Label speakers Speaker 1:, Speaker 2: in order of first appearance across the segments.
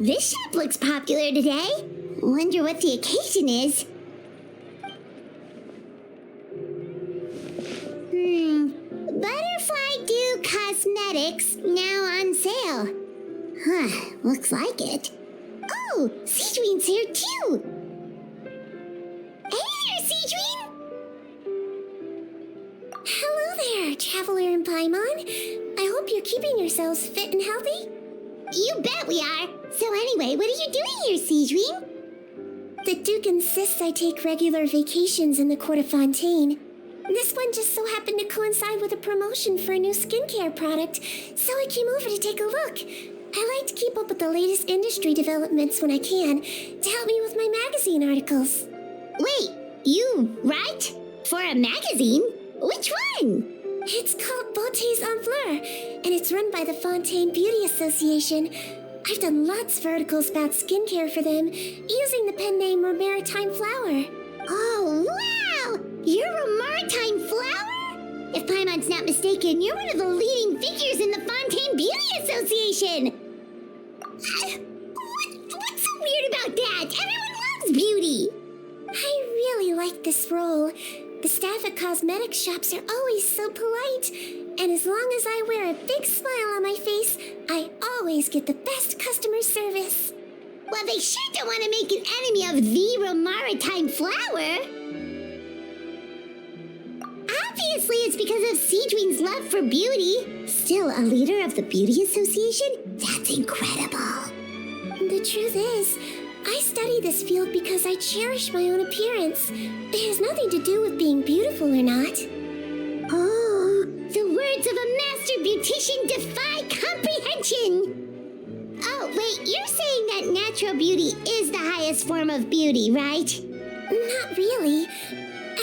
Speaker 1: This shop looks popular today. Wonder what the occasion is. Butterfly Dew Cosmetics now on sale. Huh, looks like it. Oh, Sigewinne's here too. Hey there, Sigewinne!
Speaker 2: Hello there, Traveler and Paimon. I hope you're keeping yourselves fit and healthy.
Speaker 1: You bet we are. So anyway, what are you doing here, Sigewinne?
Speaker 2: The Duke insists I take regular vacations in the Court of Fontaine. This one just so happened to coincide with a promotion for a new skincare product, so I came over to take a look. I like to keep up with the latest industry developments when I can, to help me with my magazine articles.
Speaker 1: Wait, you write? For a magazine? Which one?
Speaker 2: It's called Beautés en Fleur, and it's run by the Fontaine Beauty Association. I've done lots of articles about skincare for them, using the pen name Maritime Flower.
Speaker 1: Oh, wow! You're a Maritime Flower? If Paimon's not mistaken, you're one of the leading figures in the Fontaine Beauty Association. What's so weird about that? Everyone loves beauty.
Speaker 2: I really like this role. The staff at cosmetics shops are always so polite, and as long as I wear a big smile on my face, I always get the best customer service.
Speaker 1: Well, they sure don't want to make an enemy of the Maritime Flower. Obviously, it's because of Sigewinne's love for beauty. Still a leader of the Beauty Association? That's incredible.
Speaker 2: The truth is, I study this field because I cherish my own appearance. It has nothing to do with being beautiful or not.
Speaker 1: Oh, the words of a master beautician defy comprehension. Oh, wait, you're saying that natural beauty is the highest form of beauty, right?
Speaker 2: Not really.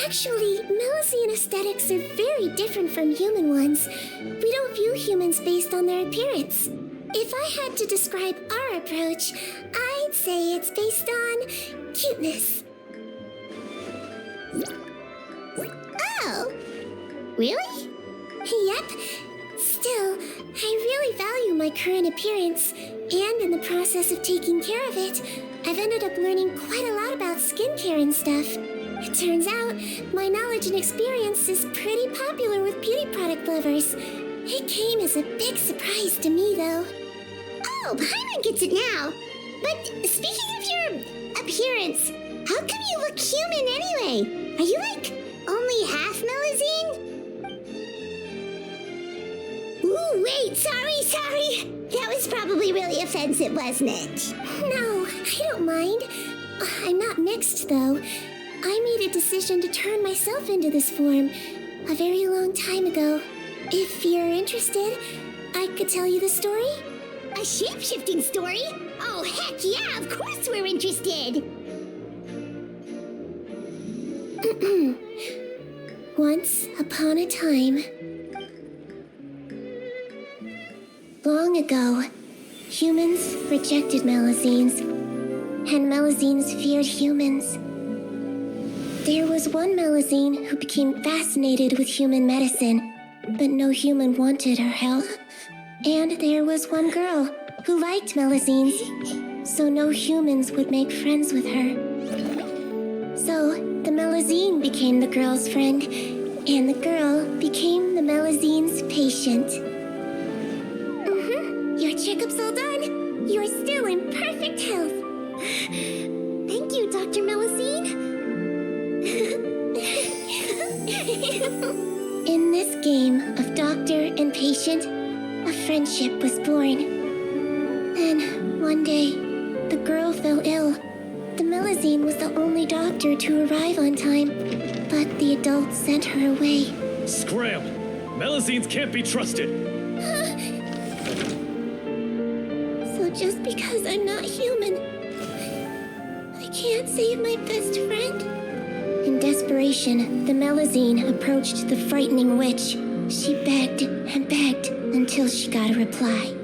Speaker 2: Actually, Melusine aesthetics are very different from human ones. We don't view humans based on their appearance. If I had to describe our approach, I'd say it's based on cuteness.
Speaker 1: Oh, really?
Speaker 2: Yep. Still, I really value my current appearance, and in the process of taking care of it, I've ended up learning quite a lot about skincare and stuff. It turns out, my knowledge and experience is pretty popular with beauty product lovers. It came as a big surprise to me, though.
Speaker 1: Oh, Paimon gets it now. But speaking of your appearance, how come you look human anyway? Are you like only half Melusine? Ooh, wait, sorry. That was probably really offensive, wasn't it?
Speaker 2: No, I don't mind. I'm not mixed, though. I made a decision to turn myself into this form a very long time ago. If you're interested, I could tell you the story.
Speaker 1: A shape-shifting story? Oh, heck yeah, of course we're interested!
Speaker 2: Once upon a time, long ago, humans rejected Melusines, and Melusines feared humans. There was one Melusine who became fascinated with human medicine, but no human wanted her help. And there was one girl who liked Melusines, so no humans would make friends with her. So the Melusine became the girl's friend, and the girl became the Melusine's patient. Your checkup's all done. You're still in perfect health. Thank you, Dr. Melusine. In this game of doctor and patient, a friendship was born. Then, one day, the girl fell ill. The Melusine was the only doctor to arrive on time, but the adults sent her away.
Speaker 3: Scram! Melusines can't be trusted!
Speaker 2: So just because I'm not human, I can't save my best friend? In desperation, the Melusine approached the frightening witch. She begged and begged until she got a reply.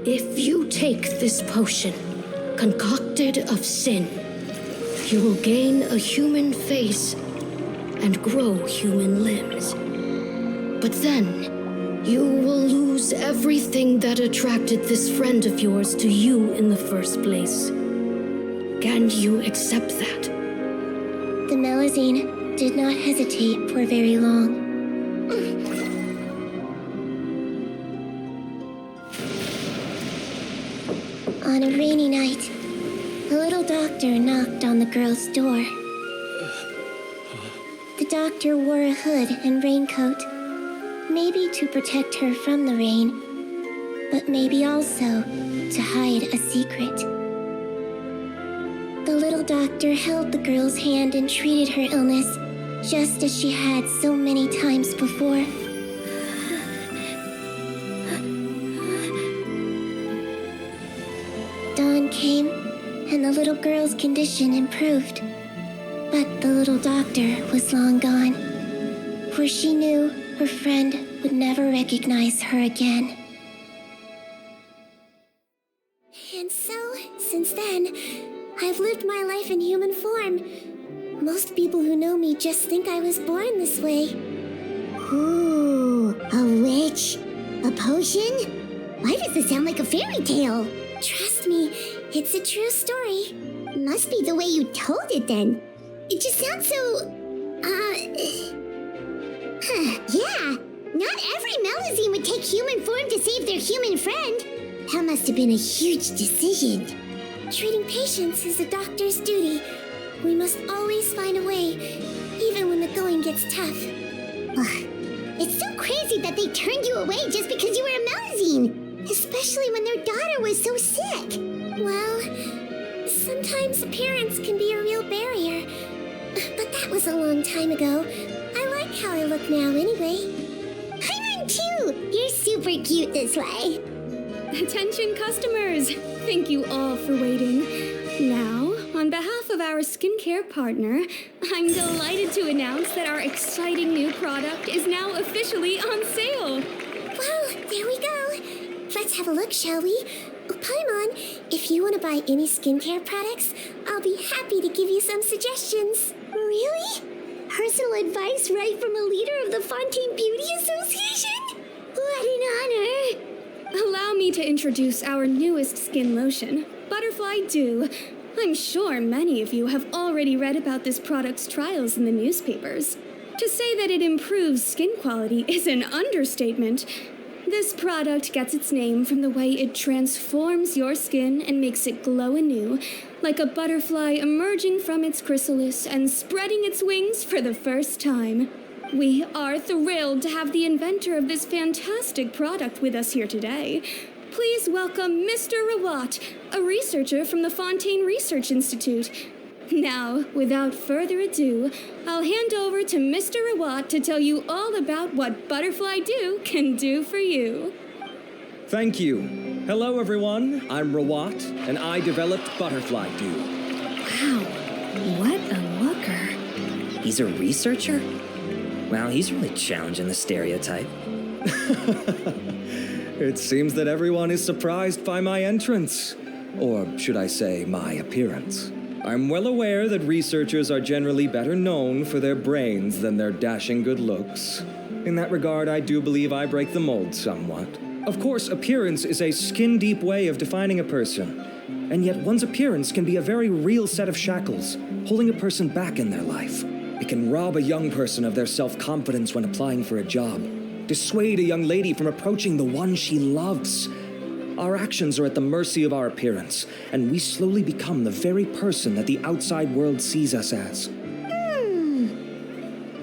Speaker 4: If you take this potion, concocted of sin, you will gain a human face and grow human limbs. But then, you will lose everything that attracted this friend of yours to you in the first place. Can you accept that?
Speaker 2: The Melusine did not hesitate for very long. On a rainy night, a little doctor knocked on the girl's door. The doctor wore a hood and raincoat, maybe to protect her from the rain, but maybe also to hide a secret. The little doctor held the girl's hand and treated her illness, just as she had so many times before. Dawn came, and the little girl's condition improved. But the little doctor was long gone, for she knew her friend would never recognize her again. And so, since then, I've lived my life in human form. Most people who know me just think I was born this way.
Speaker 1: Ooh, a witch? A potion? Why does this sound like a fairy tale?
Speaker 2: Trust me, it's a true story.
Speaker 1: Must be the way you told it then. It just sounds so... yeah, not every Melusine would take human form to save their human friend. That must have been a huge decision.
Speaker 2: Treating patients is a doctor's duty. We must always find a way, even when the going gets tough.
Speaker 1: Ugh. It's so crazy that they turned you away just because you were a Melusine, especially when their daughter was so sick.
Speaker 2: Well, sometimes appearance can be a real barrier. But that was a long time ago. I like how I look now anyway.
Speaker 1: I run too. You're super cute this way.
Speaker 5: Attention customers! Thank you all for waiting. Now, on behalf of our skincare partner, I'm delighted to announce that our exciting new product is now officially on sale.
Speaker 2: Well, there we go. Let's have a look, shall we? Oh, Paimon, if you want to buy any skincare products, I'll be happy to give you some suggestions.
Speaker 1: Really? Personal advice right from a leader of the Fontaine Beauty Association? What an honor!
Speaker 5: Allow me to introduce our newest skin lotion, Butterfly Dew. I'm sure many of you have already read about this product's trials in the newspapers. To say that it improves skin quality is an understatement. This product gets its name from the way it transforms your skin and makes it glow anew, like a butterfly emerging from its chrysalis and spreading its wings for the first time. We are thrilled to have the inventor of this fantastic product with us here today. Please welcome Mr. Rawat, a researcher from the Fontaine Research Institute. Now, without further ado, I'll hand over to Mr. Rawat to tell you all about what Butterfly Dew can do for you.
Speaker 3: Thank you. Hello, everyone. I'm Rawat, and I developed Butterfly Dew.
Speaker 5: Wow, what a looker.
Speaker 6: He's a researcher? Wow, he's really challenging the stereotype.
Speaker 3: It seems that everyone is surprised by my entrance. Or should I say, my appearance. I'm well aware that researchers are generally better known for their brains than their dashing good looks. In that regard, I do believe I break the mold somewhat. Of course, appearance is a skin-deep way of defining a person. And yet one's appearance can be a very real set of shackles, holding a person back in their life. It can rob a young person of their self-confidence when applying for a job, dissuade a young lady from approaching the one she loves. Our actions are at the mercy of our appearance, and we slowly become the very person that the outside world sees us as.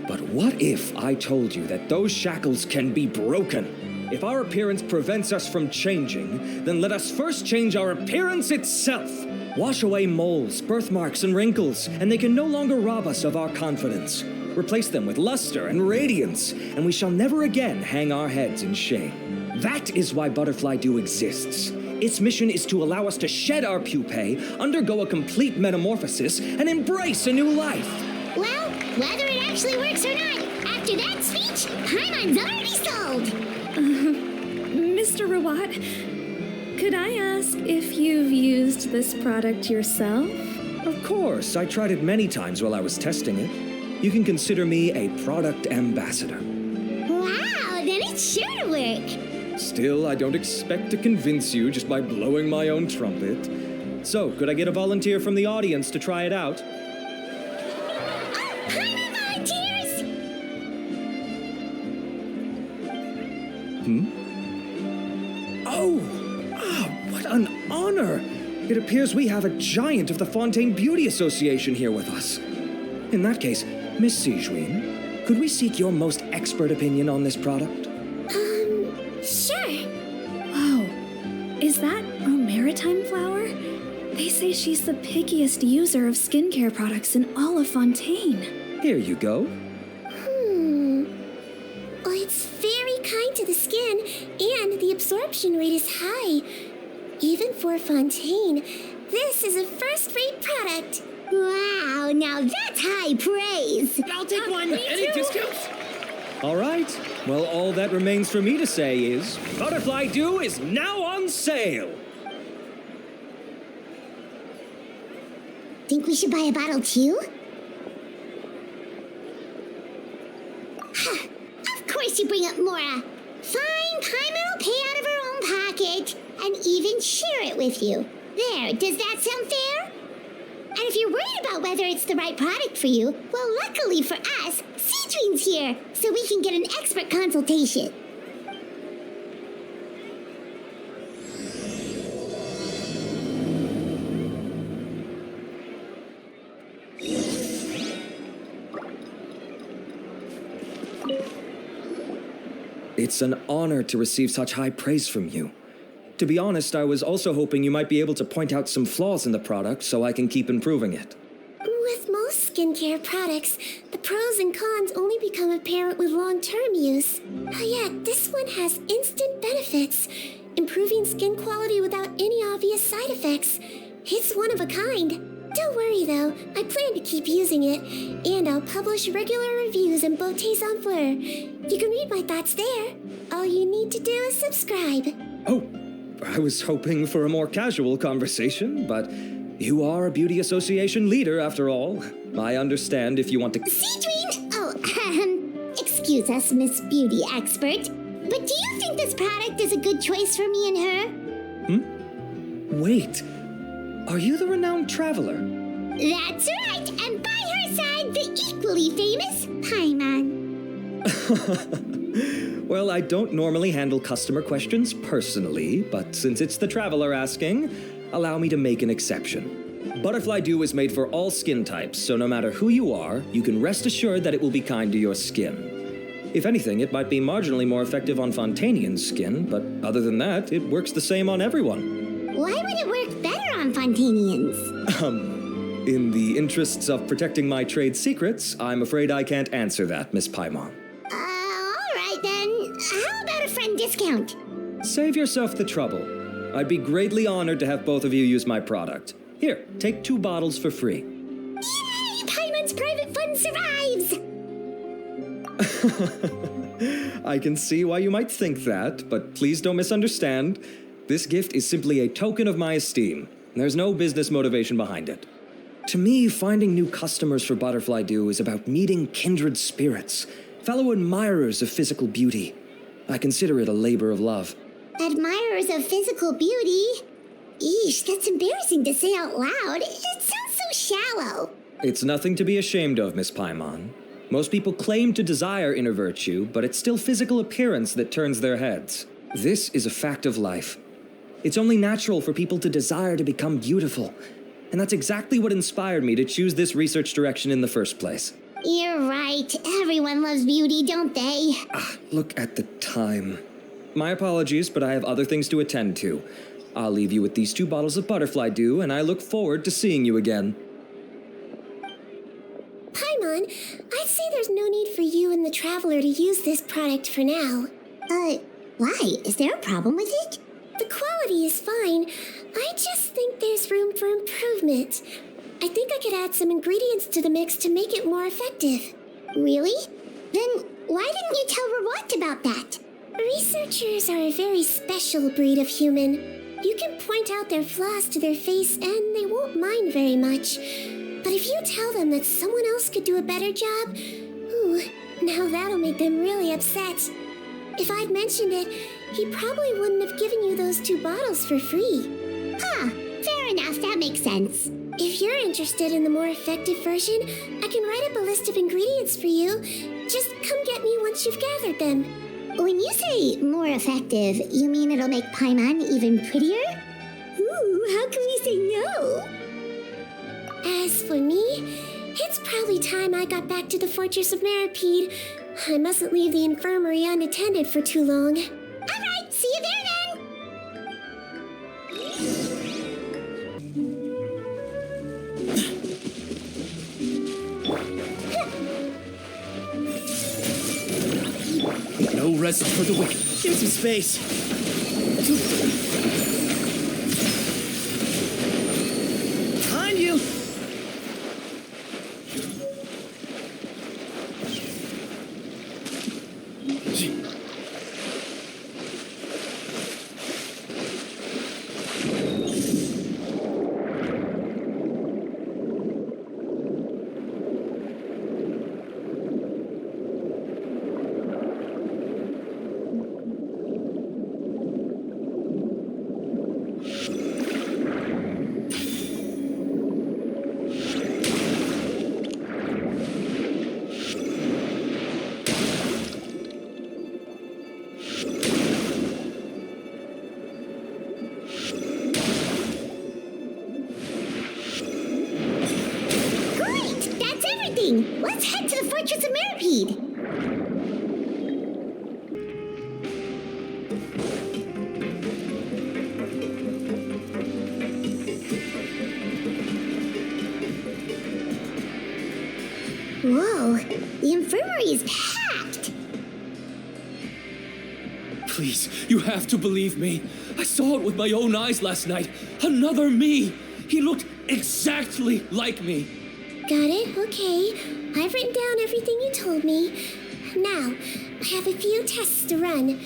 Speaker 3: But what if I told you that those shackles can be broken? If our appearance prevents us from changing, then let us first change our appearance itself. Wash away moles, birthmarks, and wrinkles, and they can no longer rob us of our confidence. Replace them with luster and radiance, and we shall never again hang our heads in shame. That is why Butterfly Dew exists. Its mission is to allow us to shed our pupae, undergo a complete metamorphosis, and embrace a new life.
Speaker 1: Well, whether it actually works or not, after that speech, Paimon's already sold.
Speaker 5: Mr. Rawat, could I ask if you've used this product yourself?
Speaker 3: Of course, I tried it many times while I was testing it. You can consider me a product ambassador.
Speaker 1: Wow, then it's That's sure to work.
Speaker 3: Still, I don't expect to convince you just by blowing my own trumpet. So, could I get a volunteer from the audience to try it out?
Speaker 1: Hi, volunteers!
Speaker 3: What an honor! It appears we have a giant of the Fontaine Beauty Association here with us. In that case, Miss Sigewinne, could we seek your most expert opinion on this product?
Speaker 1: Sure.
Speaker 5: Wow. Is that a maritime flower? They say she's the pickiest user of skincare products in all of Fontaine.
Speaker 3: Here you go.
Speaker 2: Well, it's very kind to the skin, and the absorption rate is high. Even for Fontaine, this is a first-rate product.
Speaker 1: Wow, now that's high praise.
Speaker 6: I'll take one. Any discounts?
Speaker 3: All right. Well, all that remains for me to say is, Butterfly Dew is now on sale.
Speaker 1: Think we should buy a bottle too? Of course you bring up Mora. Fine, Paimon will pay out of her own pocket and even share it with you. There, does that sound fair? And if you're worried about whether it's the right product for you, well, luckily for us, Sigewinne's here, so we can get an expert consultation.
Speaker 3: It's an honor to receive such high praise from you. To be honest, I was also hoping you might be able to point out some flaws in the product so I can keep improving it.
Speaker 2: With most skincare products, the pros and cons only become apparent with long-term use. Yet, this one has instant benefits, improving skin quality without any obvious side effects. It's one of a kind. Don't worry though, I plan to keep using it, and I'll publish regular reviews in Beautés en Fleur. You can read my thoughts there. All you need to do is subscribe.
Speaker 3: Oh, I was hoping for a more casual conversation, but you are a beauty association leader after all. I understand if you want to...
Speaker 1: Sigewinne! Oh, excuse us, Miss Beauty Expert, but do you think this product is a good choice for me and her?
Speaker 3: Wait, are you the renowned traveler?
Speaker 1: That's right, and by her side, the equally famous Paimon.
Speaker 3: Well, I don't normally handle customer questions personally, but since it's the traveler asking, allow me to make an exception. Butterfly Dew is made for all skin types, so no matter who you are, you can rest assured that it will be kind to your skin. If anything, it might be marginally more effective on Fontainian skin, but other than that, it works the same on everyone.
Speaker 1: Why would it work better on Fontainians?
Speaker 3: In the interests of protecting my trade secrets, I'm afraid I can't answer that, Miss Paimon.
Speaker 1: All right then. How about a friend discount?
Speaker 3: Save yourself the trouble. I'd be greatly honored to have both of you use my product. Here, take 2 bottles for free.
Speaker 1: Yay! Paimon's private fund survives!
Speaker 3: I can see why you might think that, but please don't misunderstand. This gift is simply a token of my esteem. There's no business motivation behind it. To me, finding new customers for Butterfly Dew is about meeting kindred spirits, fellow admirers of physical beauty. I consider it a labor of love.
Speaker 1: Admirers of physical beauty? Eesh, that's embarrassing to say out loud. It sounds so shallow.
Speaker 3: It's nothing to be ashamed of, Miss Paimon. Most people claim to desire inner virtue, but it's still physical appearance that turns their heads. This is a fact of life. It's only natural for people to desire to become beautiful. And that's exactly what inspired me to choose this research direction in the first place.
Speaker 1: You're right. Everyone loves beauty, don't they?
Speaker 3: Look at the time. My apologies, but I have other things to attend to. I'll leave you with these 2 bottles of Butterfly Dew, and I look forward to seeing you again.
Speaker 2: Paimon, I'd say there's no need for you and the Traveler to use this product for now.
Speaker 1: Why? Is there a problem with it?
Speaker 2: The quality is fine. I just think there's room for improvement. I think I could add some ingredients to the mix to make it more effective.
Speaker 1: Really? Then why didn't you tell Rawat about that?
Speaker 2: Researchers are a very special breed of human. You can point out their flaws to their face and they won't mind very much. But if you tell them that someone else could do a better job, ooh, now that'll make them really upset. If I'd mentioned it, he probably wouldn't have given you those 2 bottles for free.
Speaker 1: Huh, fair enough, that makes sense.
Speaker 2: If you're interested in the more effective version, I can write up a list of ingredients for you. Just come get me once you've gathered them.
Speaker 1: When you say more effective, you mean it'll make Paimon even prettier? Ooh, how can we say no?
Speaker 2: As for me, it's probably time I got back to the Fortress of Maripede. I mustn't leave the infirmary unattended for too long.
Speaker 1: Alright, see you there then!
Speaker 7: No rest for the wicked. Give some space. Behind you.
Speaker 1: Let's head to the Fortress of Maripede! Whoa, the infirmary is packed!
Speaker 7: Please, you have to believe me. I saw it with my own eyes last night. Another me. He looked exactly like me.
Speaker 2: Got it? Okay. I've written down everything you told me. Now, I have a few tests to run.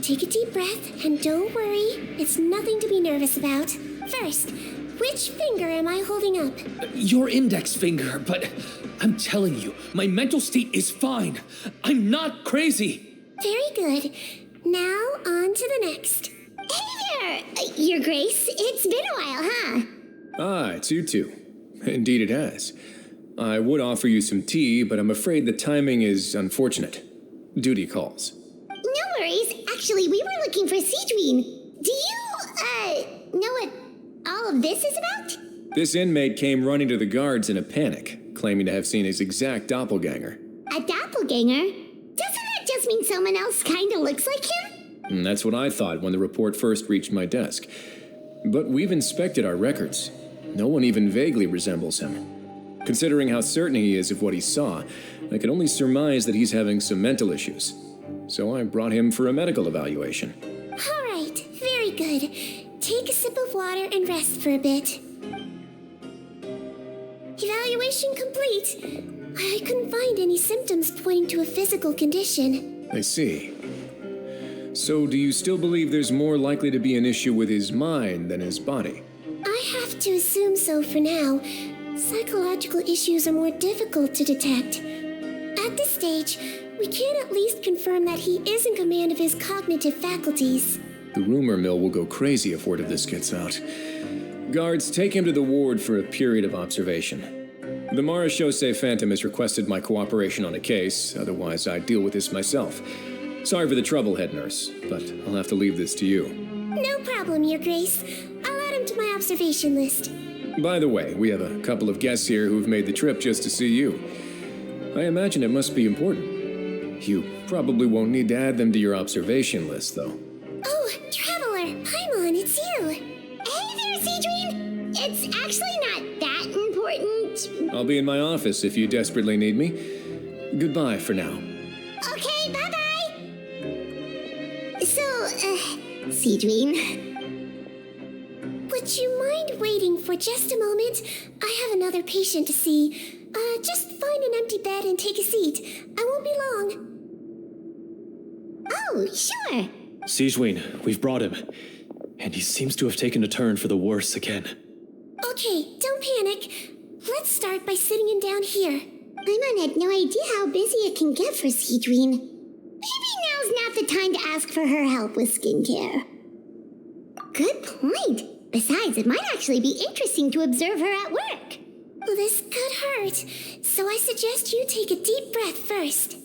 Speaker 2: Take a deep breath, and don't worry. It's nothing to be nervous about. First, which finger am I holding up?
Speaker 7: Your index finger, but I'm telling you, my mental state is fine. I'm not crazy.
Speaker 2: Very good. Now, on to the next.
Speaker 1: Hey there, Your Grace. It's been a while, huh?
Speaker 8: Ah, it's you two. Indeed it has. I would offer you some tea, but I'm afraid the timing is unfortunate. Duty calls.
Speaker 1: No worries. Actually, we were looking for Sigewinne. Do you, know what all of this is about?
Speaker 8: This inmate came running to the guards in a panic, claiming to have seen his exact doppelganger.
Speaker 1: A doppelganger? Doesn't that just mean someone else kinda looks like him?
Speaker 8: And that's what I thought when the report first reached my desk. But we've inspected our records. No one even vaguely resembles him. Considering how certain he is of what he saw, I can only surmise that he's having some mental issues. So I brought him for a medical evaluation.
Speaker 2: All right, very good. Take a sip of water and rest for a bit. Evaluation complete. I couldn't find any symptoms pointing to a physical condition.
Speaker 8: I see. So do you still believe there's more likely to be an issue with his mind than his body?
Speaker 2: I have to assume so for now. Psychological issues are more difficult to detect. At this stage, we can at least confirm that he is in command of his cognitive faculties.
Speaker 8: The rumor mill will go crazy if word of this gets out. Guards, take him to the ward for a period of observation. The Marachose Phantom has requested my cooperation on a case, otherwise I'd deal with this myself. Sorry for the trouble, head nurse, but I'll have to leave this to you.
Speaker 2: No problem, Your Grace. I'll add him to my observation list.
Speaker 8: By the way, we have a couple of guests here who've made the trip just to see you. I imagine it must be important. You probably won't need to add them to your observation list, though.
Speaker 2: Oh, Traveler! Paimon, it's you!
Speaker 1: Hey there, Sigewinne! It's actually not that important.
Speaker 8: I'll be in my office if you desperately need me. Goodbye for now.
Speaker 1: Okay, bye-bye! So, Sigewinne...
Speaker 2: Would you mind waiting for just a moment? I have another patient to see. Just find an empty bed and take a seat. I won't be long.
Speaker 1: Oh, sure.
Speaker 9: Sigewinne, we've brought him. And he seems to have taken a turn for the worse again.
Speaker 2: Okay, don't panic. Let's start by sitting him down here.
Speaker 1: Paimon had no idea how busy it can get for Sigewinne. Maybe now's not the the time to ask for her help with skincare. Good point. Besides, it might actually be interesting to observe her at work.
Speaker 2: Well, this could hurt, so I suggest you take a deep breath first.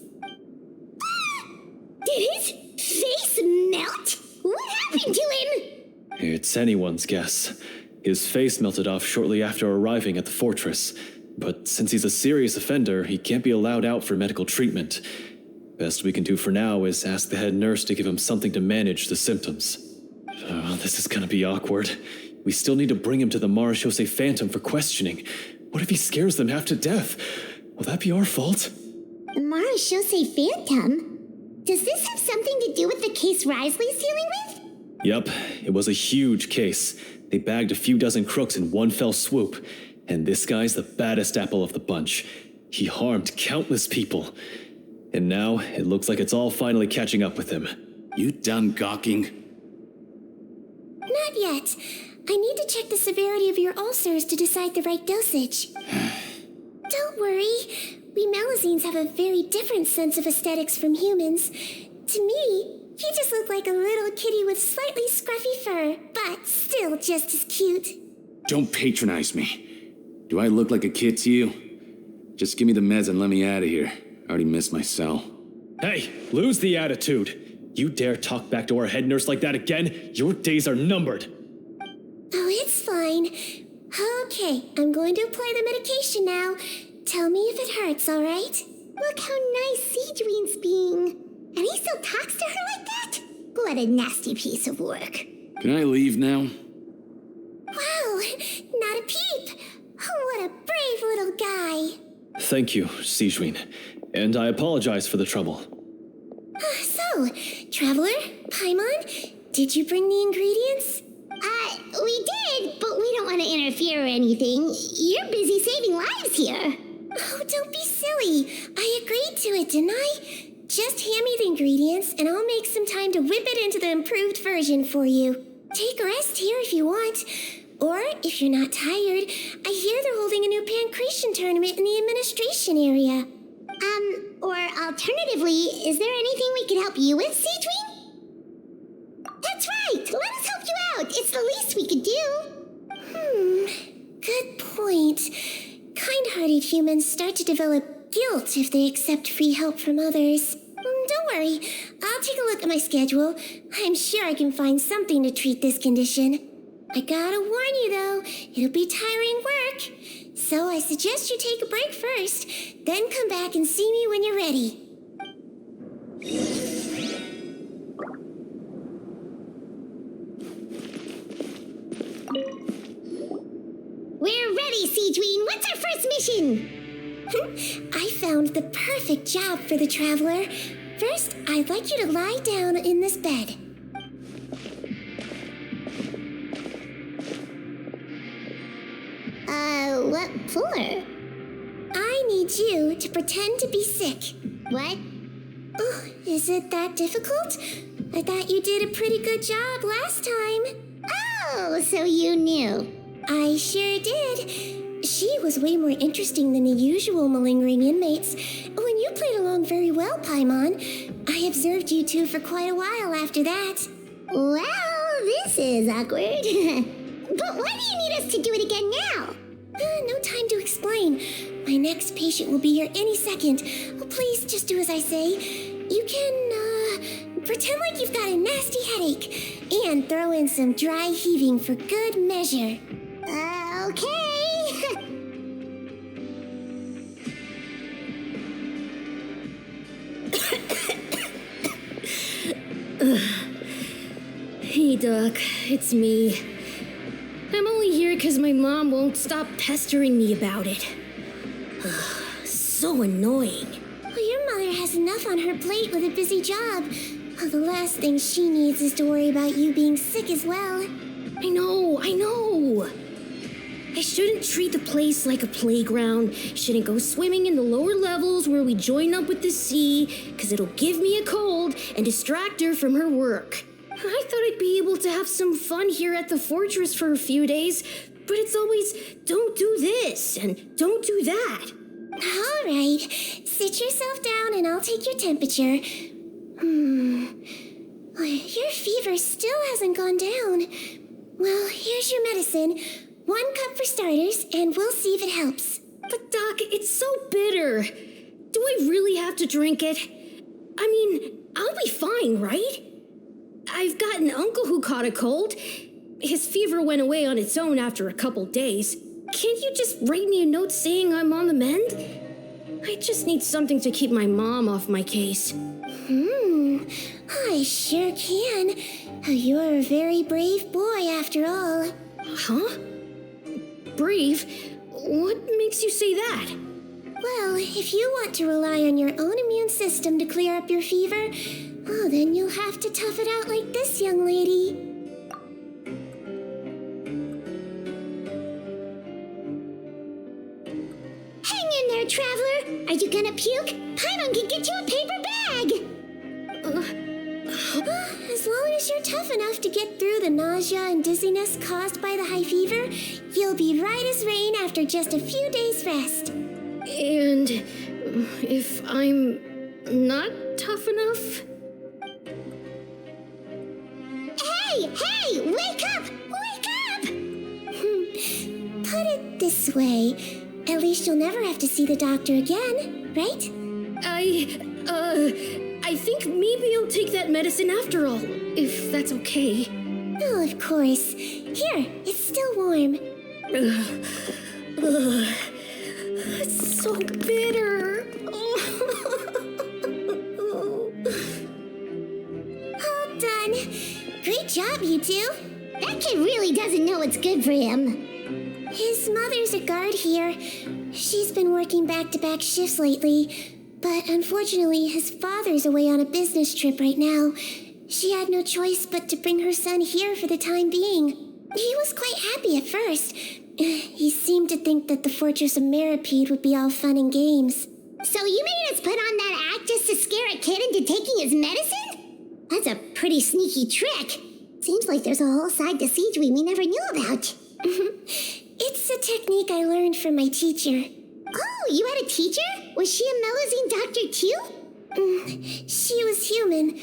Speaker 1: Did his face melt? What happened to him?
Speaker 9: It's anyone's guess. His face melted off shortly after arriving at the fortress, but since he's a serious offender, he can't be allowed out for medical treatment. Best we can do for now is ask the head nurse to give him something to manage the symptoms. This is gonna be awkward. We still need to bring him to the Marechaussee Phantom for questioning. What if he scares them half to death? Will that be our fault?
Speaker 1: The Marechaussee Phantom? Does this have something to do with the case Risley's dealing with?
Speaker 9: Yep, it was a huge case. They bagged a few dozen crooks in one fell swoop. And this guy's the baddest apple of the bunch. He harmed countless people. And now, it looks like it's all finally catching up with him.
Speaker 10: You done gawking?
Speaker 2: Not yet. I need to check the severity of your ulcers to decide the right dosage. Don't worry. We Melazines have a very different sense of aesthetics from humans. To me, he just looked like a little kitty with slightly scruffy fur, but still just as cute.
Speaker 10: Don't patronize me. Do I look like a kid to you? Just give me the meds and let me out of here. I already missed my cell.
Speaker 9: Hey, lose the attitude. You dare talk back to our head nurse like that again? Your days are numbered.
Speaker 2: Oh, it's fine. Okay, I'm going to apply the medication now. Tell me if it hurts, all right?
Speaker 1: Look how nice Sigewinne's being. And he still talks to her like that? What a nasty piece of work.
Speaker 10: Can I leave now?
Speaker 2: Wow, not a peep. What a brave little guy.
Speaker 9: Thank you, Sigewinne. And I apologize for the trouble.
Speaker 2: So, Traveler, Paimon, did you bring the ingredients?
Speaker 1: We did, but we don't want to interfere or anything. You're busy saving lives here.
Speaker 2: Oh, don't be silly. I agreed to it, didn't I? Just hand me the ingredients, and I'll make some time to whip it into the improved version for you. Take a rest here if you want. Or, if you're not tired, I hear they're holding a new pancreation tournament in the administration area.
Speaker 1: Or alternatively, is there anything we could help you with, Sigewinne? That's right! Let us help you out! It's the least we could do!
Speaker 2: Good point. Kind-hearted humans start to develop guilt if they accept free help from others. Don't worry, I'll take a look at my schedule. I'm sure I can find something to treat this condition. I gotta warn you though, it'll be tiring work. So I suggest you take a break first, then come back and see me when you're ready.
Speaker 1: We're ready, Sigewinne! What's our first mission?
Speaker 2: I found the perfect job for the Traveler. First, I'd like you to lie down in this bed.
Speaker 1: What for?
Speaker 2: I need you to pretend to be sick.
Speaker 1: What?
Speaker 2: Oh, is it that difficult? I thought you did a pretty good job last time.
Speaker 1: Oh, so you knew.
Speaker 2: I sure did. She was way more interesting than the usual malingering inmates. When you played along very well, Paimon, I observed you two for quite a while after that.
Speaker 1: Well, this is awkward. But why do you need us to do it again now?
Speaker 2: No time to explain. My next patient will be here any second. Oh, please, just do as I say. You can, pretend like you've got a nasty headache. And throw in some dry heaving for good measure.
Speaker 1: Okay.
Speaker 4: Hey, Doc, it's me. I'm only here because my mom won't stop pestering me about it. So annoying.
Speaker 2: Well, your mother has enough on her plate with a busy job. Oh, the last thing she needs is to worry about you being sick as well.
Speaker 4: I know. I shouldn't treat the place like a playground. Shouldn't go swimming in the lower levels where we join up with the sea, because it'll give me a cold and distract her from her work. I thought I'd be able to have some fun here at the fortress for a few days, but it's always, don't do this and don't do that.
Speaker 2: All right, sit yourself down and I'll take your temperature. Your fever still hasn't gone down. Well, here's your medicine. 1 cup for starters, and we'll see if it helps.
Speaker 4: But Doc, it's so bitter. Do I really have to drink it? I mean, I'll be fine, right? I've got an uncle who caught a cold. His fever went away on its own after a couple days. Can't you just write me a note saying I'm on the mend? I just need something to keep my mom off my case.
Speaker 2: I sure can. You're a very brave boy after all.
Speaker 4: Huh? Brave? What makes you say that?
Speaker 2: Well, if you want to rely on your own immune system to clear up your fever, oh, then you'll have to tough it out like this young lady.
Speaker 1: Hang in there, traveler. Are you gonna puke? Paimon can get you a paper bag.
Speaker 2: As long as you're tough enough to get through the nausea and dizziness caused by the high fever, you'll be right as rain after just a few days' rest.
Speaker 4: And if I'm not tough enough?
Speaker 1: Hey, wake up! Wake up!
Speaker 2: Put it this way, at least you'll never have to see the doctor again, right?
Speaker 4: I think maybe I'll take that medicine after all, if that's okay.
Speaker 2: Oh, of course. Here, it's still warm.
Speaker 4: It's so bitter.
Speaker 2: All done. Great job, you two.
Speaker 1: That kid really doesn't know what's good for him.
Speaker 2: His mother's a guard here. She's been working back-to-back shifts lately, but unfortunately his father's away on a business trip right now. She had no choice but to bring her son here for the time being. He was quite happy at first. He seemed to think that the Fortress of Meripede would be all fun and games.
Speaker 1: So you made us put on that act just to scare a kid into taking his medicine? That's a pretty sneaky trick. Seems like there's a whole side to Sigewinne we never knew about.
Speaker 2: It's a technique I learned from my teacher.
Speaker 1: Oh, you had a teacher? Was she a Melazine doctor too?
Speaker 2: She was human.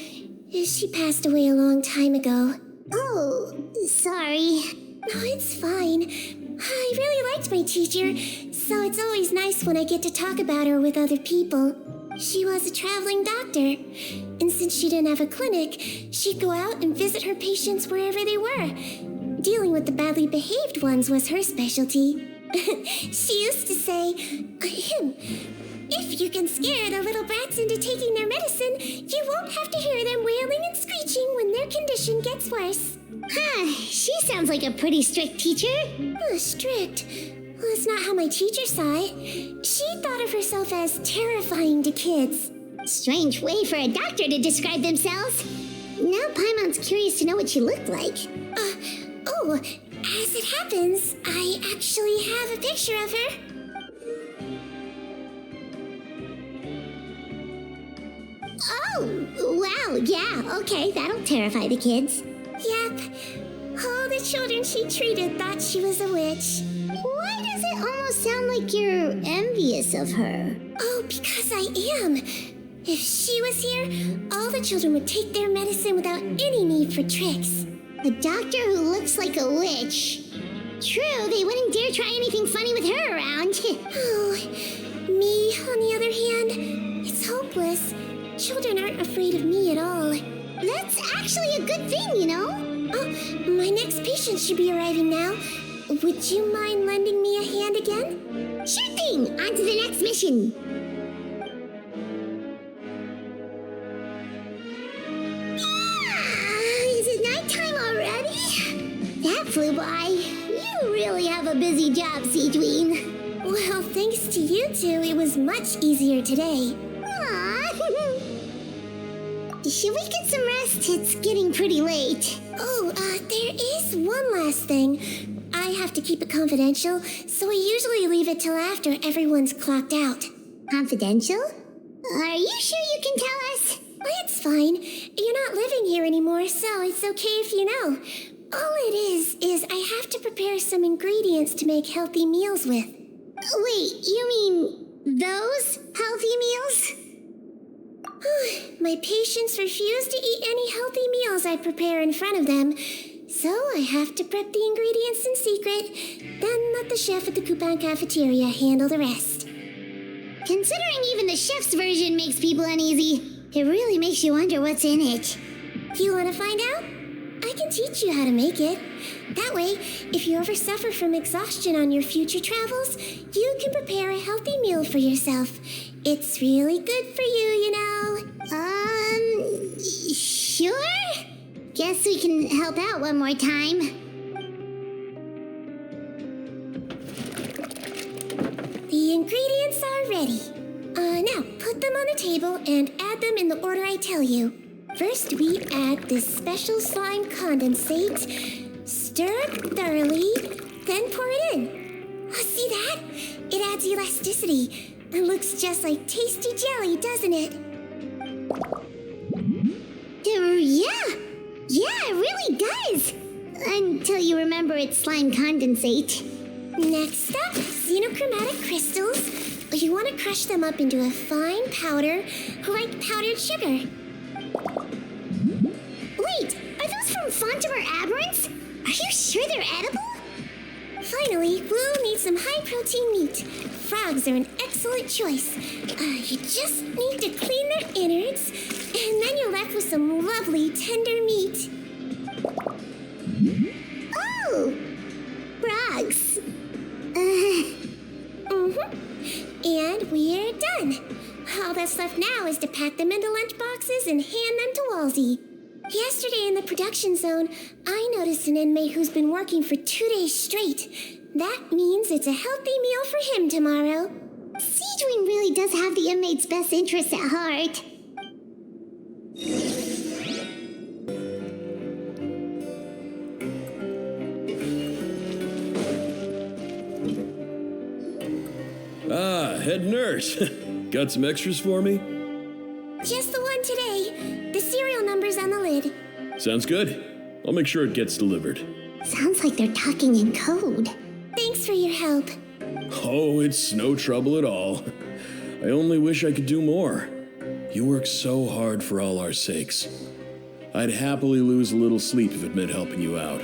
Speaker 2: She passed away a long time ago.
Speaker 1: Oh, sorry.
Speaker 2: No, it's fine. I really liked my teacher, so it's always nice when I get to talk about her with other people. She was a traveling doctor, and since she didn't have a clinic, she'd go out and visit her patients wherever they were. Dealing with the badly behaved ones was her specialty. She used to say, if you can scare the little brats into taking their medicine, you won't have to hear them wailing and screeching when their condition gets worse.
Speaker 1: Huh, she sounds like a pretty strict teacher.
Speaker 2: Strict? Well, that's not how my teacher saw it. She thought of herself as terrifying to kids.
Speaker 1: Strange way for a doctor to describe themselves. Now Paimon's curious to know what she looked like.
Speaker 2: As it happens, I actually have a picture of her.
Speaker 1: Oh, wow, yeah, okay, that'll terrify the kids.
Speaker 2: Yep. All the children she treated thought she was a witch.
Speaker 1: Why does it almost sound like you're envious of her?
Speaker 2: Oh, because I am. If she was here, all the children would take their medicine without any need for tricks.
Speaker 1: A doctor who looks like a witch. True, they wouldn't dare try anything funny with her around.
Speaker 2: Oh, me, on the other hand, it's hopeless. Children aren't afraid of me at all.
Speaker 1: That's actually a good thing, you know?
Speaker 2: Oh, my next patient should be arriving now. Would you mind lending me a hand again?
Speaker 1: Sure thing! On to the next mission. Is it nighttime already? That flew by. You really have a busy job, Sigewinne.
Speaker 2: Well, thanks to you two, it was much easier today.
Speaker 1: Aww. Should we get some rest? It's getting pretty late.
Speaker 2: Oh, there is one last thing. I have to keep it confidential, so we usually leave it till after everyone's clocked out.
Speaker 1: Confidential? Are you sure you can tell us?
Speaker 2: Oh, it's fine. You're not living here anymore, so it's okay if you know. All it is I have to prepare some ingredients to make healthy meals with.
Speaker 1: Wait, you mean those healthy meals?
Speaker 2: My patients refuse to eat any healthy meals I prepare in front of them, so I have to prep the ingredients in secret, then let the chef at the Coupon cafeteria handle the rest.
Speaker 1: Considering even the chef's version makes people uneasy, it really makes you wonder what's in it.
Speaker 2: You want to find out? I can teach you how to make it. That way, if you ever suffer from exhaustion on your future travels, you can prepare a healthy meal for yourself. It's really good for you, you know.
Speaker 1: Sure? Guess we can help out one more time.
Speaker 2: The ingredients are ready. Now, put them on the table and add them in the order I tell you. First, we add this special slime condensate, stir it thoroughly, then pour it in. Oh, see that? It adds elasticity. It looks just like tasty jelly, doesn't it?
Speaker 1: Yeah, it really does. Until you remember it's slime condensate.
Speaker 2: Next up, xenochromatic crystals. You want to crush them up into a fine powder, like powdered sugar.
Speaker 1: Wait, are those from Fontimer Aberrants? Are you sure they're edible?
Speaker 2: Finally, we'll need some high-protein meat. Frogs are an excellent choice. You just need to clean their innards, and then you're left with some lovely tender meat.
Speaker 1: Oh! Frogs.
Speaker 2: And we're done. All that's left now is to pack them into lunch boxes and hand them to Walsey. Yesterday in the production zone, I noticed an inmate who's been working for 2 days straight. That means it's a healthy meal for him tomorrow.
Speaker 1: Sigewinne really does have the inmate's best interests at heart.
Speaker 11: Ah, head nurse. Got some extras for me?
Speaker 2: Just the one today. The serial number's on the lid.
Speaker 11: Sounds good. I'll make sure it gets delivered.
Speaker 1: Sounds like they're talking in code.
Speaker 2: Thanks for your help.
Speaker 11: Oh, it's no trouble at all. I only wish I could do more. You work so hard for all our sakes. I'd happily lose a little sleep if it meant helping you out.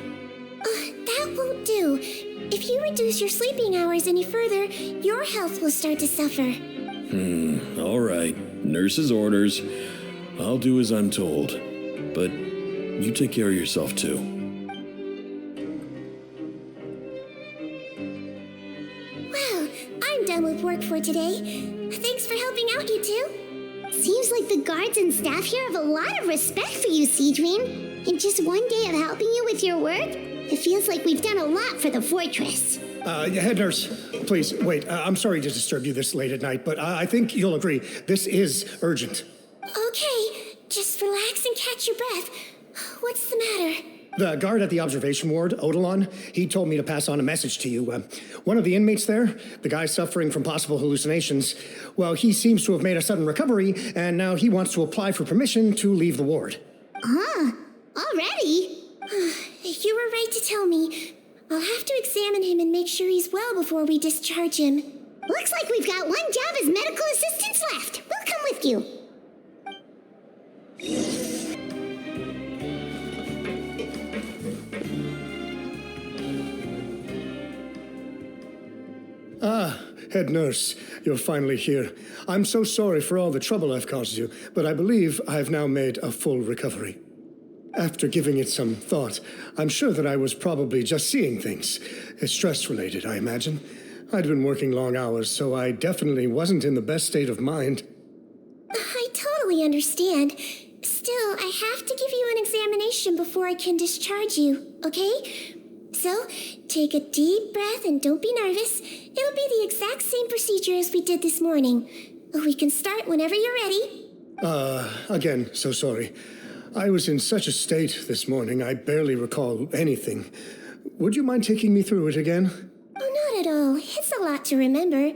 Speaker 2: That won't do. If you reduce your sleeping hours any further, your health will start to suffer.
Speaker 11: All right. Nurse's orders. I'll do as I'm told. But you take care of yourself, too.
Speaker 2: Well, I'm done with work for today. Thanks for helping out, you two.
Speaker 1: Seems like the guards and staff here have a lot of respect for you, Sigewinne. In just one day of helping you with your work, it feels like we've done a lot for the fortress.
Speaker 12: Head nurse, please, wait. I'm sorry to disturb you this late at night, but I think you'll agree this is urgent.
Speaker 2: Okay, just relax and catch your breath. What's the matter?
Speaker 12: The guard at the observation ward, Odilon, he told me to pass on a message to you. One of the inmates there, the guy suffering from possible hallucinations, well, he seems to have made a sudden recovery, and now he wants to apply for permission to leave the ward.
Speaker 1: Already?
Speaker 2: You were right to tell me. I'll have to examine him and make sure he's well before we discharge him.
Speaker 1: Looks like we've got one job as medical assistants left. We'll come with you.
Speaker 12: Head nurse, you're finally here. I'm so sorry for all the trouble I've caused you, but I believe I've now made a full recovery. After giving it some thought, I'm sure that I was probably just seeing things. Stress-related, I imagine. I'd been working long hours, so I definitely wasn't in the best state of mind.
Speaker 2: I totally understand. Still, I have to give you an examination before I can discharge you, okay? So, take a deep breath and don't be nervous. It'll be the exact same procedure as we did this morning. We can start whenever you're ready.
Speaker 12: Again, so sorry. I was in such a state this morning, I barely recall anything. Would you mind taking me through it again?
Speaker 2: Oh, not at all. It's a lot to remember.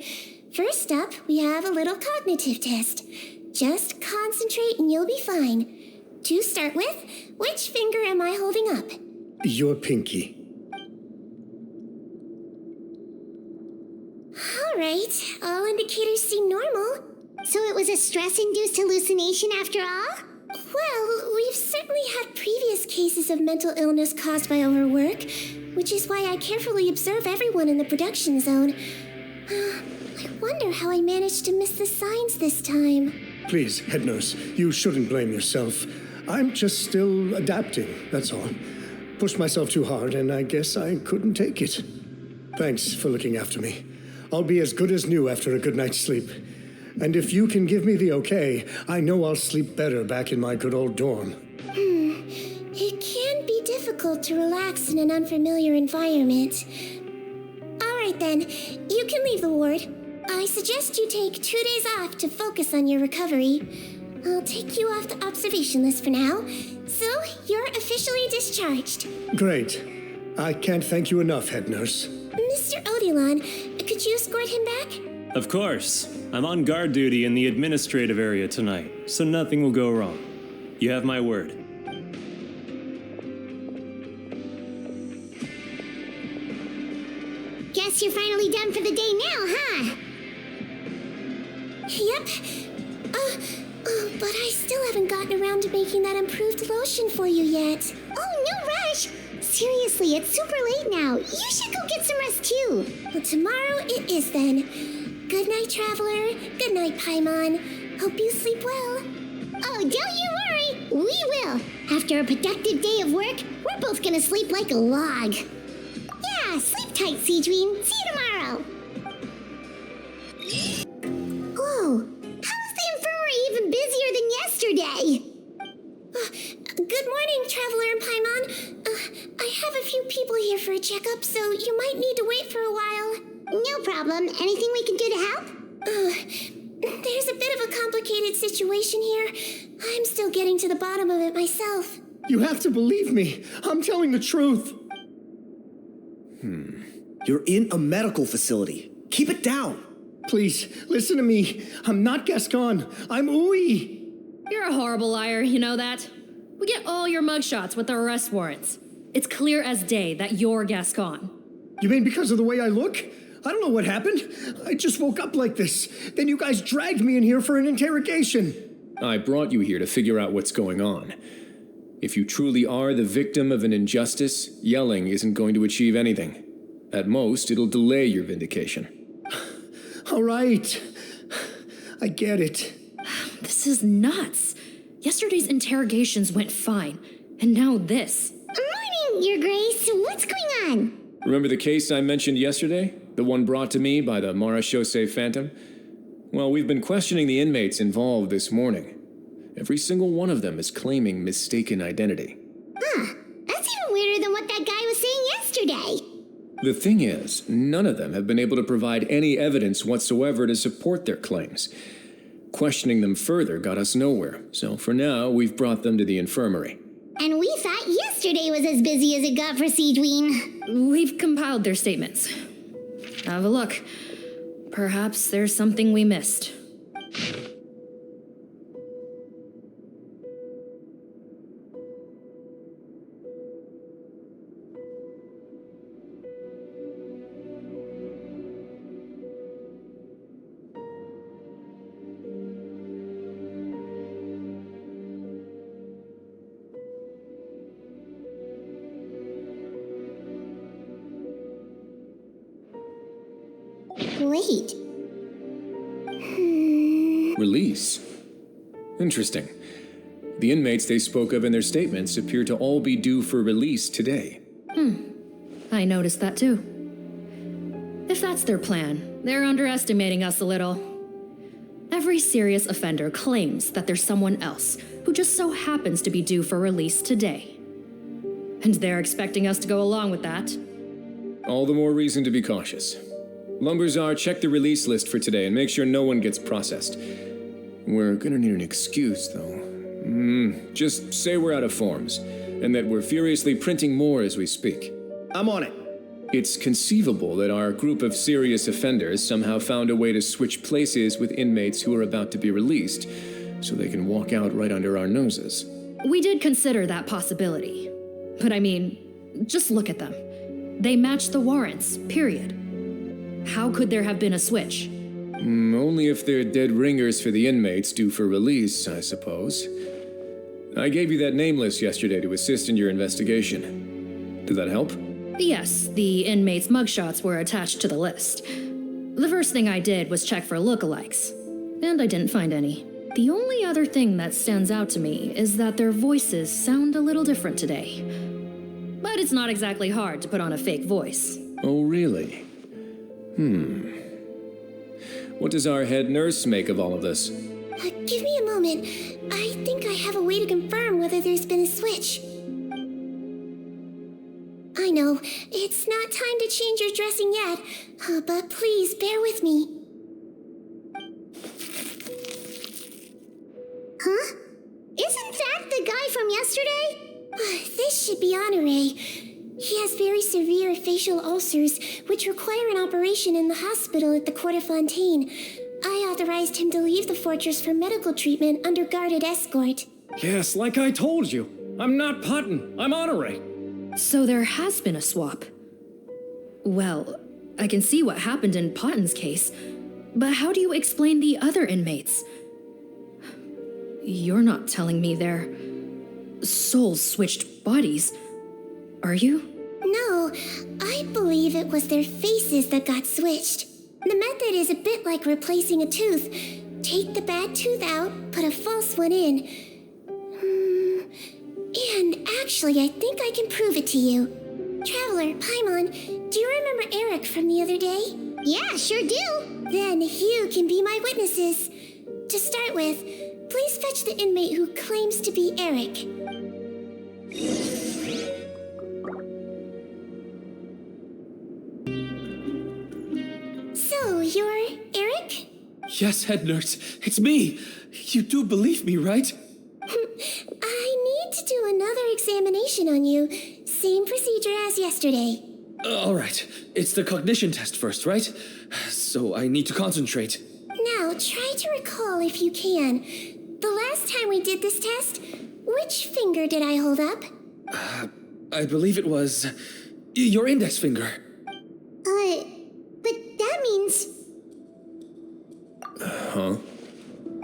Speaker 2: First up, we have a little cognitive test. Just concentrate and you'll be fine. To start with, which finger am I holding up?
Speaker 12: Your pinky.
Speaker 2: All right, all indicators seem normal.
Speaker 1: So it was a stress-induced hallucination after all?
Speaker 2: Well, we've certainly had previous cases of mental illness caused by overwork, which is why I carefully observe everyone in the production zone. I wonder how I managed to miss the signs this time.
Speaker 12: Please, head nurse, you shouldn't blame yourself. I'm just still adapting, that's all. Pushed myself too hard, and I guess I couldn't take it. Thanks for looking after me. I'll be as good as new after a good night's sleep. And if you can give me the okay, I know I'll sleep better back in my good old dorm.
Speaker 2: It can be difficult to relax in an unfamiliar environment. All right then, you can leave the ward. I suggest you take 2 days off to focus on your recovery. I'll take you off the observation list for now, so you're officially discharged.
Speaker 12: Great. I can't thank you enough, head nurse.
Speaker 2: Mr. Odilon, could you escort him back?
Speaker 13: Of course. I'm on guard duty in the administrative area tonight, so nothing will go wrong. You have my word.
Speaker 1: Guess you're finally done for the day now, huh?
Speaker 2: Yep. But I still haven't gotten around to making that improved lotion for you yet.
Speaker 1: Oh, no rush! Seriously, it's super late now. You should go get some rest too.
Speaker 2: Well, tomorrow it is then. Good night, Traveler. Good night, Paimon. Hope you sleep well.
Speaker 1: Oh, don't you worry. We will. After a productive day of work, we're both gonna sleep like a log. Yeah, sleep tight, Sigewinne. See you tomorrow. Whoa. How's the infirmary even busier than yesterday?
Speaker 2: Good morning, Traveler and Paimon. I have a few people here for a checkup, so you might need to wait for a while.
Speaker 1: No problem. Anything we can do to help?
Speaker 2: There's a bit of a complicated situation here. I'm still getting to the bottom of it myself.
Speaker 12: You have to believe me. I'm telling the truth.
Speaker 14: You're in a medical facility. Keep it down.
Speaker 12: Please, listen to me. I'm not Gascon. I'm Uwe.
Speaker 15: You're a horrible liar, you know that? We get all your mugshots with our arrest warrants. It's clear as day that you're Gascon.
Speaker 12: You mean because of the way I look? I don't know what happened. I just woke up like this. Then you guys dragged me in here for an interrogation.
Speaker 8: I brought you here to figure out what's going on. If you truly are the victim of an injustice, yelling isn't going to achieve anything. At most, it'll delay your vindication.
Speaker 12: All right. I get it.
Speaker 15: This is nuts. Yesterday's interrogations went fine, and now this.
Speaker 1: Morning, Your Grace. What's going on?
Speaker 8: Remember the case I mentioned yesterday? The one brought to me by the Marechaussee Phantom? Well, we've been questioning the inmates involved this morning. Every single one of them is claiming mistaken identity.
Speaker 1: Huh. That's even weirder than what that guy was saying yesterday.
Speaker 8: The thing is, none of them have been able to provide any evidence whatsoever to support their claims. Questioning them further got us nowhere, so for now, we've brought them to the infirmary.
Speaker 1: And we thought yesterday was as busy as it got for Sigewinne.
Speaker 15: We've compiled their statements. Have a look. Perhaps there's something we missed.
Speaker 1: Wait.
Speaker 8: Release? Interesting. The inmates they spoke of in their statements appear to all be due for release today.
Speaker 15: I noticed that too. If that's their plan, they're underestimating us a little. Every serious offender claims that there's someone else who just so happens to be due for release today. And they're expecting us to go along with that.
Speaker 8: All the more reason to be cautious. Lumberzar, check the release list for today and make sure no one gets processed. We're gonna need an excuse, though. Just say we're out of forms, and that we're furiously printing more as we speak.
Speaker 14: I'm on it.
Speaker 8: It's conceivable that our group of serious offenders somehow found a way to switch places with inmates who are about to be released, so they can walk out right under our noses.
Speaker 15: We did consider that possibility. But I mean, just look at them. They match the warrants, period. How could there have been a switch?
Speaker 8: Only if they're dead ringers for the inmates due for release, I suppose. I gave you that name list yesterday to assist in your investigation. Did that help?
Speaker 15: Yes, the inmates' mugshots were attached to the list. The first thing I did was check for lookalikes, and I didn't find any. The only other thing that stands out to me is that their voices sound a little different today. But it's not exactly hard to put on a fake voice.
Speaker 8: Oh, really? What does our head nurse make of all of this?
Speaker 2: Give me a moment. I think I have a way to confirm whether there's been a switch. I know, it's not time to change your dressing yet, but please bear with me.
Speaker 1: Huh? Isn't that the guy from yesterday?
Speaker 2: This should be Honore. He has very severe facial ulcers, which require an operation in the hospital at the Court of Fontaine. I authorized him to leave the fortress for medical treatment under guarded escort.
Speaker 3: Yes, like I told you. I'm not Putton. I'm Honore.
Speaker 15: So there has been a swap. Well, I can see what happened in Potton's case, but how do you explain the other inmates? You're not telling me their souls switched bodies, are you?
Speaker 2: No, I believe it was their faces that got switched. The method is a bit like replacing a tooth. Take the bad tooth out, put a false one in. And actually, I think I can prove it to you. Traveler, Paimon, do you remember Eric from the other day?
Speaker 1: Yeah, sure do.
Speaker 2: Then you can be my witnesses. To start with, please fetch the inmate who claims to be Eric. So, you're Eric?
Speaker 7: Yes, head nurse. It's me. You do believe me, right?
Speaker 2: I need to do another examination on you. Same procedure as yesterday.
Speaker 7: All right. It's the cognition test first, right? So I need to concentrate.
Speaker 2: Now, try to recall if you can. The last time we did this test, which finger did I hold up?
Speaker 7: I believe it was your index finger.
Speaker 1: But that means...
Speaker 8: Huh?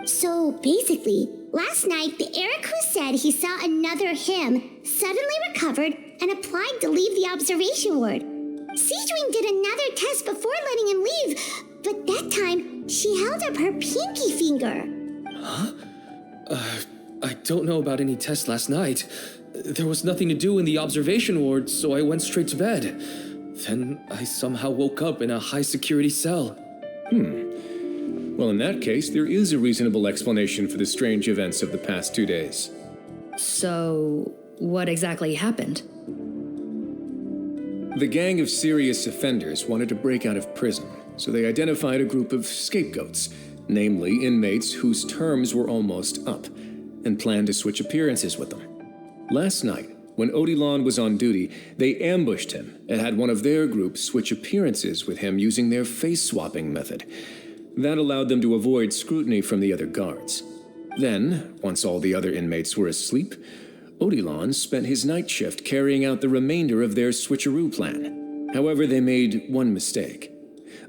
Speaker 1: So basically, last night, the Eric who said he saw another him suddenly recovered and applied to leave the observation ward. Sigewinne did another test before letting him leave, but that time, she held up her pinky finger.
Speaker 7: Huh? I don't know about any test last night. There was nothing to do in the observation ward, so I went straight to bed. Then I somehow woke up in a high-security cell.
Speaker 8: Well, in that case, there is a reasonable explanation for the strange events of the past 2 days.
Speaker 15: So, what exactly happened?
Speaker 8: The gang of serious offenders wanted to break out of prison, so they identified a group of scapegoats, namely inmates whose terms were almost up, and planned to switch appearances with them. Last night, when Odilon was on duty, they ambushed him and had one of their group switch appearances with him using their face-swapping method. That allowed them to avoid scrutiny from the other guards. Then, once all the other inmates were asleep, Odilon spent his night shift carrying out the remainder of their switcheroo plan. However, they made one mistake.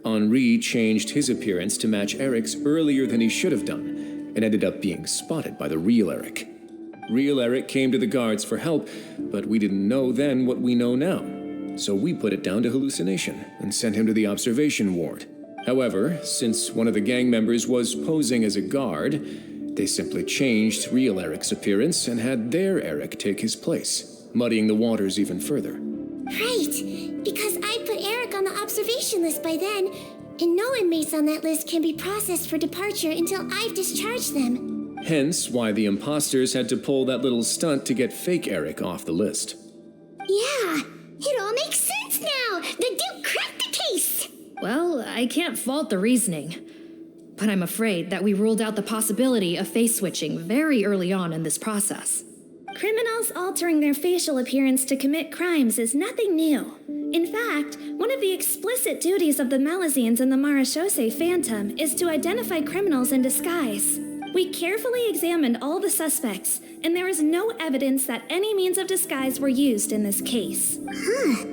Speaker 8: Henri changed his appearance to match Eric's earlier than he should have done, and ended up being spotted by the real Eric. Real Eric came to the guards for help, but we didn't know then what we know now. So we put it down to hallucination and sent him to the observation ward. However, since one of the gang members was posing as a guard, they simply changed real Eric's appearance and had their Eric take his place, muddying the waters even further.
Speaker 2: Right, because I put Eric on the observation list by then, and no inmates on that list can be processed for departure until I've discharged them.
Speaker 8: Hence why the imposters had to pull that little stunt to get fake Eric off the list.
Speaker 1: Yeah, it all makes sense now. The Duke cracked the case.
Speaker 15: Well, I can't fault the reasoning. But I'm afraid that we ruled out the possibility of face switching very early on in this process.
Speaker 4: Criminals altering their facial appearance to commit crimes is nothing new. In fact, one of the explicit duties of the Malazines and the Marechaussee Phantom is to identify criminals in disguise. We carefully examined all the suspects, and there is no evidence that any means of disguise were used in this case.
Speaker 1: Huh.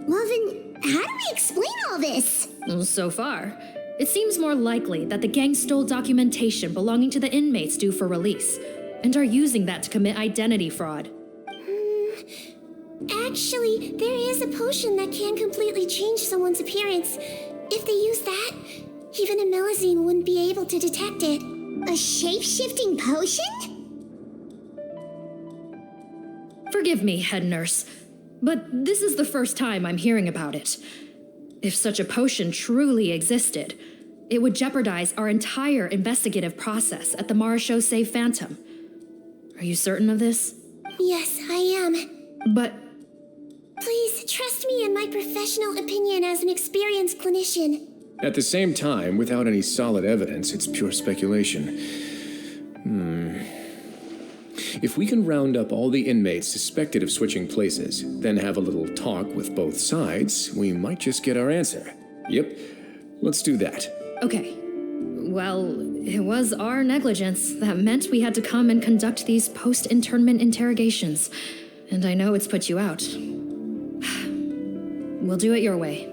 Speaker 1: Well then, how do we explain all this?
Speaker 15: So far, It seems more likely that the gang stole documentation belonging to the inmates due for release, and are using that to commit identity fraud.
Speaker 2: Actually, there is a potion that can completely change someone's appearance. If they use that, even a Melusine wouldn't be able to detect it.
Speaker 1: A shape-shifting potion?
Speaker 15: Forgive me, head nurse, but this is the first time I'm hearing about it. If such a potion truly existed, it would jeopardize our entire investigative process at the Marechaussee Phantom. Are you certain of this?
Speaker 2: Yes, I am.
Speaker 15: But
Speaker 2: please, trust me in my professional opinion as an experienced clinician.
Speaker 8: At the same time, without any solid evidence, it's pure speculation. If we can round up all the inmates suspected of switching places, then have a little talk with both sides, we might just get our answer. Yep, let's do that.
Speaker 15: okay. Well, it was our negligence that meant we had to come and conduct these post-internment interrogations. And I know it's put you out. We'll do it your way.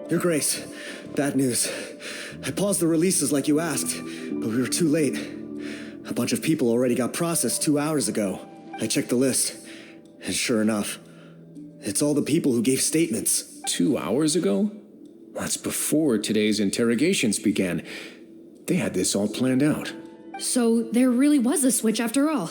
Speaker 14: Your Grace, bad news. I paused the releases like you asked, but we were too late. A bunch of people already got processed 2 hours ago. I checked the list, and sure enough, it's all the people who gave statements.
Speaker 8: 2 hours ago? That's before today's interrogations began. They had this all planned out.
Speaker 15: So there really was a switch after all.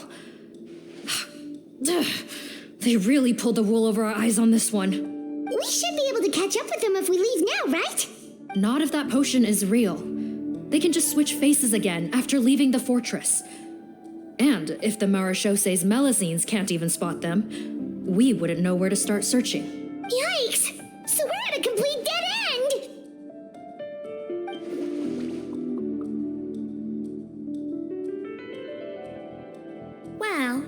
Speaker 15: They really pulled the wool over our eyes on this one.
Speaker 1: We should be able to catch up with them if we leave now, right?
Speaker 15: Not if that potion is real. They can just switch faces again after leaving the fortress. And if the Marechaussee's Melusines can't even spot them, we wouldn't know where to start searching.
Speaker 1: Yikes! So we're at a complete dead end!
Speaker 16: Well,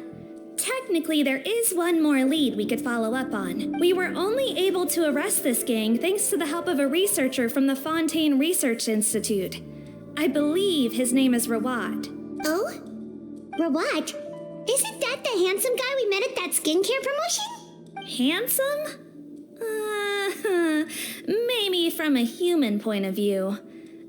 Speaker 16: technically there is one more lead we could follow up on. We were only able to arrest this gang thanks to the help of a researcher from the Fontaine Research Institute. I believe his name is Rawat.
Speaker 1: Oh? Rawat? Isn't that the handsome guy we met at that skincare promotion?
Speaker 16: Handsome? Maybe from a human point of view.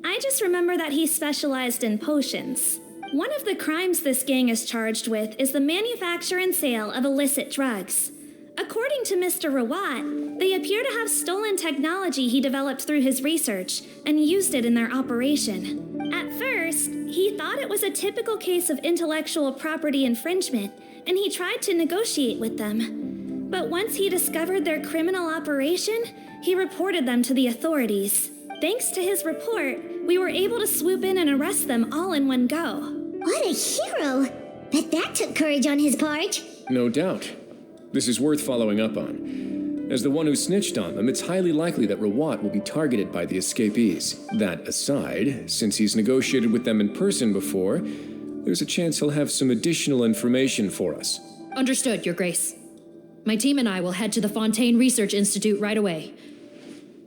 Speaker 16: I just remember that he specialized in potions. One of the crimes this gang is charged with is the manufacture and sale of illicit drugs. According to Mr. Rawat, they appear to have stolen technology he developed through his research and used it in their operation. At first, he thought it was a typical case of intellectual property infringement, and he tried to negotiate with them. But once he discovered their criminal operation, he reported them to the authorities. Thanks to his report, we were able to swoop in and arrest them all in one go.
Speaker 1: What a hero! Bet that took courage on his part.
Speaker 8: No doubt. This is worth following up on. As the one who snitched on them, it's highly likely that Rawat will be targeted by the escapees. That aside, since he's negotiated with them in person before, there's a chance he'll have some additional information for us.
Speaker 15: Understood, Your Grace. My team and I will head to the Fontaine Research Institute right away.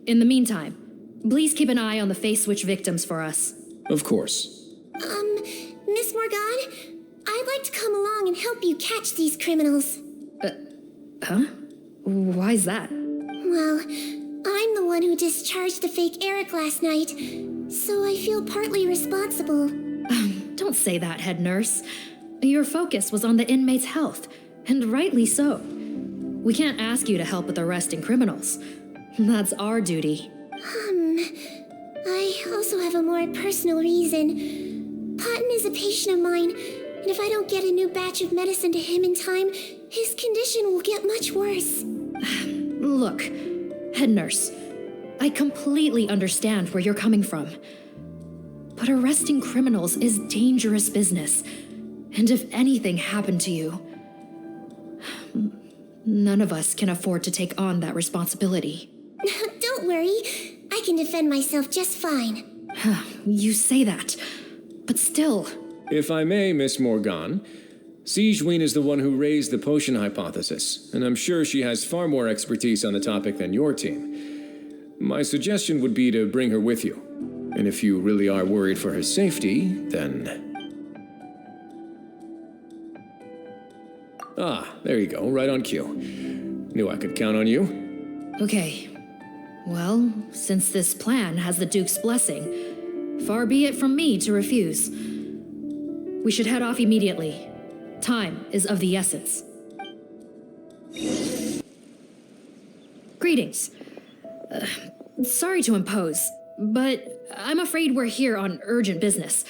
Speaker 15: In the meantime, please keep an eye on the face switch victims for us.
Speaker 8: Of course.
Speaker 2: Miss Morgan, I'd like to come along and help you catch these criminals.
Speaker 15: Huh? Why's that?
Speaker 2: Well, I'm the one who discharged the fake Eric last night, so I feel partly responsible.
Speaker 15: Don't say that, head nurse. Your focus was on the inmates' health, and rightly so. We can't ask you to help with arresting criminals. That's our duty.
Speaker 2: I also have a more personal reason. Potton is a patient of mine, and if I don't get a new batch of medicine to him in time, his condition will get much worse.
Speaker 15: Look, head nurse, I completely understand where you're coming from. But arresting criminals is dangerous business. And if anything happened to you, none of us can afford to take on that responsibility.
Speaker 2: Don't worry, I can defend myself just fine.
Speaker 15: You say that, but still.
Speaker 8: If I may, Miss Morgan, Sigewinne is the one who raised the potion hypothesis, and I'm sure she has far more expertise on the topic than your team. My suggestion would be to bring her with you. And if you really are worried for her safety, then... Ah, there you go, right on cue. Knew I could count on you.
Speaker 15: Okay. Well, since this plan has the Duke's blessing, far be it from me to refuse. We should head off immediately. Time is of the essence. Greetings. Sorry to impose, but I'm afraid we're here on urgent business,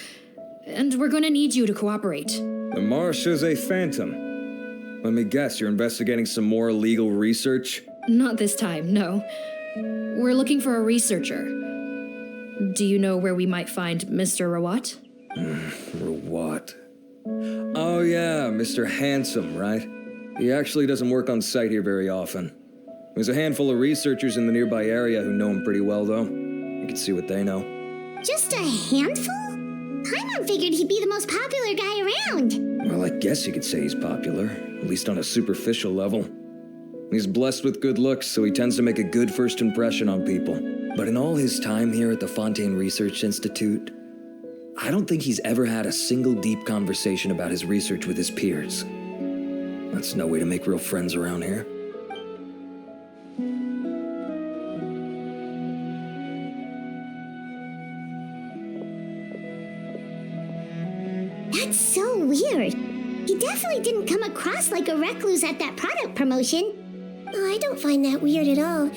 Speaker 15: and we're gonna need you to cooperate.
Speaker 3: The Marsh is a phantom. Let me guess, you're investigating some more illegal research?
Speaker 15: Not this time, no. We're looking for a researcher. Do you know where we might find Mr. Rawat?
Speaker 3: Rawat. Oh yeah, Mr. Handsome, right? He actually doesn't work on site here very often. There's a handful of researchers in the nearby area who know him pretty well, though. You can see what they know.
Speaker 1: Just a handful? Paimon figured he'd be the most popular guy around.
Speaker 3: Well, I guess you could say he's popular, at least on a superficial level. He's blessed with good looks, so he tends to make a good first impression on people. But in all his time here at the Fontaine Research Institute, I don't think he's ever had a single deep conversation about his research with his peers. That's no way to make real friends around here.
Speaker 1: That's so weird. He definitely didn't come across like a recluse at that product promotion.
Speaker 2: Oh, I don't find that weird at all.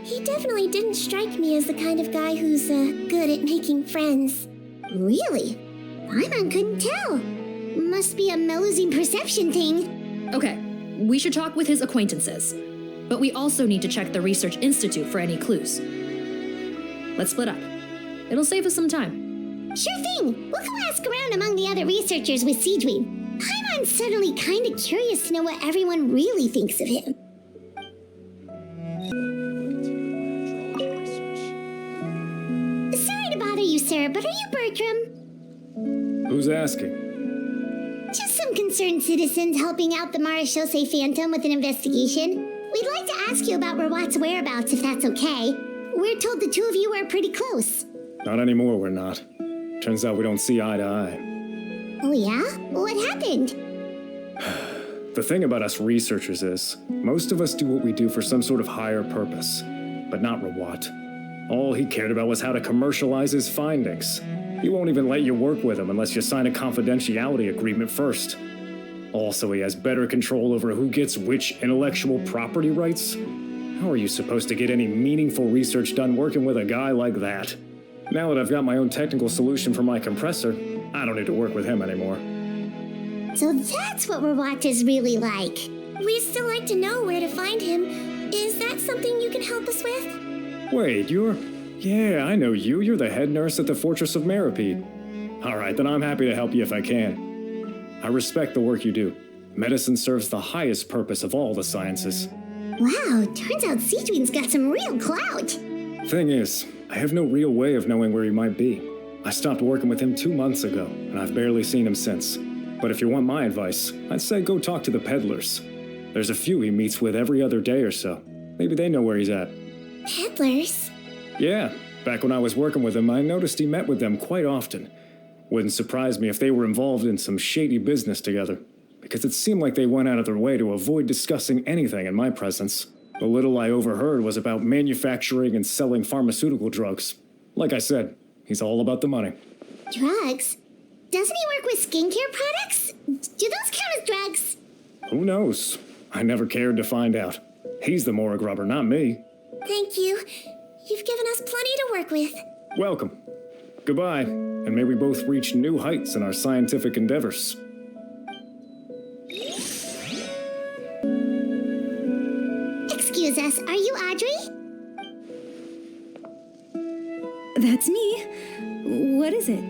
Speaker 2: He definitely didn't strike me as the kind of guy who's good at making friends.
Speaker 1: Really? Paimon couldn't tell. Must be a Melusine perception thing.
Speaker 15: Okay, we should talk with his acquaintances. But we also need to check the Research Institute for any clues. Let's split up. It'll save us some time.
Speaker 1: Sure thing. We'll go ask around among the other researchers with Sigewinne. Paimon's suddenly kind of curious to know what everyone really thinks of him. Sorry to bother you, sir, but are you Bertram?
Speaker 8: Who's asking?
Speaker 1: Just some concerned citizens helping out the Marechaussee Phantom with an investigation. We'd like to ask you about Rawat's whereabouts, if that's okay. We're told the two of you are pretty close.
Speaker 8: Not anymore, we're not. Turns out we don't see eye to eye.
Speaker 1: Oh yeah? What happened?
Speaker 8: The thing about us researchers is, most of us do what we do for some sort of higher purpose, but not Rawat. All he cared about was how to commercialize his findings. He won't even let you work with him unless you sign a confidentiality agreement first. Also, he has better control over who gets which intellectual property rights. How are you supposed to get any meaningful research done working with a guy like that? Now that I've got my own technical solution for my compressor, I don't need to work with him anymore.
Speaker 1: So that's what Rawat is really like.
Speaker 2: We'd still like to know where to find him. Is that something you can help us with?
Speaker 8: Wait, Yeah, I know you. You're the head nurse at the Fortress of Meripede. All right, then I'm happy to help you if I can. I respect the work you do. Medicine serves the highest purpose of all the sciences.
Speaker 1: Wow, turns out Sigewinne's got some real clout.
Speaker 8: Thing is, I have no real way of knowing where he might be. I stopped working with him 2 months ago, and I've barely seen him since. But if you want my advice, I'd say go talk to the peddlers. There's a few he meets with every other day or so. Maybe they know where he's at.
Speaker 2: Peddlers?
Speaker 8: Yeah, back when I was working with him, I noticed he met with them quite often. Wouldn't surprise me if they were involved in some shady business together, because it seemed like they went out of their way to avoid discussing anything in my presence. The little I overheard was about manufacturing and selling pharmaceutical drugs. Like I said, he's all about the money.
Speaker 1: Drugs? Doesn't he work with skincare products? Do those count as drugs?
Speaker 8: Who knows? I never cared to find out. He's the Morag rubber, not me.
Speaker 2: Thank you. You've given us plenty to work with.
Speaker 8: Welcome. Goodbye, and may we both reach new heights in our scientific endeavors.
Speaker 1: Excuse us, are you Audrey?
Speaker 5: That's me. What is it?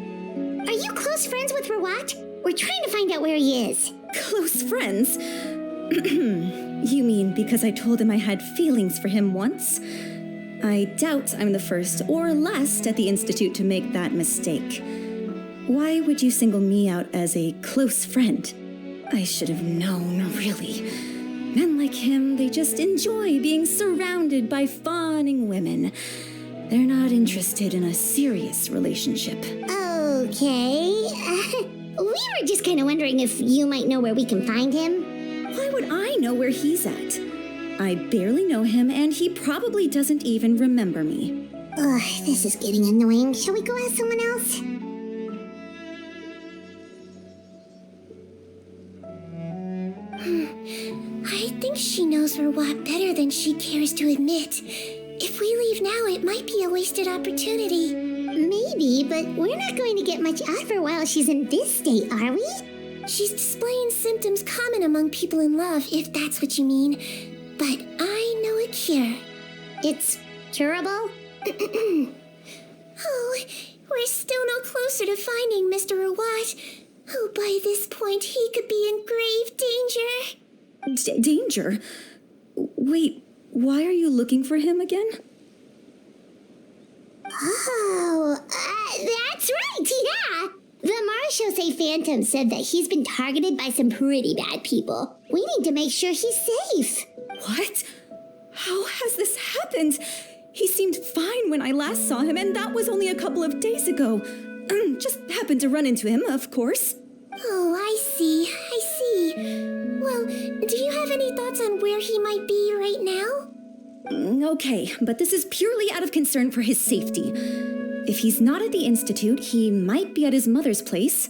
Speaker 1: Are you close friends with Rawat? We're trying to find out where he is.
Speaker 17: Close friends? You mean because I told him I had feelings for him once? I doubt I'm the first or last at the Institute to make that mistake. Why would you single me out as a close friend? I should have known, really. Men like him, they just enjoy being surrounded by fawning women. They're not interested in a serious relationship.
Speaker 1: Okay. We were just kind of wondering if you might know where we can find him.
Speaker 17: Why would I know where he's at? I barely know him, and he probably doesn't even remember me.
Speaker 1: Ugh, this is getting annoying. Shall we go ask someone else?
Speaker 2: I think she knows Rawat better than she cares to admit. If we leave now, it might be a wasted opportunity.
Speaker 1: Maybe, but we're not going to get much out of her while she's in this state, are we?
Speaker 2: She's displaying symptoms common among people in love, if that's what you mean. But I know a cure.
Speaker 1: It's curable?
Speaker 2: Oh, we're still no closer to finding Mr. Rawat. Oh, by this point, he could be in grave danger.
Speaker 17: Danger? Wait, why are you looking for him again?
Speaker 1: Oh, that's right, yeah! The Marechaussee Phantom said that he's been targeted by some pretty bad people. We need to make sure he's safe.
Speaker 17: What? How has this happened? He seemed fine when I last saw him, and that was only a couple of days ago. Just happened to run into him, of course.
Speaker 2: Oh, I see. Well, do you have any thoughts on where he might be right now?
Speaker 17: Okay, but this is purely out of concern for his safety. If he's not at the Institute, he might be at his mother's place.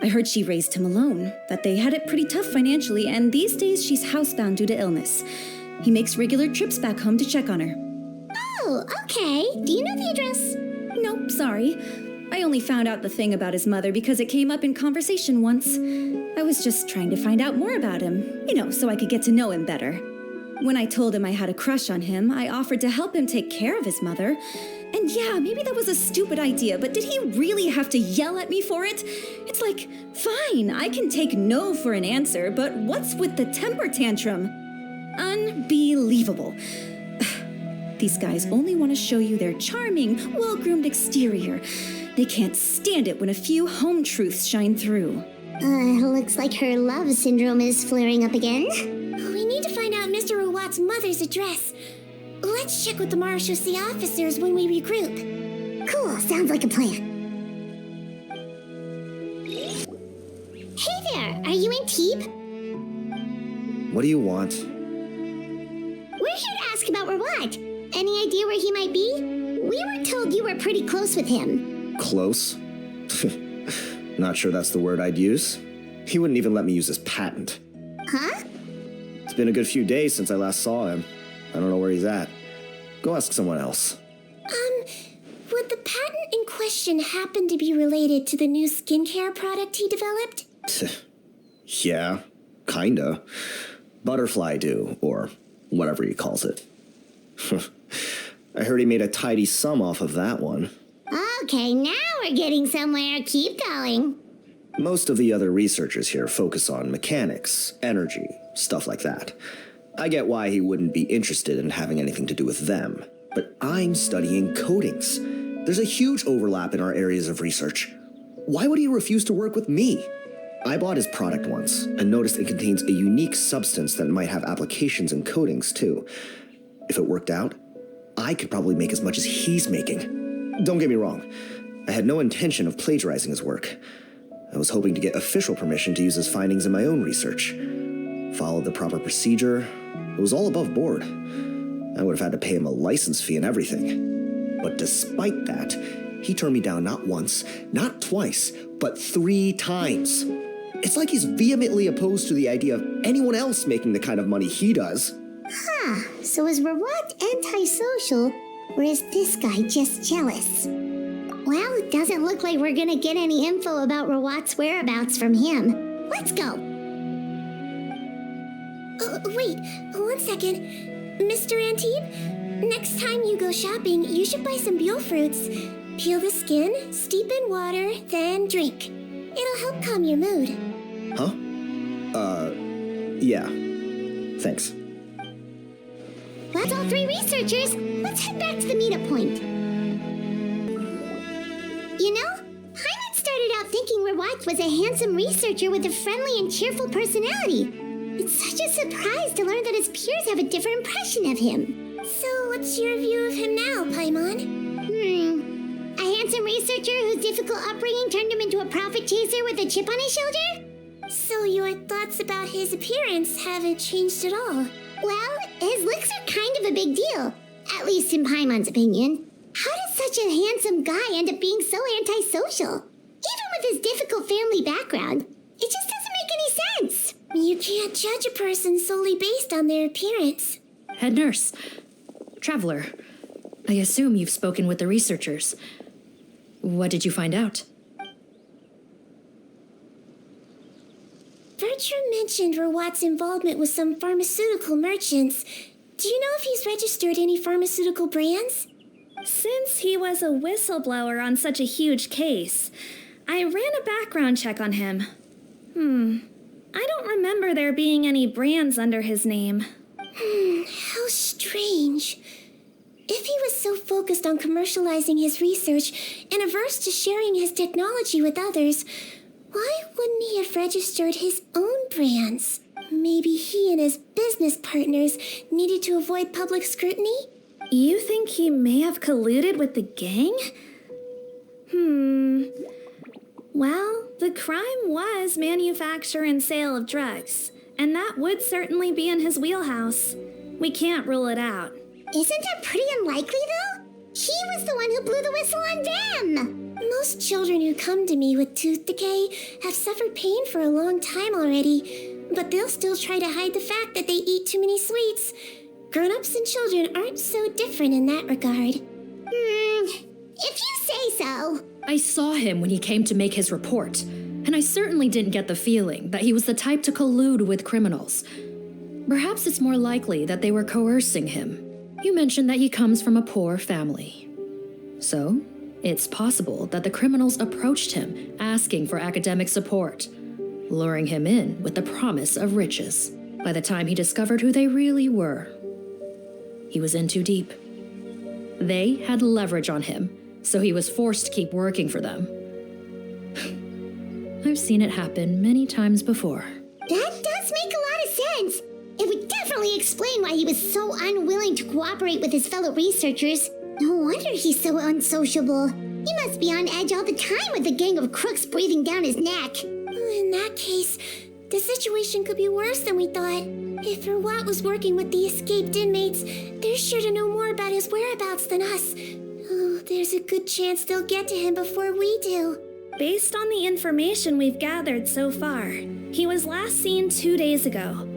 Speaker 17: I heard she raised him alone, that they had it pretty tough financially, and these days she's housebound due to illness. He makes regular trips back home to check on her.
Speaker 1: Oh, okay. Do you know the address?
Speaker 17: Nope, sorry. I only found out the thing about his mother because it came up in conversation once. I was just trying to find out more about him, so I could get to know him better. When I told him I had a crush on him, I offered to help him take care of his mother. And yeah, maybe that was a stupid idea, but did he really have to yell at me for it? It's like, fine, I can take no for an answer, but what's with the temper tantrum? Unbelievable. These guys only want to show you their charming, well-groomed exterior. They can't stand it when a few home truths shine through.
Speaker 1: Looks like her love syndrome is flaring up again.
Speaker 2: We need to find out Mr. Rawat's mother's address. Let's check with the Marechaussee officers when we regroup.
Speaker 1: Cool, sounds like a plan. Hey there, are you in Teeb?
Speaker 14: What do you want?
Speaker 1: We're here to ask about Rawat. Any idea where he might be? We were told you were pretty close with him.
Speaker 14: Close? Not sure that's the word I'd use. He wouldn't even let me use his patent.
Speaker 1: Huh?
Speaker 14: It's been a good few days since I last saw him. I don't know where he's at. Go ask someone else.
Speaker 2: Would the patent in question happen to be related to the new skincare product he developed?
Speaker 14: Yeah, kinda. Butterfly dew, or whatever he calls it. I heard he made a tidy sum off of that one.
Speaker 1: Okay, now we're getting somewhere. Keep going.
Speaker 14: Most of the other researchers here focus on mechanics, energy, stuff like that. I get why he wouldn't be interested in having anything to do with them, but I'm studying coatings. There's a huge overlap in our areas of research. Why would he refuse to work with me? I bought his product once and noticed it contains a unique substance that might have applications in coatings too. If it worked out, I could probably make as much as he's making. Don't get me wrong, I had no intention of plagiarizing his work. I was hoping to get official permission to use his findings in my own research. Followed the proper procedure. It was all above board. I would have had to pay him a license fee and everything. But despite that, he turned me down not once, not twice, but 3 times. It's like he's vehemently opposed to the idea of anyone else making the kind of money he does.
Speaker 1: Huh, so is Rawat antisocial, or is this guy just jealous? Well, it doesn't look like we're gonna get any info about Rawat's whereabouts from him. Let's go.
Speaker 2: Wait, 1 second. Mr. Antib, next time you go shopping, you should buy some Buell fruits. Peel the skin, steep in water, then drink. It'll help calm your mood.
Speaker 14: Huh? Yeah. Thanks.
Speaker 1: That's all 3 researchers. Let's head back to the meetup point. You know, Paimon started out thinking Rawat was a handsome researcher with a friendly and cheerful personality. It's such a surprise to learn that his peers have a different impression of him.
Speaker 2: So what's your view of him now, Paimon?
Speaker 1: A handsome researcher whose difficult upbringing turned him into a profit chaser with a chip on his shoulder?
Speaker 2: So your thoughts about his appearance haven't changed at all?
Speaker 1: Well, his looks are kind of a big deal, at least in Paimon's opinion. How did such a handsome guy end up being so antisocial? Even with his difficult family background, it just doesn't make any sense.
Speaker 2: You can't judge a person solely based on their appearance.
Speaker 15: Head nurse. Traveler. I assume you've spoken with the researchers. What did you find out?
Speaker 2: Bertram mentioned Rawat's involvement with some pharmaceutical merchants. Do you know if he's registered any pharmaceutical brands?
Speaker 16: Since he was a whistleblower on such a huge case, I ran a background check on him. I don't remember there being any brands under his name.
Speaker 2: How strange. If he was so focused on commercializing his research and averse to sharing his technology with others, why wouldn't he have registered his own brands? Maybe he and his business partners needed to avoid public scrutiny?
Speaker 16: You think he may have colluded with the gang? Well, the crime was manufacture and sale of drugs, and that would certainly be in his wheelhouse. We can't rule it out.
Speaker 1: Isn't that pretty unlikely, though? He was the one who blew the whistle on them!
Speaker 2: Most children who come to me with tooth decay have suffered pain for a long time already, but they'll still try to hide the fact that they eat too many sweets. Grown-ups and children aren't so different in that regard.
Speaker 1: If you say so.
Speaker 15: I saw him when he came to make his report, and I certainly didn't get the feeling that he was the type to collude with criminals. Perhaps it's more likely that they were coercing him. You mentioned that he comes from a poor family. So, it's possible that the criminals approached him asking for academic support, luring him in with the promise of riches. By the time he discovered who they really were, he was in too deep. They had leverage on him, so he was forced to keep working for them. I've seen it happen many times before.
Speaker 1: That does make a lot of sense. It would definitely explain why he was so unwilling to cooperate with his fellow researchers. No wonder he's so unsociable. He must be on edge all the time with a gang of crooks breathing down his neck.
Speaker 2: In that case, the situation could be worse than we thought. If Rawat was working with the escaped inmates, they're sure to know more about his whereabouts than us. Oh, there's a good chance they'll get to him before we do.
Speaker 16: Based on the information we've gathered so far, he was last seen 2 days ago.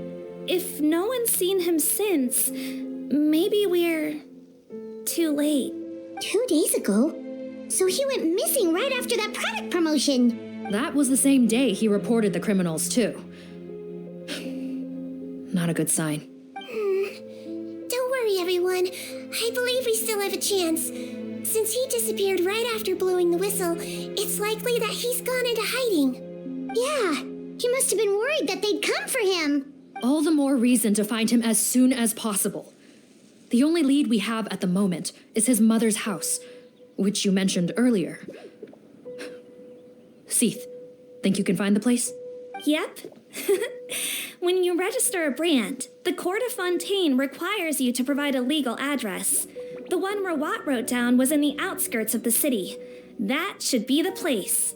Speaker 16: If no one's seen him since, maybe we're too late.
Speaker 1: 2 days ago? So he went missing right after that product promotion.
Speaker 15: That was the same day he reported the criminals, too. Not a good sign.
Speaker 2: Don't worry, everyone. I believe we still have a chance. Since he disappeared right after blowing the whistle, it's likely that he's gone into hiding.
Speaker 1: Yeah, he must have been worried that they'd come for him.
Speaker 15: All the more reason to find him as soon as possible. The only lead we have at the moment is his mother's house, which you mentioned earlier. Seath, think you can find the place?
Speaker 16: Yep. When you register a brand, the Court of Fontaine requires you to provide a legal address. The one Rawat wrote down was in the outskirts of the city. That should be the place.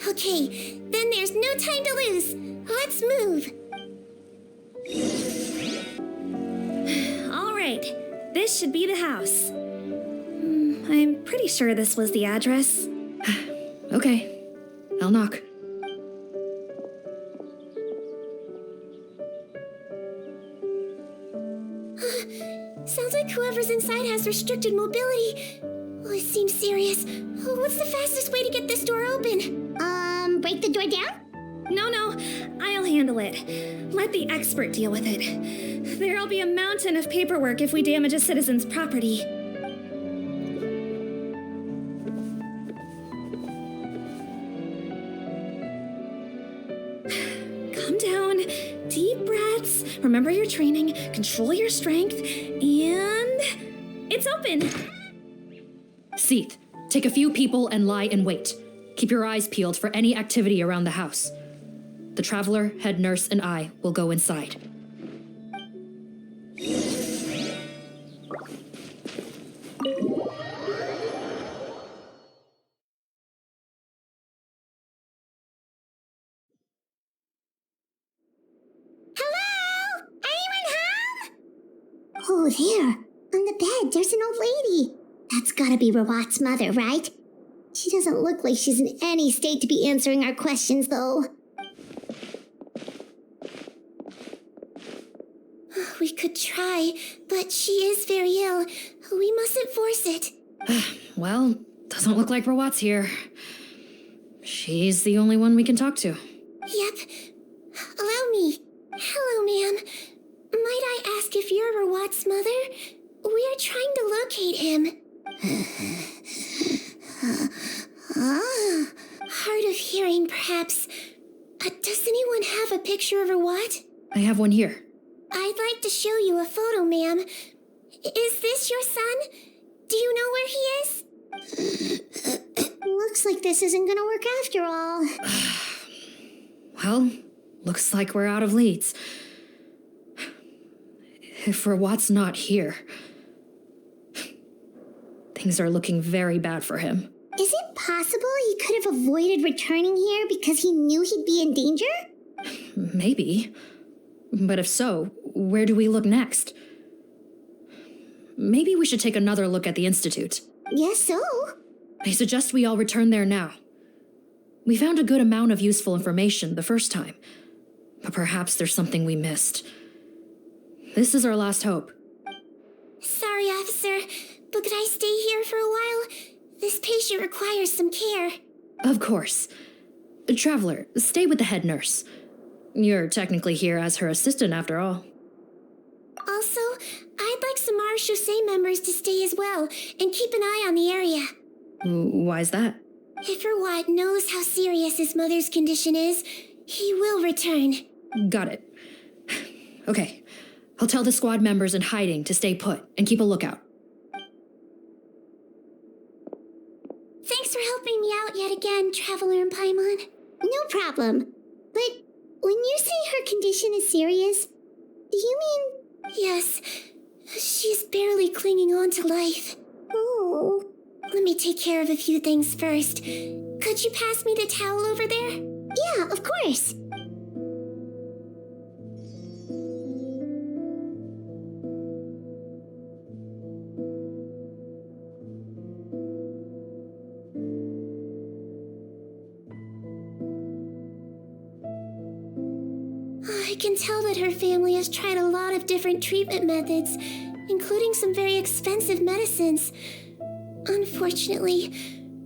Speaker 2: Okay, then there's no time to lose. Let's move.
Speaker 16: All right, this should be the house. I'm pretty sure this was the address.
Speaker 15: Okay, I'll knock.
Speaker 2: Sounds like whoever's inside has restricted mobility. Oh, it seems serious. Oh, what's the fastest way to get this door open?
Speaker 1: Break the door down?
Speaker 16: No, I'll handle it. Let the expert deal with it. There'll be a mountain of paperwork if we damage a citizen's property. Calm down. Deep breaths. Remember your training. Control your strength. And it's open.
Speaker 15: Seath, take a few people and lie in wait. Keep your eyes peeled for any activity around the house. The Traveler, head nurse, and I will go inside.
Speaker 1: Hello? Anyone home? Oh, there. On the bed, there's an old lady. That's gotta be Rawat's mother, right? She doesn't look like she's in any state to be answering our questions, though.
Speaker 2: We could try, but she is very ill. We mustn't force it.
Speaker 15: Well, doesn't look like Rawat's here. She's the only one we can talk to.
Speaker 2: Yep. Allow me. Hello, ma'am. Might I ask if you're Rawat's mother? We are trying to locate him. Hard of hearing, perhaps. Does anyone have a picture of Rawat?
Speaker 15: I have one here.
Speaker 2: I'd like to show you a photo, ma'am. Is this your son? Do you know where he is?
Speaker 1: Looks like this isn't gonna work after all.
Speaker 15: Well, looks like we're out of leads. If Rawat's not here, things are looking very bad for him.
Speaker 1: Is it possible he could have avoided returning here because he knew he'd be in danger?
Speaker 15: Maybe. But if so, where do we look next? Maybe we should take another look at the Institute.
Speaker 1: Yes, so.
Speaker 15: I suggest we all return there now. We found a good amount of useful information the first time, but perhaps there's something we missed. This is our last hope.
Speaker 2: Sorry, officer, but could I stay here for a while? This patient requires some care.
Speaker 15: Of course. Traveler, stay with the head nurse. You're technically here as her assistant after all.
Speaker 2: Also, I'd like some Marechaussee members to stay as well and keep an eye on the area.
Speaker 15: Why's that?
Speaker 2: If Rawat knows how serious his mother's condition is, he will return.
Speaker 15: Got it. Okay, I'll tell the squad members in hiding to stay put and keep a lookout.
Speaker 2: Thanks for helping me out yet again, Traveler and Paimon.
Speaker 1: No problem. But when you say her condition is serious, do you mean...
Speaker 2: Yes, she's barely clinging on to life.
Speaker 1: Oh.
Speaker 2: Let me take care of a few things first. Could you pass me the towel over there?
Speaker 1: Yeah, of course.
Speaker 2: I can tell that her family has tried a lot of different treatment methods, including some very expensive medicines. Unfortunately,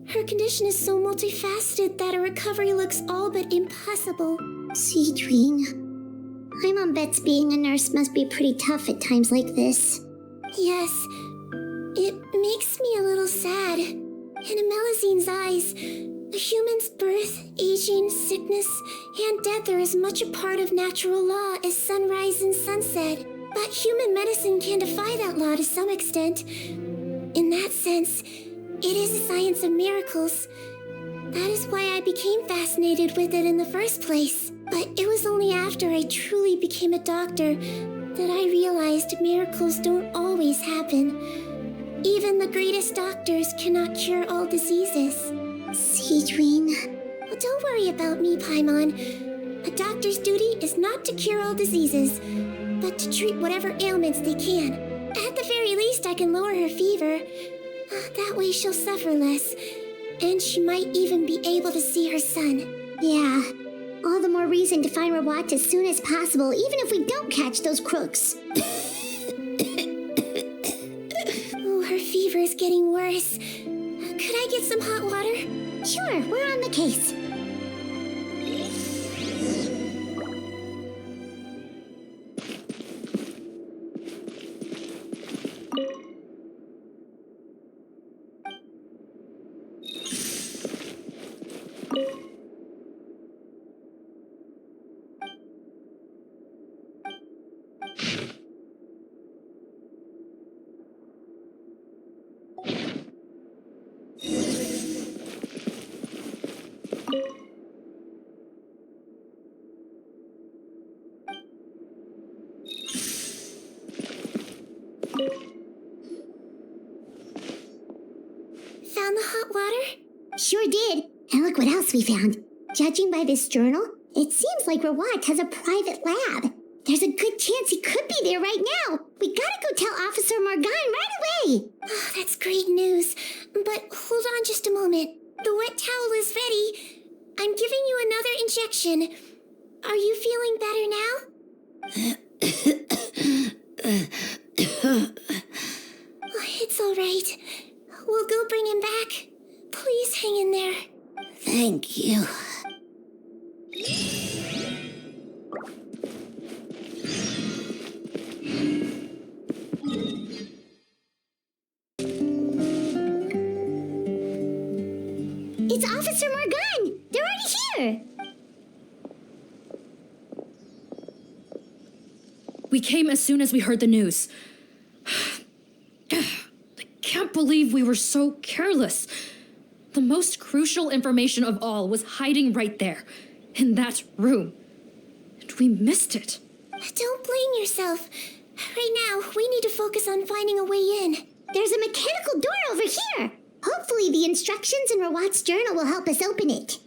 Speaker 2: her condition is so multifaceted that a recovery looks all but impossible.
Speaker 1: Sigewinne, Paimon bets being a nurse must be pretty tough at times like this.
Speaker 2: Yes, it makes me a little sad. In Melizine's eyes, a human's birth, aging, sickness, and death are as much a part of natural law as sunrise and sunset. But human medicine can defy that law to some extent. In that sense, it is a science of miracles. That is why I became fascinated with it in the first place. But it was only after I truly became a doctor that I realized miracles don't always happen. Even the greatest doctors cannot cure all diseases.
Speaker 1: Sigewinne.
Speaker 2: Well, don't worry about me, Paimon. A doctor's duty is not to cure all diseases, but to treat whatever ailments they can. At the very least, I can lower her fever. That way she'll suffer less, and she might even be able to see her son.
Speaker 1: Yeah, all the more reason to find Rawat as soon as possible, even if we don't catch those crooks.
Speaker 2: Oh, her fever is getting worse. Could I get some hot water?
Speaker 1: Sure, we're on the case.
Speaker 2: Found the hot water?
Speaker 1: Sure did. And look what else we found. Judging by this journal, it seems like Rawat has a private lab. There's a good chance he could be there right now. We gotta go tell Officer Morgan right away.
Speaker 2: Oh, that's great news. But hold on just a moment. The wet towel is ready. I'm giving you another injection. Are you feeling better now? It's all right. We'll go bring him back. Please hang in there.
Speaker 1: Thank you. It's Officer Morgan! They're already here!
Speaker 15: We came as soon as we heard the news. I can't believe we were so careless. The most crucial information of all was hiding right there, in that room. And we missed it.
Speaker 2: Don't blame yourself. Right now, we need to focus on finding a way in.
Speaker 1: There's a mechanical door over here. Hopefully the instructions in Rawat's journal will help us open it.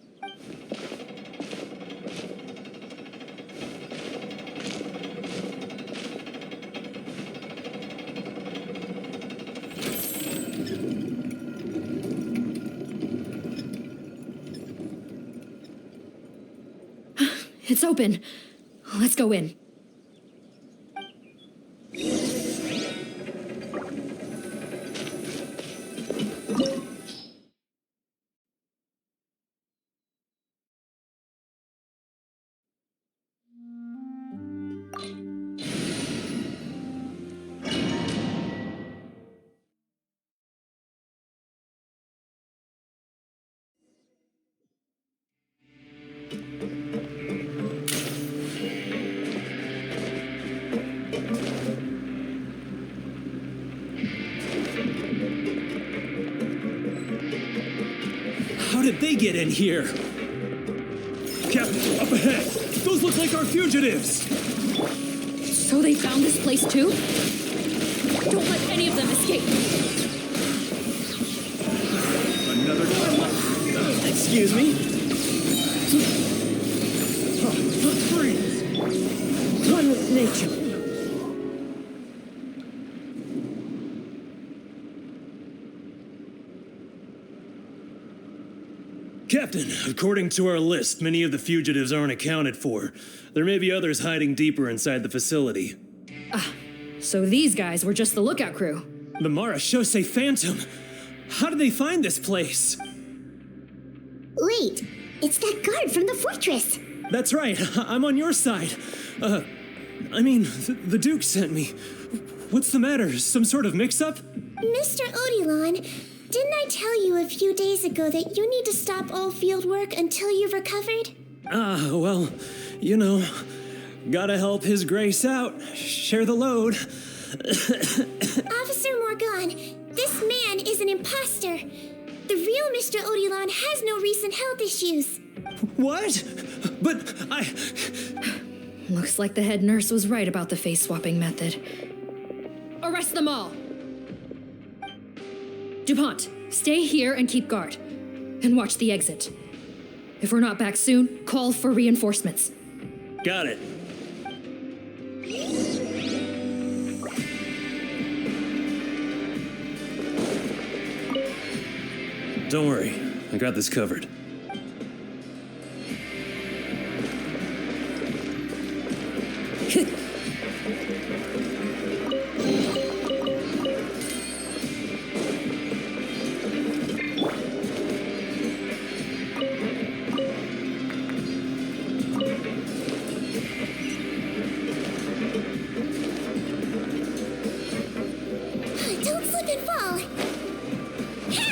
Speaker 15: It's open. Let's go in.
Speaker 13: How did they get in here? Captain, up ahead! Those look like our fugitives!
Speaker 15: So they found this place too? Don't let any of them escape!
Speaker 13: Another tunnel.
Speaker 14: Excuse me?
Speaker 13: Freeze!
Speaker 14: One with nature.
Speaker 13: Captain, according to our list, many of the fugitives aren't accounted for. There may be others hiding deeper inside the facility.
Speaker 15: So these guys were just the lookout crew.
Speaker 13: The Mara Shosei Phantom! How did they find this place?
Speaker 1: Wait, it's that guard from the fortress.
Speaker 13: That's right, I'm on your side. The Duke sent me. What's the matter? Some sort of mix-up?
Speaker 2: Mr. Odilon, didn't I tell you a few days ago that you need to stop all field work until you've recovered?
Speaker 13: Well, you know, gotta help His Grace out. Share the load.
Speaker 2: Officer Morgan, this man is an imposter. The real Mr. Odilon has no recent health issues.
Speaker 13: What? But I...
Speaker 15: Looks like the head nurse was right about the face-swapping method. Arrest them all! DuPont, stay here and keep guard. And watch the exit. If we're not back soon, call for reinforcements.
Speaker 13: Got it. Don't worry, I got this covered.
Speaker 2: Don't slip and fall. Ha!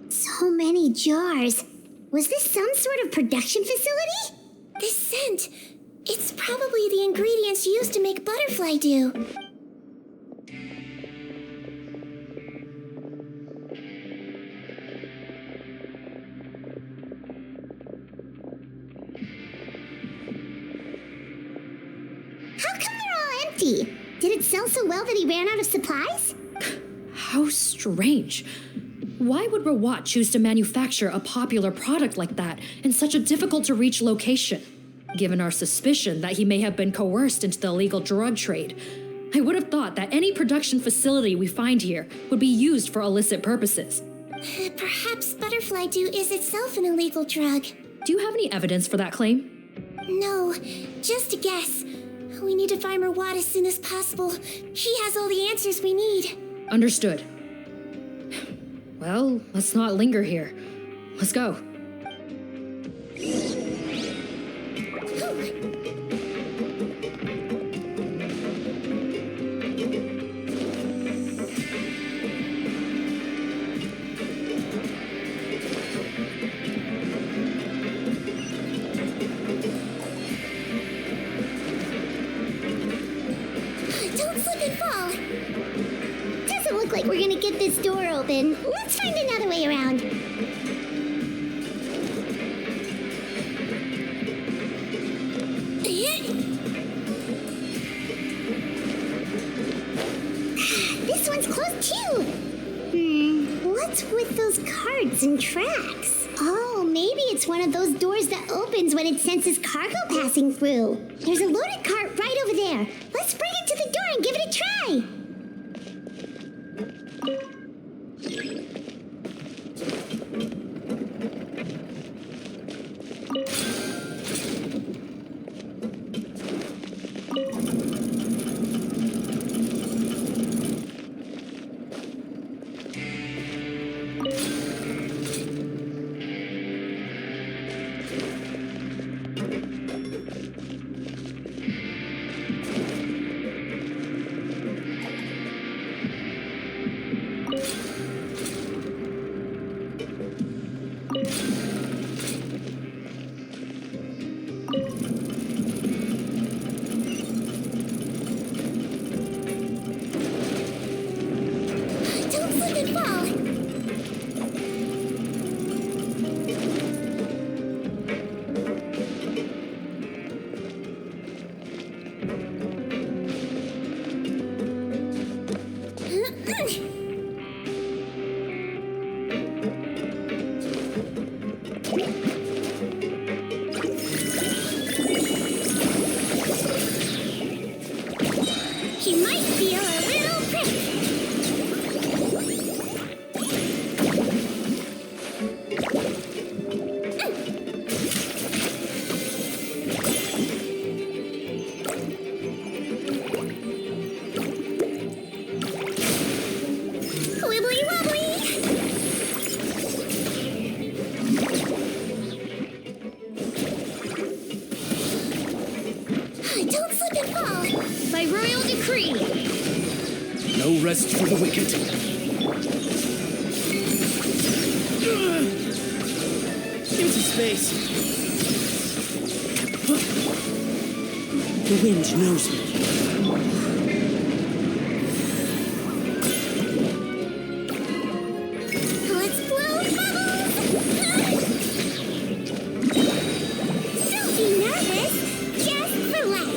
Speaker 1: So many jars. Was this some sort of production facility?
Speaker 2: This scent. It's probably the ingredients used to make butterfly dew.
Speaker 1: technology. Did it sell so well that he ran out of supplies?
Speaker 15: How strange. Why would Rawat choose to manufacture a popular product like that in such a difficult-to-reach location? Given our suspicion that he may have been coerced into the illegal drug trade, I would have thought that any production facility we find here would be used for illicit purposes.
Speaker 2: Perhaps butterfly dew is itself an illegal drug.
Speaker 15: Do you have any evidence for that claim?
Speaker 2: No, just a guess. We need to find Rawat as soon as possible. He has all the answers we need.
Speaker 15: Understood. Well, let's not linger here. Let's go.
Speaker 2: Don't slip and fall.
Speaker 1: Doesn't look like we're gonna get this door open. Let's find another way around. This one's closed too. What's with those cards and tracks? Oh, maybe it's one of those doors that opens when it senses cargo passing through. There's a loaded cart right over there. Let's bring it to the door and give it a try.
Speaker 2: Don't slip and fall. He might feel a little prick. Wibbly wobbly. Don't slip and fall.
Speaker 4: By royal decree.
Speaker 10: No rest for the wicked.
Speaker 18: Into space. The wind knows me.
Speaker 2: Let's blow bubbles. Don't be nervous. Just relax.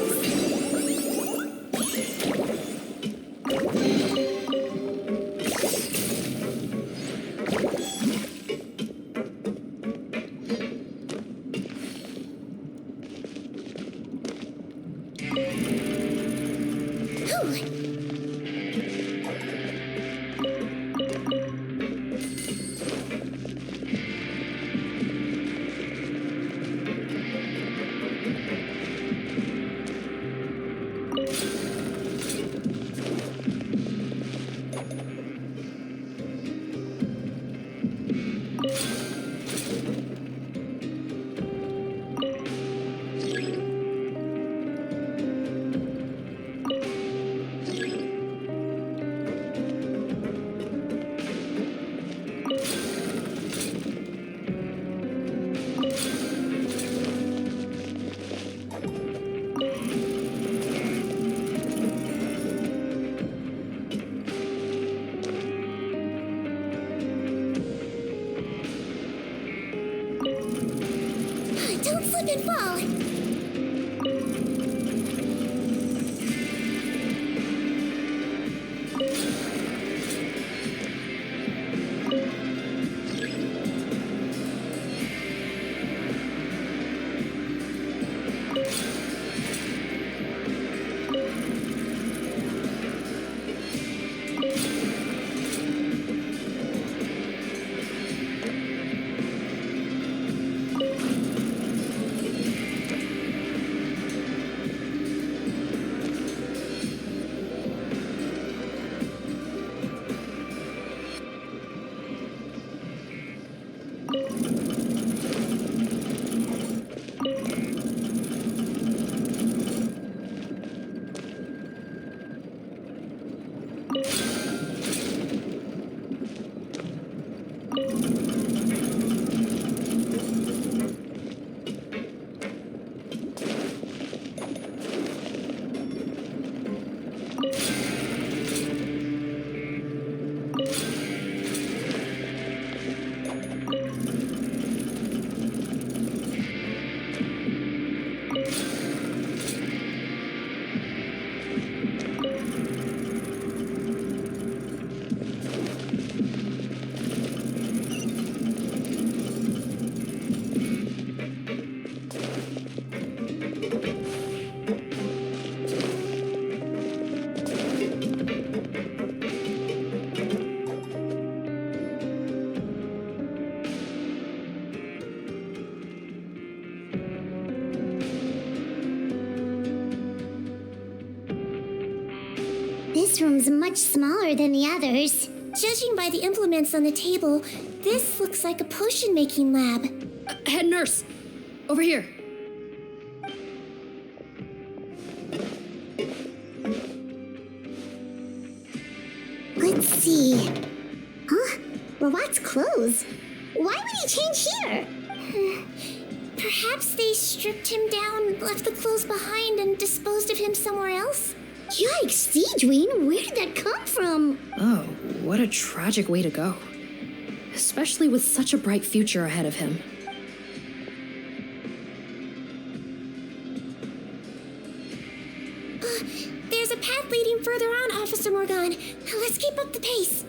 Speaker 2: Don't slip and fall.
Speaker 1: This room's much smaller than the others.
Speaker 2: Judging by the implements on the table, this looks like a potion-making lab.
Speaker 15: Head nurse, over here.
Speaker 1: Let's see. Huh? Rawat's clothes. Why would he change here?
Speaker 2: Perhaps they stripped him down, left the clothes behind, and disposed of him somewhere else?
Speaker 1: Yikes, Sigewinne, where did that come from?
Speaker 15: Oh, what a tragic way to go. Especially with such a bright future ahead of him.
Speaker 2: There's a path leading further on, Officer Morgan. Let's keep up the pace.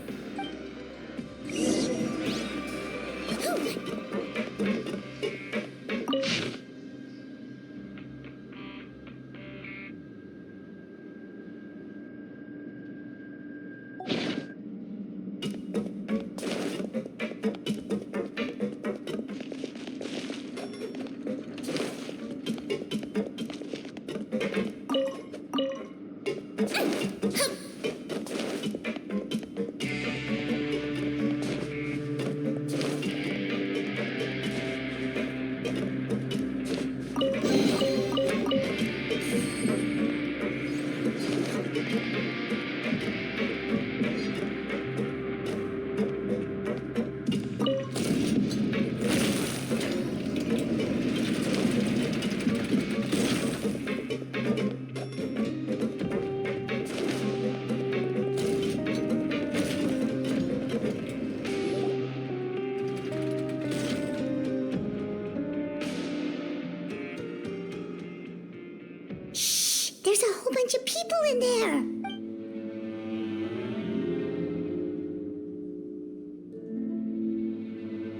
Speaker 1: There's a whole bunch of people in there.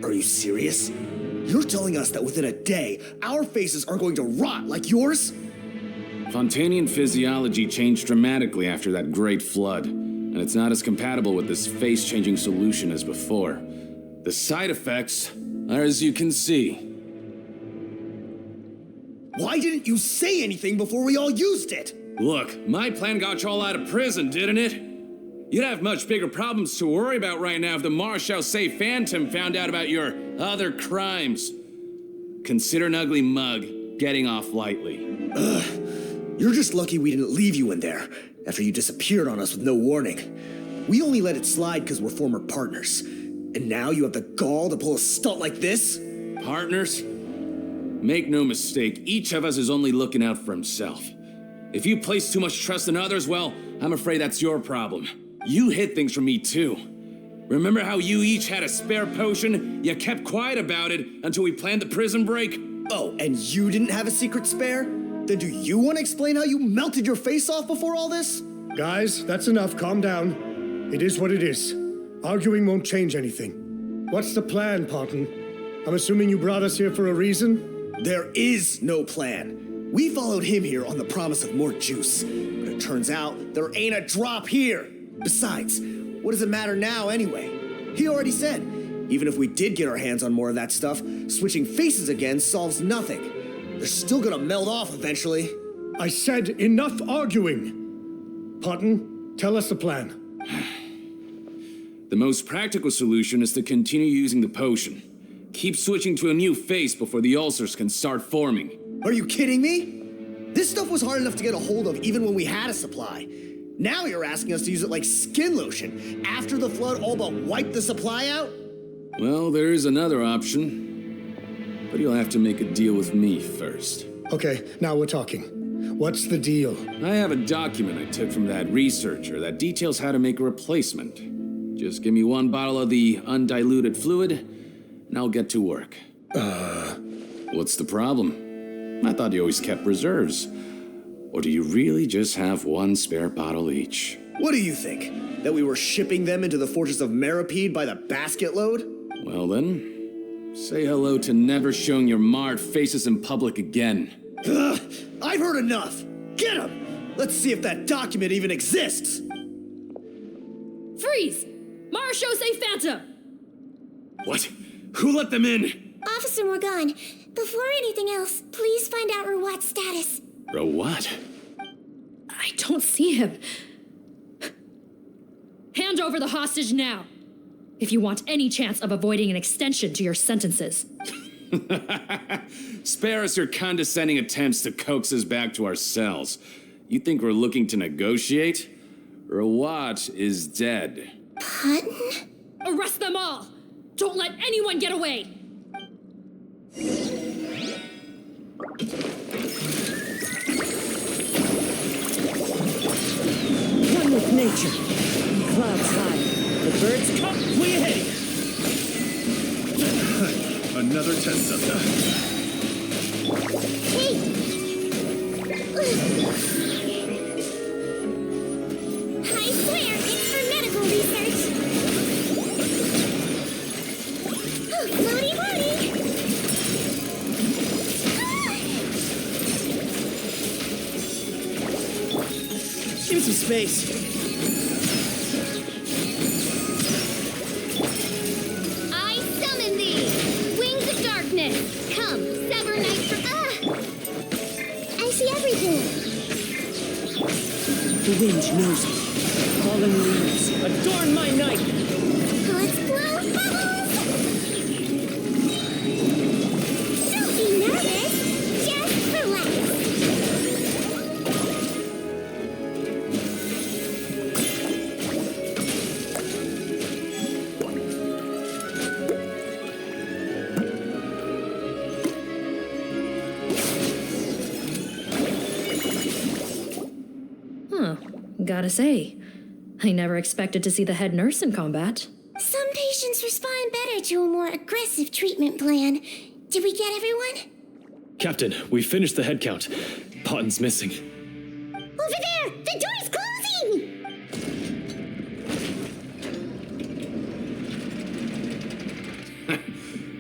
Speaker 14: Are you serious? You're telling us that within a day, our faces are going to rot like yours?
Speaker 10: Fontanian physiology changed dramatically after that great flood, and it's not as compatible with this face-changing solution as before. The side effects are as you can see.
Speaker 14: Why didn't you say anything before we all used it?
Speaker 10: Look, my plan got you all out of prison, didn't it? You'd have much bigger problems to worry about right now if the Marshal Say Phantom found out about your other crimes. Consider an ugly mug getting off lightly.
Speaker 14: Ugh. You're just lucky we didn't leave you in there after you disappeared on us with no warning. We only let it slide because we're former partners. And now you have the gall to pull a stunt like this?
Speaker 10: Partners? Make no mistake, each of us is only looking out for himself. If you place too much trust in others, well, I'm afraid that's your problem. You hid things from me too. Remember how you each had a spare potion? You kept quiet about it until we planned the prison break?
Speaker 14: Oh, and you didn't have a secret spare? Then do you want to explain how you melted your face off before all this?
Speaker 12: Guys, that's enough. Calm down. It is what it is. Arguing won't change anything. What's the plan, Parton? I'm assuming you brought us here for a reason?
Speaker 14: There is no plan. We followed him here on the promise of more juice. But it turns out there ain't a drop here. Besides, what does it matter now anyway? He already said, even if we did get our hands on more of that stuff, switching faces again solves nothing. They're still gonna meld off eventually.
Speaker 12: I said enough arguing. Parton, tell us the plan.
Speaker 10: The most practical solution is to continue using the potion. Keep switching to a new face before the ulcers can start forming.
Speaker 14: Are you kidding me? This stuff was hard enough to get a hold of even when we had a supply. Now you're asking us to use it like skin lotion after the flood all but wiped the supply out?
Speaker 10: Well, there is another option. But you'll have to make a deal with me first.
Speaker 12: Okay, now we're talking. What's the deal?
Speaker 10: I have a document I took from that researcher that details how to make a replacement. Just give me one bottle of the undiluted fluid, and I'll get to work. What's the problem? I thought you always kept reserves. Or do you really just have one spare bottle each?
Speaker 14: What do you think? That we were shipping them into the fortress of Meripede by the basket load?
Speaker 10: Well then, say hello to never showing your marred faces in public again.
Speaker 14: Ugh, I've heard enough! Get him! Let's see if that document even exists!
Speaker 15: Freeze! Marshal Say Phantom!
Speaker 10: What? Who let them in?
Speaker 2: Officer Morgan, before anything else, please find out Rawat's status.
Speaker 10: What?
Speaker 15: I don't see him. Hand over the hostage now, if you want any chance of avoiding an extension to your sentences.
Speaker 10: Spare us your condescending attempts to coax us back to our cells. You think we're looking to negotiate? Rawat is dead.
Speaker 2: Putton?
Speaker 15: Arrest them all! Don't let anyone get away!
Speaker 18: One with nature. Clouds high. The birds come. We ahead.
Speaker 11: Another test subject.
Speaker 1: Hey! I swear, it's for medical research. Oh, floaty woody!
Speaker 18: Give me some space.
Speaker 1: I summon thee! Wings of darkness! Come, sever night from... I see everything!
Speaker 18: The wind knows me. Fallen leaves, adorn my night.
Speaker 1: Let's blow bubbles! Don't be nervous! Just relax!
Speaker 15: Huh. Gotta say, I never expected to see the head nurse in combat.
Speaker 2: Some patients respond better to a more aggressive treatment plan. Did we get everyone?
Speaker 9: Captain, we finished the head count. Potten's missing.
Speaker 1: Over there! The door's closing!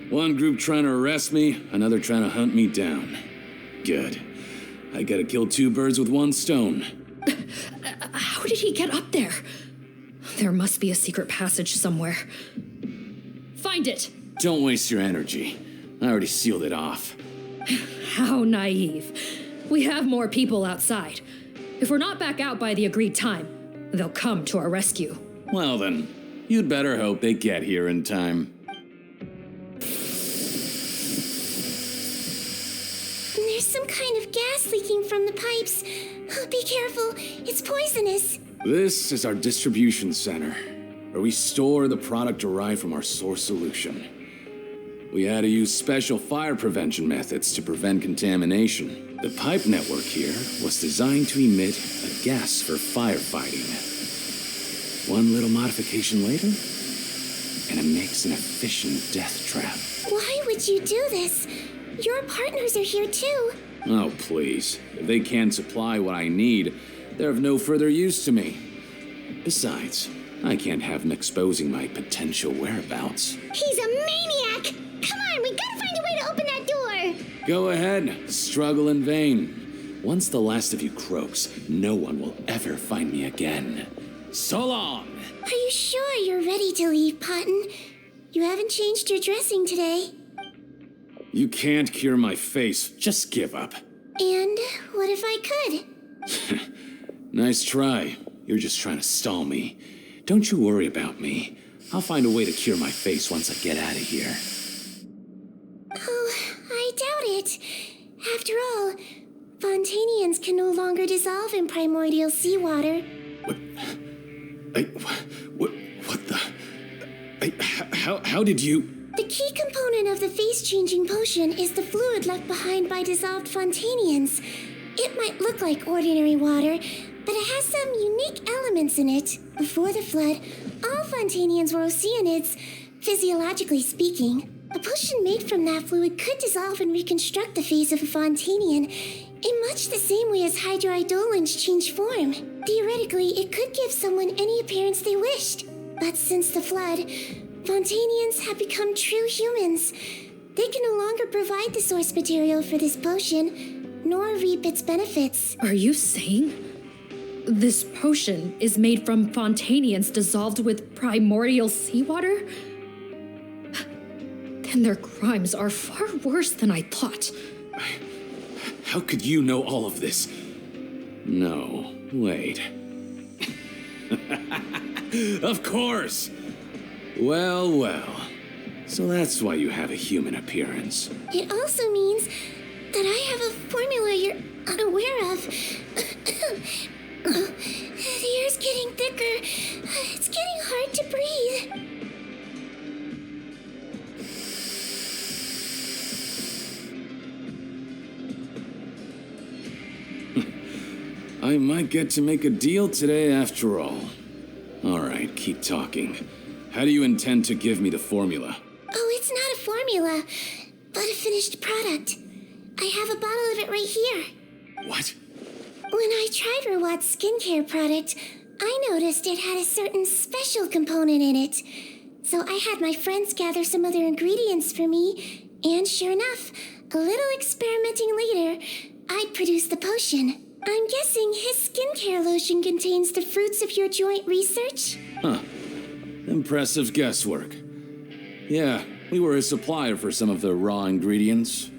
Speaker 10: One group trying to arrest me, another trying to hunt me down. Good. I gotta kill two birds with one stone.
Speaker 15: How did he get up there? There must be a secret passage somewhere. Find it!
Speaker 10: Don't waste your energy. I already sealed it off.
Speaker 15: How naive. We have more people outside. If we're not back out by the agreed time, they'll come to our rescue.
Speaker 10: Well then, you'd better hope they get here in time.
Speaker 2: There's some kind of gas leaking from the pipes. Oh, be careful, it's poisonous.
Speaker 10: This is our distribution center, where we store the product derived from our source solution. We had to use special fire prevention methods to prevent contamination. The pipe network here was designed to emit a gas for firefighting. One little modification later, and it makes an efficient death trap.
Speaker 2: Why would you do this? Your partners are here too.
Speaker 10: Oh, please. If they can't supply what I need, they're of no further use to me. Besides, I can't have them exposing my potential whereabouts.
Speaker 1: He's a maniac! Come on, we gotta find a way to open that door!
Speaker 10: Go ahead, struggle in vain. Once the last of you croaks, no one will ever find me again. So long!
Speaker 2: Are you sure you're ready to leave, Potton? You haven't changed your dressing today.
Speaker 10: You can't cure my face, just give up.
Speaker 2: And what if I could?
Speaker 10: Nice try. You're just trying to stall me. Don't you worry about me. I'll find a way to cure my face once I get out of here.
Speaker 2: Oh, I doubt it. After all, Fontanians can no longer dissolve in primordial seawater.
Speaker 10: What the... How did you...
Speaker 2: The key component of the face-changing potion is the fluid left behind by dissolved Fontanians. It might look like ordinary water, but it has some unique elements in it. Before the flood, all Fontanians were oceanids, physiologically speaking. A potion made from that fluid could dissolve and reconstruct the face of a Fontanian in much the same way as hydroidolins change form. Theoretically, it could give someone any appearance they wished. But since the flood, Fontanians have become true humans. They can no longer provide the source material for this potion, nor reap its benefits.
Speaker 15: Are you saying this potion is made from Fontanians dissolved with primordial seawater? Then their crimes are far worse than I thought.
Speaker 10: How could you know all of this? No, wait. Of course! Well, well. So that's why you have a human appearance.
Speaker 2: It also means that I have a formula you're unaware of. The air's getting thicker. It's getting hard to breathe.
Speaker 10: I might get to make a deal today after all. Alright, keep talking. How do you intend to give me the formula?
Speaker 2: Oh, it's not a formula, but a finished product. I have a bottle of it right here.
Speaker 10: What?
Speaker 2: When I tried Rawat's skincare product, I noticed it had a certain special component in it. So I had my friends gather some other ingredients for me, and sure enough, a little experimenting later, I'd produced the potion. I'm guessing his skincare lotion contains the fruits of your joint research?
Speaker 10: Huh. Impressive guesswork. Yeah, we were a supplier for some of the raw ingredients.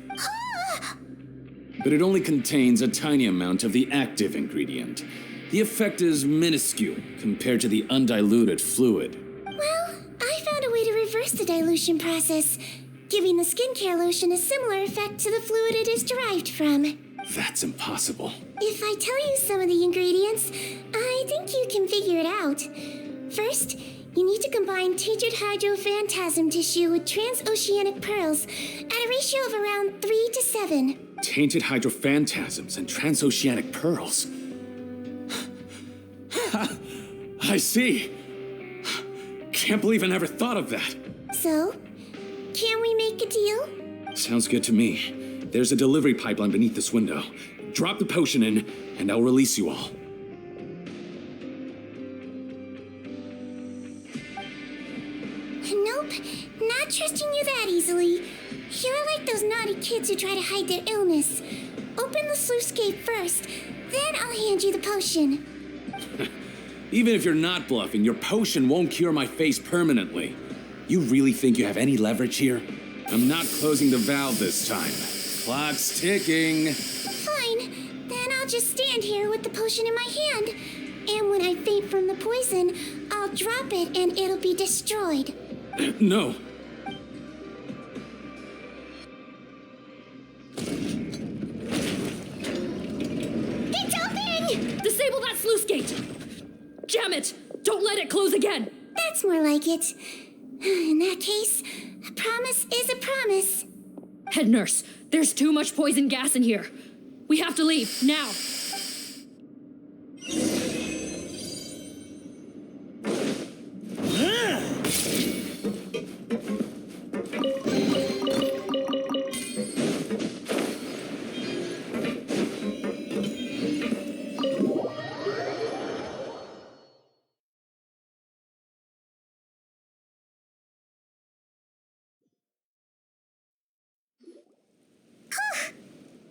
Speaker 10: But it only contains a tiny amount of the active ingredient. The effect is minuscule compared to the undiluted fluid.
Speaker 2: Well, I found a way to reverse the dilution process, giving the skincare lotion a similar effect to the fluid it is derived from.
Speaker 10: That's impossible.
Speaker 2: If I tell you some of the ingredients, I think you can figure it out. First, you need to combine tainted hydrophantasm tissue with transoceanic pearls at a ratio of around 3 to 7.
Speaker 10: Tainted hydrophantasms and transoceanic pearls. I see. Can't believe I never thought of that.
Speaker 2: So, can we make a deal?
Speaker 10: Sounds good to me. There's a delivery pipeline beneath this window. Drop the potion in, and I'll release you all.
Speaker 2: Nope, not trusting you that easily. You're like those naughty kids who try to hide their illness. Open the sluice gate first, then I'll hand you the potion.
Speaker 10: Even if you're not bluffing, your potion won't cure my face permanently. You really think you have any leverage here? I'm not closing the valve this time. Clock's ticking.
Speaker 2: Fine, then I'll just stand here with the potion in my hand. And when I faint from the poison, I'll drop it and it'll be destroyed.
Speaker 10: No.
Speaker 15: It's open! Disable that sluice gate! Jam it! Don't let it close again!
Speaker 2: That's more like it. In that case, a promise is a promise.
Speaker 15: Head nurse, there's too much poison gas in here. We have to leave, now!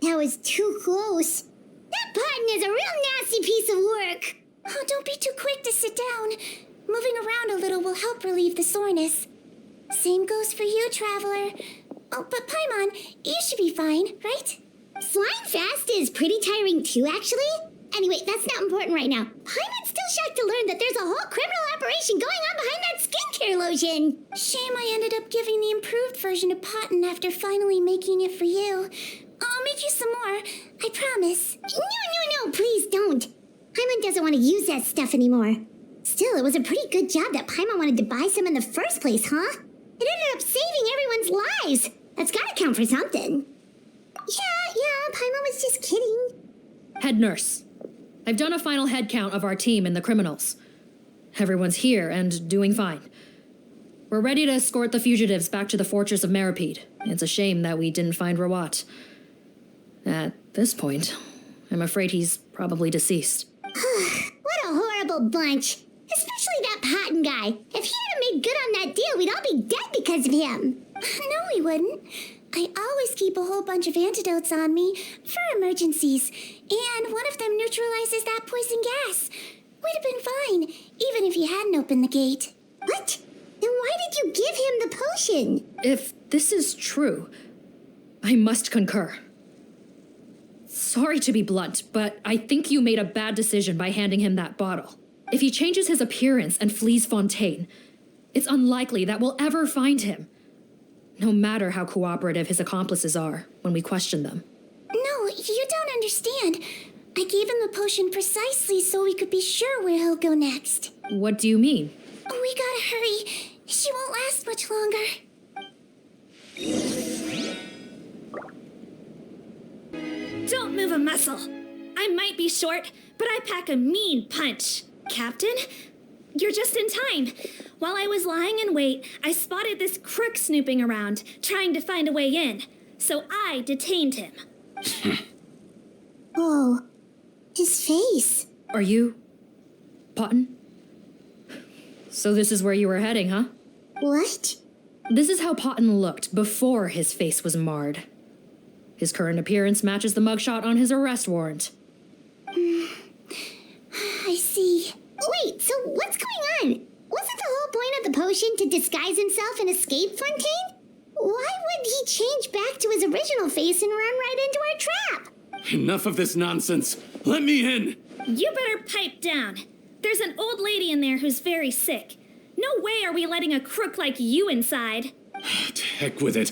Speaker 1: That was too close. That button is a real nasty piece of work.
Speaker 2: Oh, don't be too quick to sit down. Moving around a little will help relieve the soreness. Same goes for you, Traveler. Oh, but Paimon, you should be fine, right?
Speaker 1: Flying fast is pretty tiring too, actually. Anyway, that's not important right now. Paimon's still shocked to learn that there's a whole criminal operation going on behind that skincare lotion.
Speaker 2: Shame I ended up giving the improved version to Potton after finally making it for you. I'll make you some more, I promise.
Speaker 1: No, please don't. Paimon doesn't want to use that stuff anymore. Still, it was a pretty good job that Paimon wanted to buy some in the first place, huh? It ended up saving everyone's lives. That's gotta count for something. Yeah, Paimon was just kidding.
Speaker 15: Head nurse, I've done a final head count of our team and the criminals. Everyone's here and doing fine. We're ready to escort the fugitives back to the fortress of Meripede. It's a shame that we didn't find Rawat. At this point, I'm afraid he's probably deceased.
Speaker 1: What a horrible bunch. Especially that Potton guy. If he hadn't made good on that deal, we'd all be dead because of him.
Speaker 2: No, we wouldn't. I always keep a whole bunch of antidotes on me for emergencies, and one of them neutralizes that poison gas. We'd have been fine, even if you hadn't opened the gate.
Speaker 1: What? Then why did you give him the potion?
Speaker 15: If this is true, I must concur. Sorry to be blunt, but I think you made a bad decision by handing him that bottle. If he changes his appearance and flees Fontaine, it's unlikely that we'll ever find him. No matter how cooperative his accomplices are when we question them.
Speaker 2: No, you don't understand. I gave him the potion precisely so we could be sure where he'll go next.
Speaker 15: What do you mean?
Speaker 2: We gotta hurry. She won't last much longer.
Speaker 16: Don't move a muscle. I might be short, but I pack a mean punch. Captain, you're just in time. While I was lying in wait, I spotted this crook snooping around, trying to find a way in. So I detained him.
Speaker 2: Oh, his face.
Speaker 15: Are you... Potton? So this is where you were heading, huh?
Speaker 2: What?
Speaker 15: This is how Potton looked before his face was marred. His current appearance matches the mugshot on his arrest warrant.
Speaker 2: I see.
Speaker 1: Wait, so what's going on? Wasn't the whole point of the potion to disguise himself and escape Fontaine? Why would he change back to his original face and run right into our trap?
Speaker 10: Enough of this nonsense. Let me in.
Speaker 16: You better pipe down. There's an old lady in there who's very sick. No way are we letting a crook like you inside.
Speaker 10: To heck with it.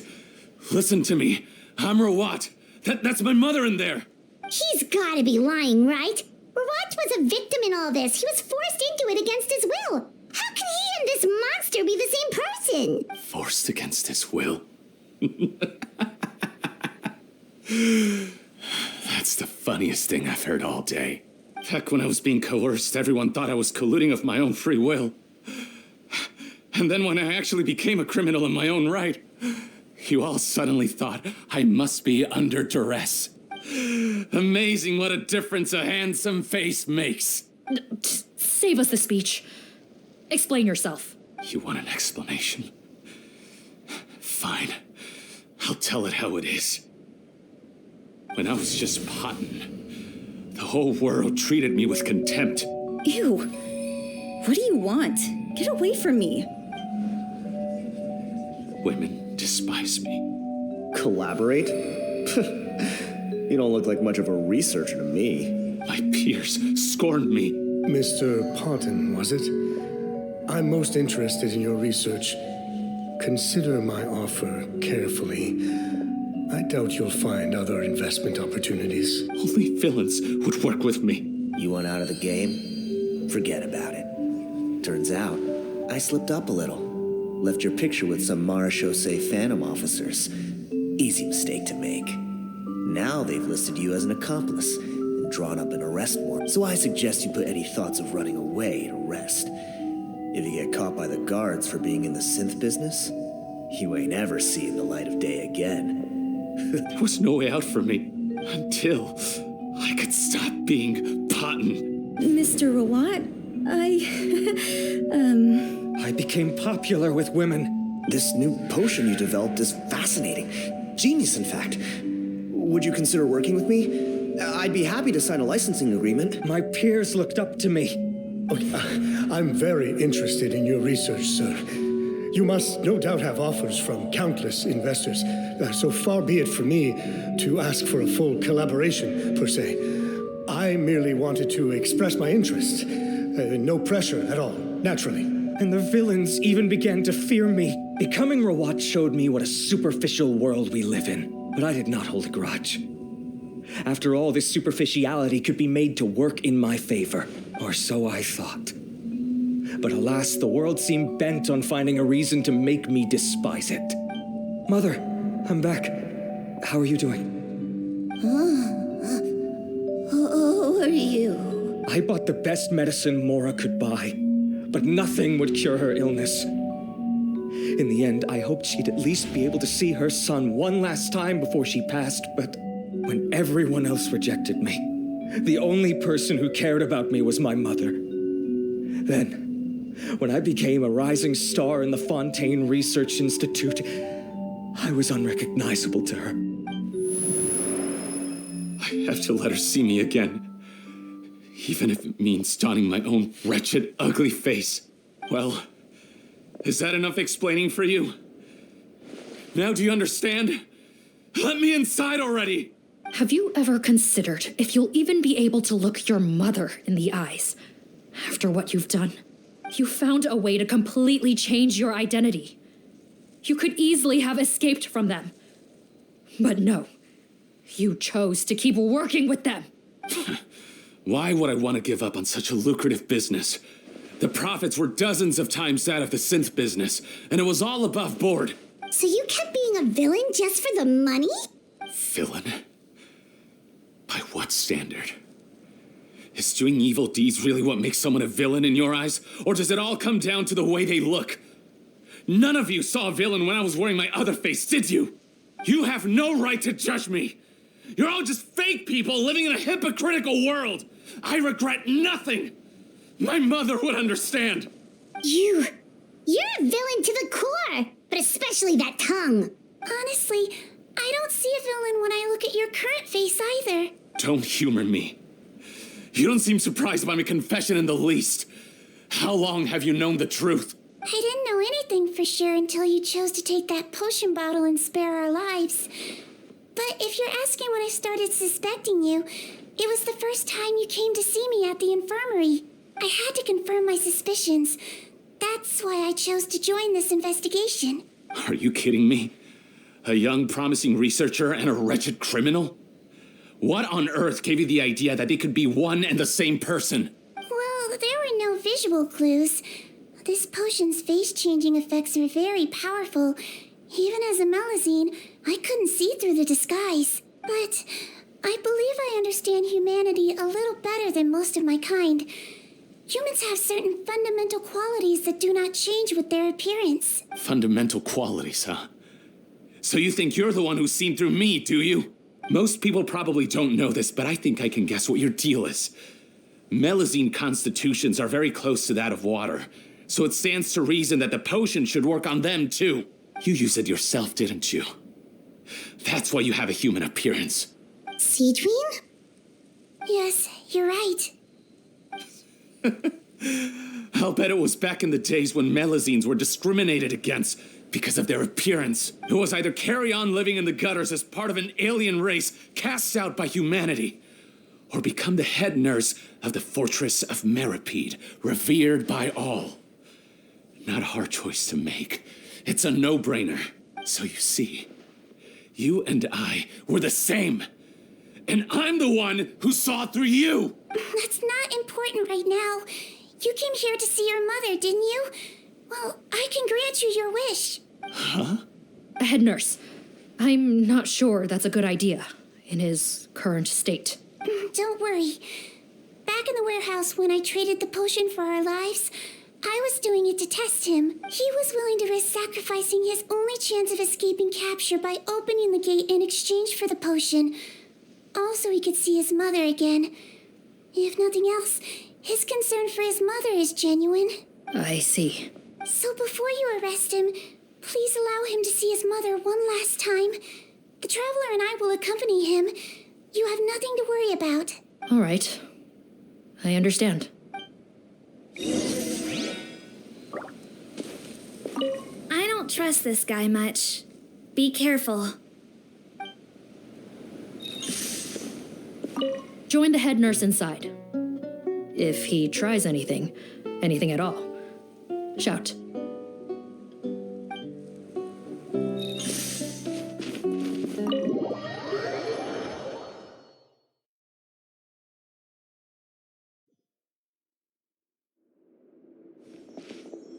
Speaker 10: Listen to me. I'm Rawat. That's my mother in there.
Speaker 1: He's gotta be lying, right? Rawat was a victim in all this. He was forced into it against his will. How can he and this monster be the same person?
Speaker 10: Forced against his will. That's the funniest thing I've heard all day. Back when I was being coerced, everyone thought I was colluding of my own free will. And then when I actually became a criminal in my own right, you all suddenly thought I must be under duress. Amazing what a difference a handsome face makes.
Speaker 15: Save us the speech. Explain yourself.
Speaker 10: You want an explanation? Fine. I'll tell it how it is. When I was just Potton, the whole world treated me with contempt.
Speaker 17: Ew. What do you want? Get away from me.
Speaker 10: Women despise me.
Speaker 14: Collaborate? You don't look like much of a researcher to me.
Speaker 10: My peers scorned me.
Speaker 12: Mr. Potton, was it? I'm most interested in your research. Consider my offer carefully. I doubt you'll find other investment opportunities.
Speaker 10: Only villains would work with me.
Speaker 14: You want out of the game? Forget about it. Turns out, I slipped up a little. Left your picture with some Marechaussee Phantom officers. Easy mistake to make. Now they've listed you as an accomplice and drawn up an arrest warrant. So I suggest you put any thoughts of running away to rest. If you get caught by the guards for being in the synth business, you ain't ever seeing the light of day again.
Speaker 10: There was no way out for me until I could stop being Potton.
Speaker 17: Mr. Rawat,
Speaker 3: I became popular with women.
Speaker 14: This new potion you developed is fascinating. Genius, in fact. Would you consider working with me? I'd be happy to sign a licensing agreement.
Speaker 3: My peers looked up to me.
Speaker 12: I'm very interested in your research, sir. You must no doubt have offers from countless investors. So far be it from me to ask for a full collaboration, per se. I merely wanted to express my interest. No pressure at all, naturally.
Speaker 3: And the villains even began to fear me. Becoming Rawat showed me what a superficial world we live in. But I did not hold a grudge. After all, this superficiality could be made to work in my favor. Or so I thought. But alas, the world seemed bent on finding a reason to make me despise it. Mother, I'm back. How are you doing?
Speaker 2: Who are you?
Speaker 3: I bought the best medicine Mora could buy, but nothing would cure her illness. In the end, I hoped she'd at least be able to see her son one last time before she passed, but when everyone else rejected me, the only person who cared about me was my mother. Then, when I became a rising star in the Fontaine Research Institute, I was unrecognizable to her.
Speaker 10: I have to let her see me again. Even if it means donning my own wretched, ugly face. Well, is that enough explaining for you? Now do you understand? Let me inside already!
Speaker 15: Have you ever considered if you'll even be able to look your mother in the eyes? After what you've done, you found a way to completely change your identity. You could easily have escaped from them. But no, you chose to keep working with them.
Speaker 10: Why would I want to give up on such a lucrative business? The profits were dozens of times that of the synth business, and it was all above board.
Speaker 1: So you kept being a villain just for the money?
Speaker 10: Villain? By what standard? Is doing evil deeds really what makes someone a villain in your eyes? Or does it all come down to the way they look? None of you saw a villain when I was wearing my other face, did you? You have no right to judge me. You're all just fake people living in a hypocritical world. I regret nothing. My mother would understand.
Speaker 1: You're a villain to the core, but especially that tongue.
Speaker 2: Honestly, I don't see a villain when I look at your current face either.
Speaker 10: Don't humor me. You don't seem surprised by my confession in the least. How long have you known the truth?
Speaker 2: I didn't know anything for sure until you chose to take that potion bottle and spare our lives. But if you're asking when I started suspecting you, it was the first time you came to see me at the infirmary. I had to confirm my suspicions. That's why I chose to join this investigation.
Speaker 10: Are you kidding me? A young, promising researcher and a wretched criminal? What on earth gave you the idea that they could be one and the same person?
Speaker 2: Well, there were no visual clues. This potion's face-changing effects are very powerful. Even as a Melazine, I couldn't see through the disguise. But I believe I understand humanity a little better than most of my kind. Humans have certain fundamental qualities that do not change with their appearance.
Speaker 10: Fundamental qualities, huh? So you think you're the one who's seen through me, do you? Most people probably don't know this, but I think I can guess what your deal is. Melazine constitutions are very close to that of water, so it stands to reason that the potion should work on them too. You used it yourself, didn't you? That's why you have a human appearance.
Speaker 1: Sigewinne?
Speaker 2: Yes, you're right.
Speaker 10: I'll bet it was back in the days when Melazines were discriminated against because of their appearance. It was either carry on living in the gutters as part of an alien race cast out by humanity, or become the head nurse of the fortress of Meripede, revered by all. Not a hard choice to make. It's a no-brainer. So you see, you and I were the same. And I'm the one who saw through you!
Speaker 2: That's not important right now. You came here to see your mother, didn't you? Well, I can grant you your wish.
Speaker 10: Huh?
Speaker 15: Head nurse, I'm not sure that's a good idea in his current state.
Speaker 2: Don't worry. Back in the warehouse when I traded the potion for our lives, I was doing it to test him. He was willing to risk sacrificing his only chance of escaping capture by opening the gate in exchange for the potion. Also, he could see his mother again. If nothing else, his concern for his mother is genuine.
Speaker 15: I see.
Speaker 2: So before you arrest him, please allow him to see his mother one last time. The Traveler and I will accompany him. You have nothing to worry about.
Speaker 15: All right. I understand.
Speaker 16: I don't trust this guy much. Be careful.
Speaker 15: Join the head nurse inside. If he tries anything at all, shout.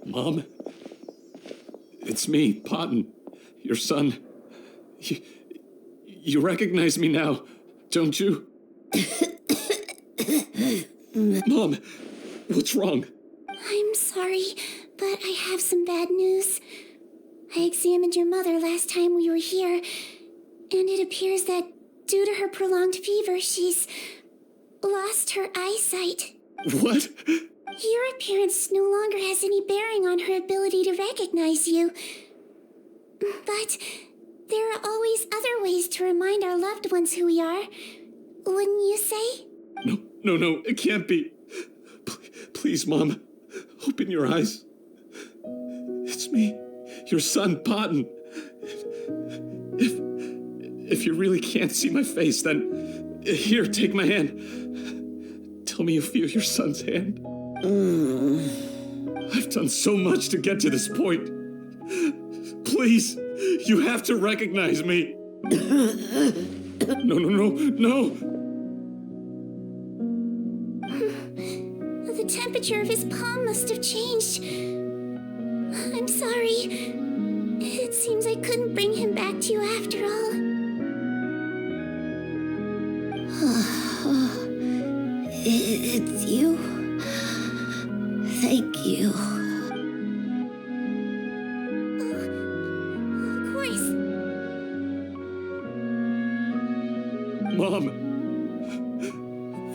Speaker 10: Mom? It's me, Potton, your son. You recognize me now, don't you? Mom, what's wrong?
Speaker 2: I'm sorry, but I have some bad news. I examined your mother last time we were here, and it appears that due to her prolonged fever, she's lost her eyesight.
Speaker 10: What?
Speaker 2: Your appearance no longer has any bearing on her ability to recognize you. But there are always other ways to remind our loved ones who we are. Wouldn't you say?
Speaker 10: No, it can't be. Please, Mom, open your eyes. It's me, your son, Potton. If you really can't see my face, then here, take my hand. Tell me you feel your son's hand. I've done so much to get to this point. Please, you have to recognize me. No.
Speaker 2: The temperature of his palm must have changed. I'm sorry. It seems I couldn't bring him back to you after all.
Speaker 1: It's you. Thank you.
Speaker 2: Of course.
Speaker 10: Mom,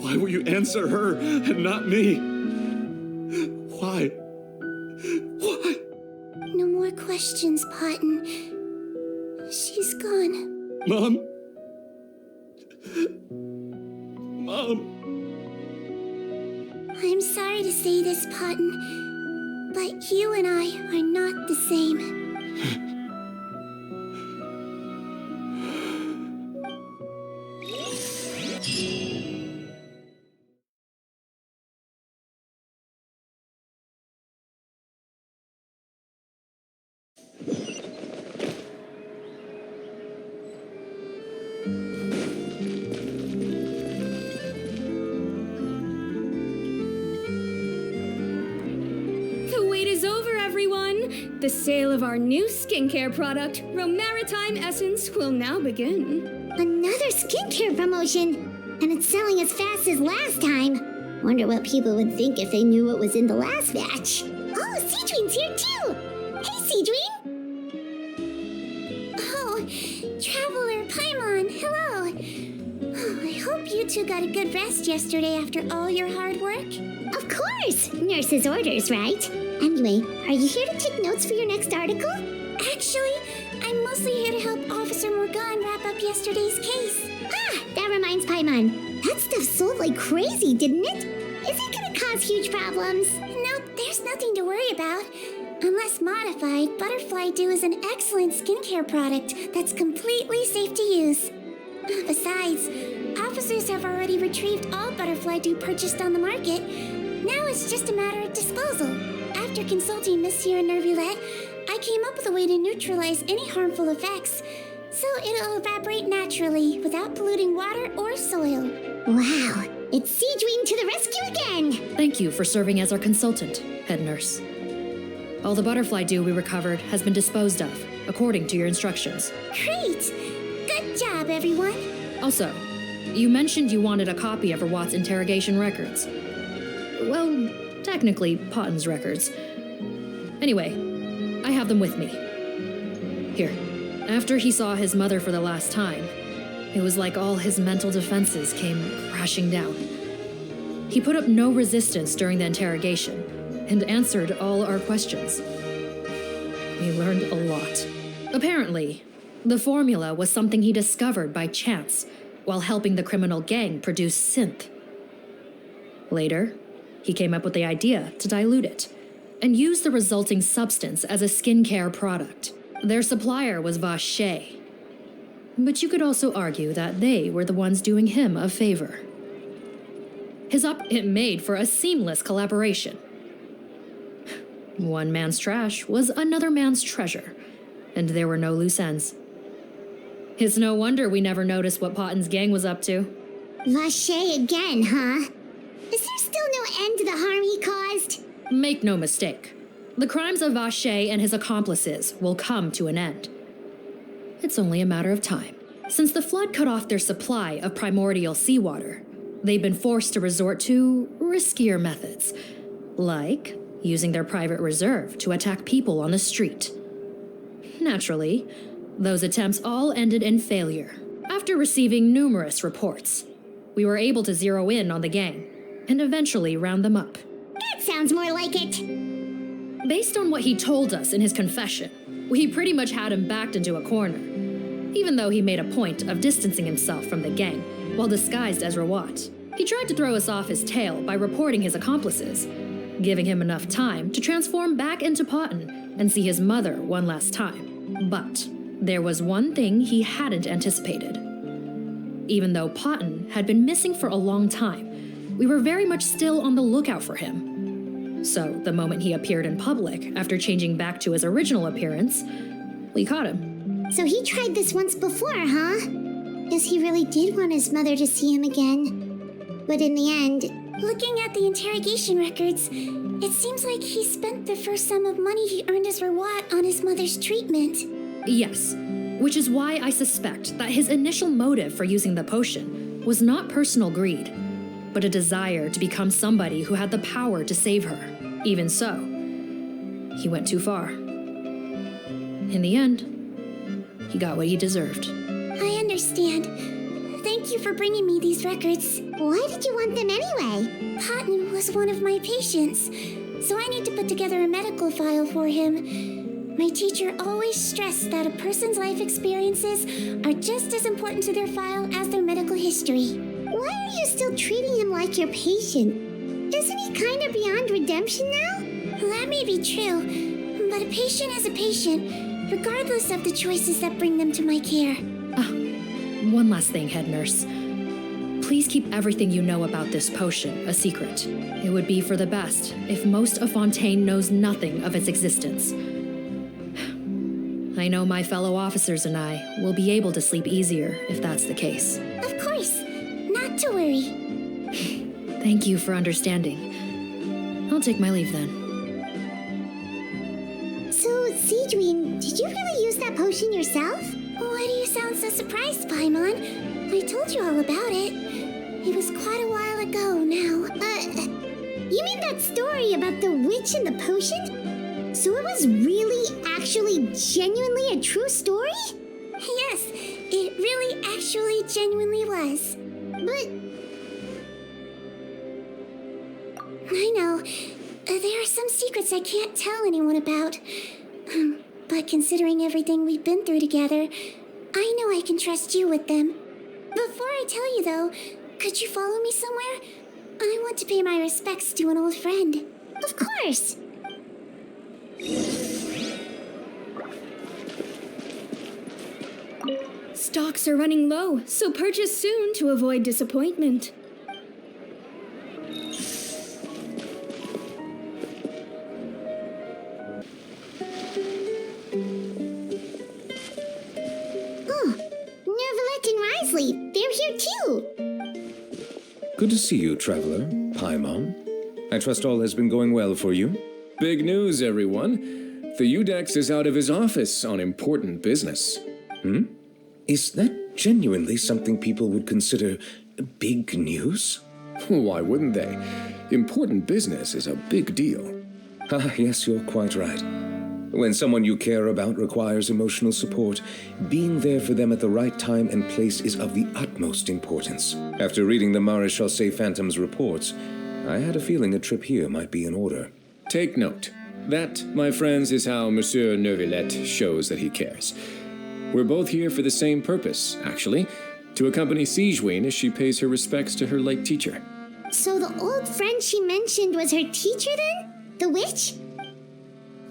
Speaker 10: why will you answer her and not me? Why?
Speaker 2: No more questions, Potton. She's gone.
Speaker 10: Mom?
Speaker 2: I'm sorry to say this, Potton, but you and I are not the same.
Speaker 5: The sale of our new skincare product, Romaritime Essence, will now begin.
Speaker 1: Another skincare promotion, and it's selling as fast as last time. Wonder what people would think if they knew what was in the last batch. Oh, Sigewinne's here too! Hey, Sigewinne!
Speaker 2: Oh, Traveler Paimon, hello! Oh, I hope you two got a good rest yesterday after all your hard work.
Speaker 1: Of course! Nurse's orders, right? Anyway, are you here to take notes for your next article?
Speaker 2: Actually, I'm mostly here to help Officer Morgan wrap up yesterday's case.
Speaker 1: Ah, that reminds Paimon. That stuff sold like crazy, didn't it? Is it gonna cause huge problems?
Speaker 2: Nope, there's nothing to worry about. Unless modified, Butterfly Dew is an excellent skincare product that's completely safe to use. Besides, officers have already retrieved all Butterfly Dew purchased on the market. Now it's just a matter of disposal. After consulting Monsieur Nervulette, I came up with a way to neutralize any harmful effects, so it'll evaporate naturally without polluting water or soil.
Speaker 1: Wow, it's Sigewinne to the rescue again!
Speaker 15: Thank you for serving as our consultant, head nurse. All the butterfly dew we recovered has been disposed of, according to your instructions.
Speaker 2: Great! Good job, everyone!
Speaker 15: Also, you mentioned you wanted a copy of Rawat's interrogation records. Well, technically, Potton's records. Anyway, I have them with me. Here. After he saw his mother for the last time, it was like all his mental defenses came crashing down. He put up no resistance during the interrogation and answered all our questions. We learned a lot. Apparently, the formula was something he discovered by chance while helping the criminal gang produce synth. Later, he came up with the idea to dilute it and use the resulting substance as a skincare product. Their supplier was Vache. But you could also argue that they were the ones doing him a favor. It made for a seamless collaboration. One man's trash was another man's treasure, and there were no loose ends. It's no wonder we never noticed what Potton's gang was up to.
Speaker 1: Vache again, huh? Is there still no end to the harm he caused?
Speaker 15: Make no mistake. The crimes of Vache and his accomplices will come to an end. It's only a matter of time. Since the flood cut off their supply of primordial seawater, they've been forced to resort to riskier methods, like using their private reserve to attack people on the street. Naturally, those attempts all ended in failure. After receiving numerous reports, we were able to zero in on the gang and eventually round them up.
Speaker 1: That sounds more like it.
Speaker 15: Based on what he told us in his confession, we pretty much had him backed into a corner, even though he made a point of distancing himself from the gang while disguised as Rawat. He tried to throw us off his tail by reporting his accomplices, giving him enough time to transform back into Potton and see his mother one last time. But there was one thing he hadn't anticipated. Even though Potton had been missing for a long time, we were very much still on the lookout for him. So the moment he appeared in public, after changing back to his original appearance, we caught him.
Speaker 1: So he tried this once before, huh? Guess he really did want his mother to see him again. But in the end...
Speaker 2: Looking at the interrogation records, it seems like he spent the first sum of money he earned as reward on his mother's treatment.
Speaker 15: Yes, which is why I suspect that his initial motive for using the potion was not personal greed, but a desire to become somebody who had the power to save her. Even so, he went too far. In the end, he got what he deserved.
Speaker 2: I understand. Thank you for bringing me these records.
Speaker 1: Why did you want them anyway?
Speaker 2: Cotton was one of my patients, so I need to put together a medical file for him. My teacher always stressed that a person's life experiences are just as important to their file as their medical history.
Speaker 1: Why are you still treating him like your patient? Isn't he kind of beyond redemption now?
Speaker 2: That may be true, but a patient is a patient, regardless of the choices that bring them to my care.
Speaker 15: One last thing, head nurse. Please keep everything you know about this potion a secret. It would be for the best if most of Fontaine knows nothing of its existence. I know my fellow officers and I will be able to sleep easier if that's the case.
Speaker 2: Of course. Not to worry.
Speaker 15: Thank you for understanding. I'll take my leave then.
Speaker 1: So, Sigewinne, did you really use that potion yourself?
Speaker 2: Why do you sound so surprised, Paimon? I told you all about it. It was quite a while ago now.
Speaker 1: You mean that story about the witch and the potion? So it was really, actually, genuinely a true story?
Speaker 2: Yes, it really, actually, genuinely was.
Speaker 1: But...
Speaker 2: I know. There are some secrets I can't tell anyone about. But considering everything we've been through together, I know I can trust you with them. Before I tell you, though, could you follow me somewhere? I want to pay my respects to an old friend.
Speaker 1: Of course!
Speaker 5: Stocks are running low, so purchase soon to avoid disappointment.
Speaker 1: They're here too!
Speaker 3: Good to see you, traveler. Paimon. I trust all has been going well for you?
Speaker 8: Big news, everyone. The Udex is out of his office on important business.
Speaker 3: Is that genuinely something people would consider big news?
Speaker 8: Why wouldn't they? Important business is a big deal.
Speaker 3: Yes, you're quite right. When someone you care about requires emotional support, being there for them at the right time and place is of the utmost importance. After reading the Maréchal Phantom's reports, I had a feeling a trip here might be in order.
Speaker 8: Take note. That, my friends, is how Monsieur Neuvillette shows that he cares. We're both here for the same purpose, actually, to accompany Sigewinne as she pays her respects to her late teacher.
Speaker 1: So the old friend she mentioned was her teacher then? The witch?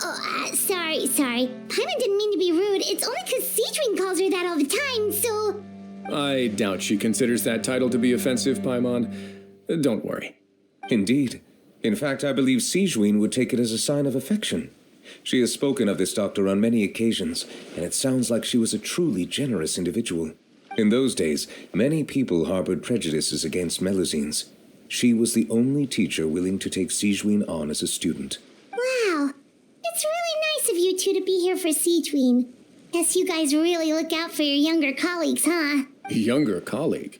Speaker 1: Oh, sorry. Paimon didn't mean to be rude. It's only because Sigewinne calls her that all the time, so...
Speaker 8: I doubt she considers that title to be offensive, Paimon. Don't worry.
Speaker 3: Indeed. In fact, I believe Sigewinne would take it as a sign of affection. She has spoken of this doctor on many occasions, and it sounds like she was a truly generous individual. In those days, many people harbored prejudices against Melusines. She was the only teacher willing to take Sigewinne on as a student.
Speaker 1: Wow. It's really nice of you two to be here for Sigewinne. Guess you guys really look out for your younger colleagues, huh?
Speaker 8: Younger colleague?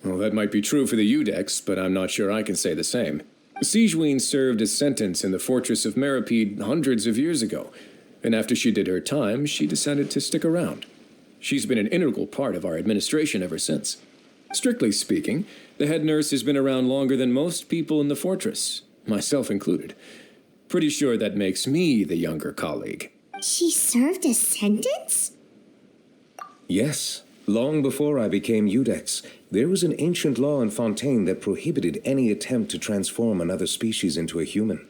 Speaker 8: Well, that might be true for the Udex, but I'm not sure I can say the same. Sigewinne served a sentence in the fortress of Meripede hundreds of years ago, and after she did her time, she decided to stick around. She's been an integral part of our administration ever since. Strictly speaking, the head nurse has been around longer than most people in the fortress, myself included. Pretty sure that makes me the younger colleague.
Speaker 1: She served a sentence?
Speaker 3: Yes. Long before I became Udex, there was an ancient law in Fontaine that prohibited any attempt to transform another species into a human.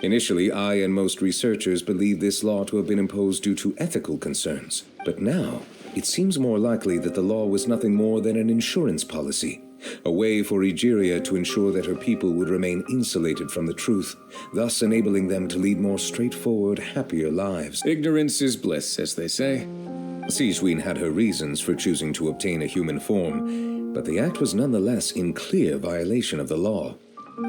Speaker 3: Initially, I and most researchers believed this law to have been imposed due to ethical concerns. But now, it seems more likely that the law was nothing more than an insurance policy.
Speaker 19: a way for Egeria to ensure that her people would remain insulated from the truth, thus enabling them to lead more straightforward, happier lives.
Speaker 8: Ignorance is bliss, as they say.
Speaker 19: Sigewinne had her reasons for choosing to obtain a human form, but the act was nonetheless in clear violation of the law.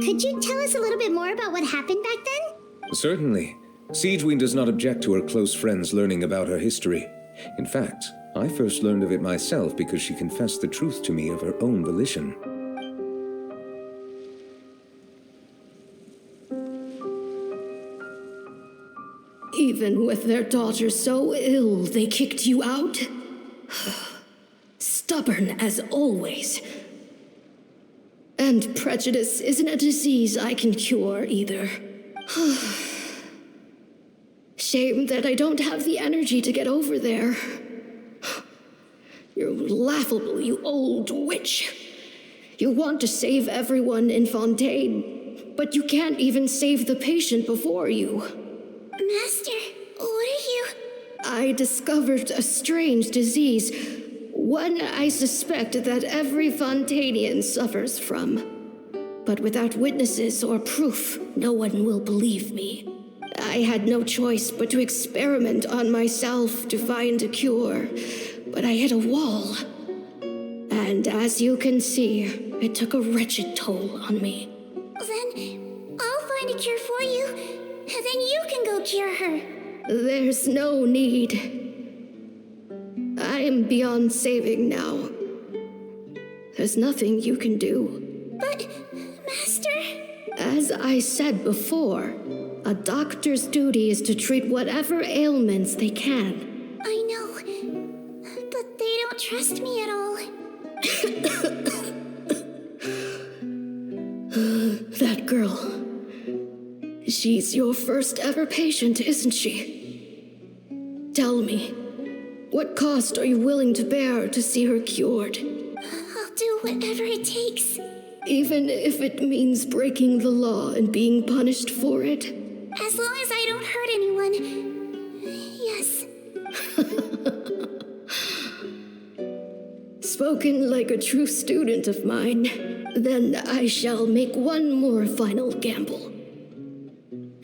Speaker 1: Could you tell us a little bit more about what happened back then?
Speaker 19: Certainly. Sigewinne does not object to her close friends learning about her history. In fact, I first learned of it myself because she confessed the truth to me of her own volition.
Speaker 4: Even with their daughter so ill, they kicked you out? Stubborn as always. And prejudice isn't a disease I can cure either. Shame that I don't have the energy to get over there. You're laughable, you old witch. You want to save everyone in Fontaine, but you can't even save the patient before you.
Speaker 1: Master, what are you?
Speaker 4: I discovered a strange disease, one I suspect that every Fontainian suffers from. But without witnesses or proof, no one will believe me. I had no choice but to experiment on myself to find a cure, but I hit a wall. And as you can see, it took a wretched toll on me.
Speaker 1: Then I'll find a cure for you, and then you can go cure her.
Speaker 4: There's no need. I'm beyond saving now. There's nothing you can do.
Speaker 1: But, Master...
Speaker 4: As I said before, a doctor's duty is to treat whatever ailments they can.
Speaker 1: I know, but they don't trust me at all.
Speaker 4: That girl. She's your first ever patient, isn't she? Tell me, what cost are you willing to bear to see her cured?
Speaker 1: I'll do whatever it takes.
Speaker 4: Even if it means breaking the law and being punished for it?
Speaker 1: As long as I don't hurt anyone. Yes.
Speaker 4: Spoken like a true student of mine. Then I shall make one more final gamble.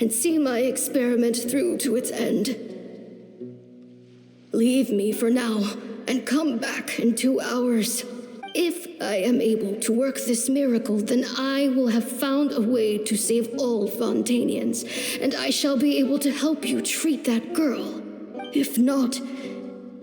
Speaker 4: And see my experiment through to its end. Leave me for now, and come back in 2 hours. If I am able to work this miracle, then I will have found a way to save all Fontainians, and I shall be able to help you treat that girl. If not,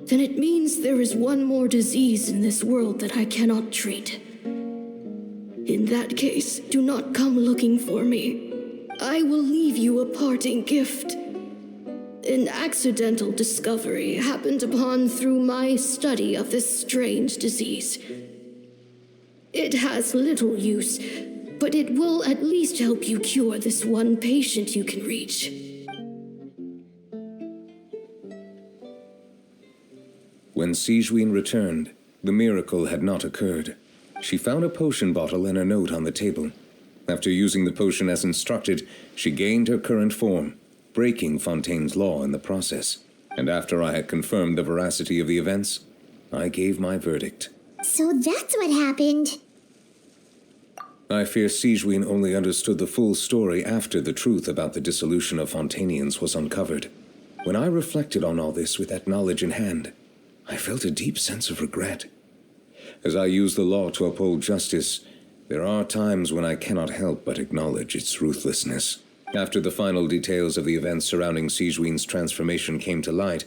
Speaker 4: then it means there is one more disease in this world that I cannot treat. In that case, do not come looking for me. I will leave you a parting gift. An accidental discovery happened upon through my study of this strange disease. It has little use, but it will at least help you cure this one patient you can reach.
Speaker 19: When Sigewinne returned, the miracle had not occurred. She found a potion bottle and a note on the table. After using the potion as instructed, she gained her current form, breaking Fontaine's law in the process. And after I had confirmed the veracity of the events, I gave my verdict.
Speaker 1: So that's what happened.
Speaker 19: I fear Sigewinne only understood the full story after the truth about the dissolution of Fontainians was uncovered. When I reflected on all this with that knowledge in hand, I felt a deep sense of regret. As I use the law to uphold justice, there are times when I cannot help but acknowledge its ruthlessness. After the final details of the events surrounding Sigewinne's transformation came to light,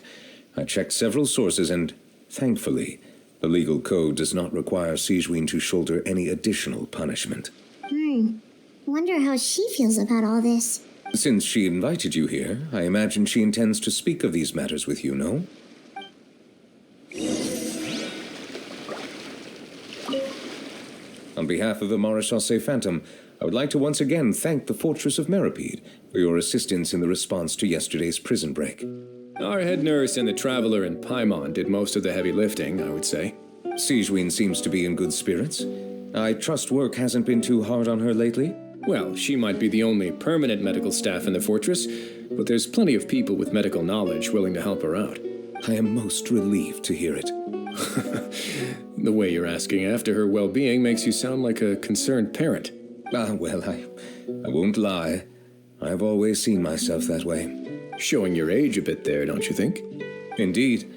Speaker 19: I checked several sources and, thankfully, the legal code does not require Sigewinne to shoulder any additional punishment.
Speaker 1: Wonder how she feels about all this.
Speaker 19: Since she invited you here, I imagine she intends to speak of these matters with you, no? On behalf of the Maréchaussée Phantom, I would like to once again thank the Fortress of Meripede for your assistance in the response to yesterday's prison break.
Speaker 8: Our head nurse and the traveler in Paimon did most of the heavy lifting, I would say.
Speaker 19: Sigewinne seems to be in good spirits. I trust work hasn't been too hard on her lately?
Speaker 8: Well, she might be the only permanent medical staff in the fortress, but there's plenty of people with medical knowledge willing to help her out.
Speaker 19: I am most relieved to hear it.
Speaker 8: The way you're asking after her well-being makes you sound like a concerned parent.
Speaker 19: Well, I won't lie. I've always seen myself that way.
Speaker 8: Showing your age a bit there, don't you think?
Speaker 19: Indeed.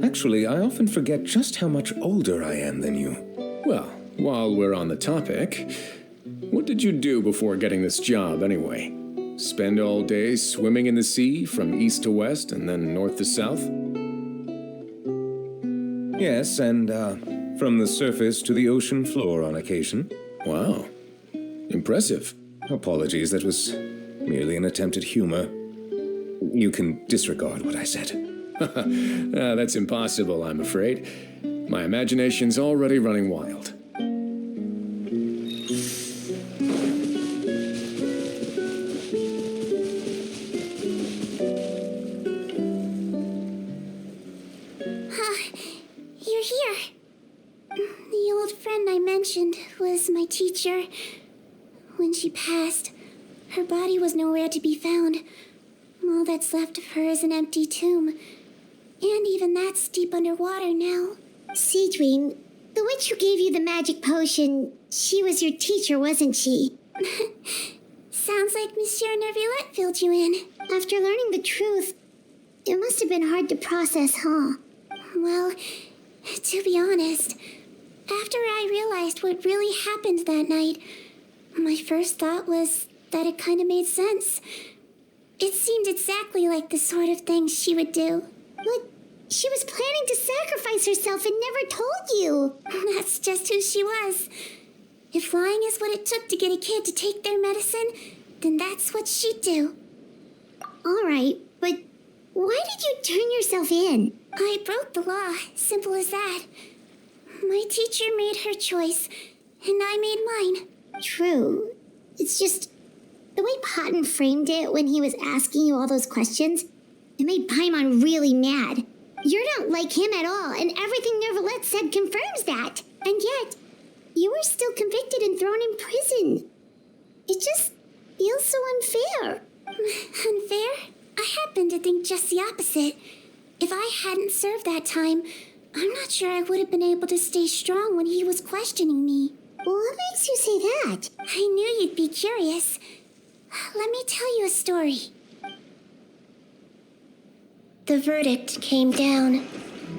Speaker 19: Actually, I often forget just how much older I am than you.
Speaker 8: Well, while we're on the topic, what did you do before getting this job, anyway? Spend all day swimming in the sea from east to west and then north to south?
Speaker 19: Yes, and from the surface to the ocean floor on occasion.
Speaker 8: Wow. Impressive.
Speaker 19: Apologies, that was merely an attempt at humor. You can disregard what I said.
Speaker 8: That's impossible, I'm afraid. My imagination's already running wild.
Speaker 2: You're here. The old friend I mentioned was my teacher. When she passed, her body was nowhere to be found. All that's left of her is an empty tomb. And even that's deep underwater now.
Speaker 1: Sigewinne, the witch who gave you the magic potion, she was your teacher, wasn't she?
Speaker 2: Sounds like Monsieur Neuvillette filled you in.
Speaker 1: After learning the truth, it must have been hard to process, huh?
Speaker 2: Well, to be honest, after I realized what really happened that night, my first thought was that it kind of made sense. It seemed exactly like the sort of thing she would do.
Speaker 1: But she was planning to sacrifice herself and never told you.
Speaker 2: That's just who she was. If lying is what it took to get a kid to take their medicine, then that's what she'd do.
Speaker 1: All right, but why did you turn yourself in?
Speaker 2: I broke the law, simple as that. My teacher made her choice, and I made mine.
Speaker 1: True. It's just the way Patton framed it when he was asking you all those questions, it made Paimon really mad. You're not like him at all, and everything Neuvillette said confirms that. And yet, you were still convicted and thrown in prison. It just feels so unfair.
Speaker 2: Unfair? I happen to think just the opposite. If I hadn't served that time, I'm not sure I would have been able to stay strong when he was questioning me.
Speaker 1: What makes you say that?
Speaker 2: I knew you'd be curious. Let me tell you a story. The verdict came down.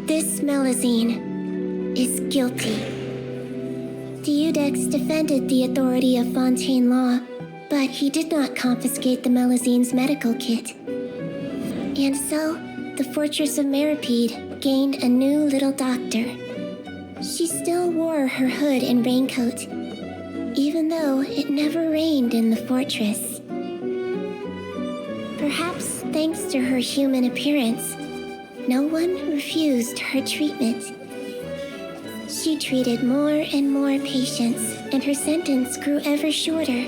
Speaker 2: This Melusine is guilty. Deudex defended the authority of Fontaine law, but he did not confiscate the Melusine's medical kit. And so, the Fortress of Meripede gained a new little doctor. She still wore her hood and raincoat, even though it never rained in the fortress. Perhaps thanks to her human appearance, no one refused her treatment. She treated more and more patients, and her sentence grew ever shorter.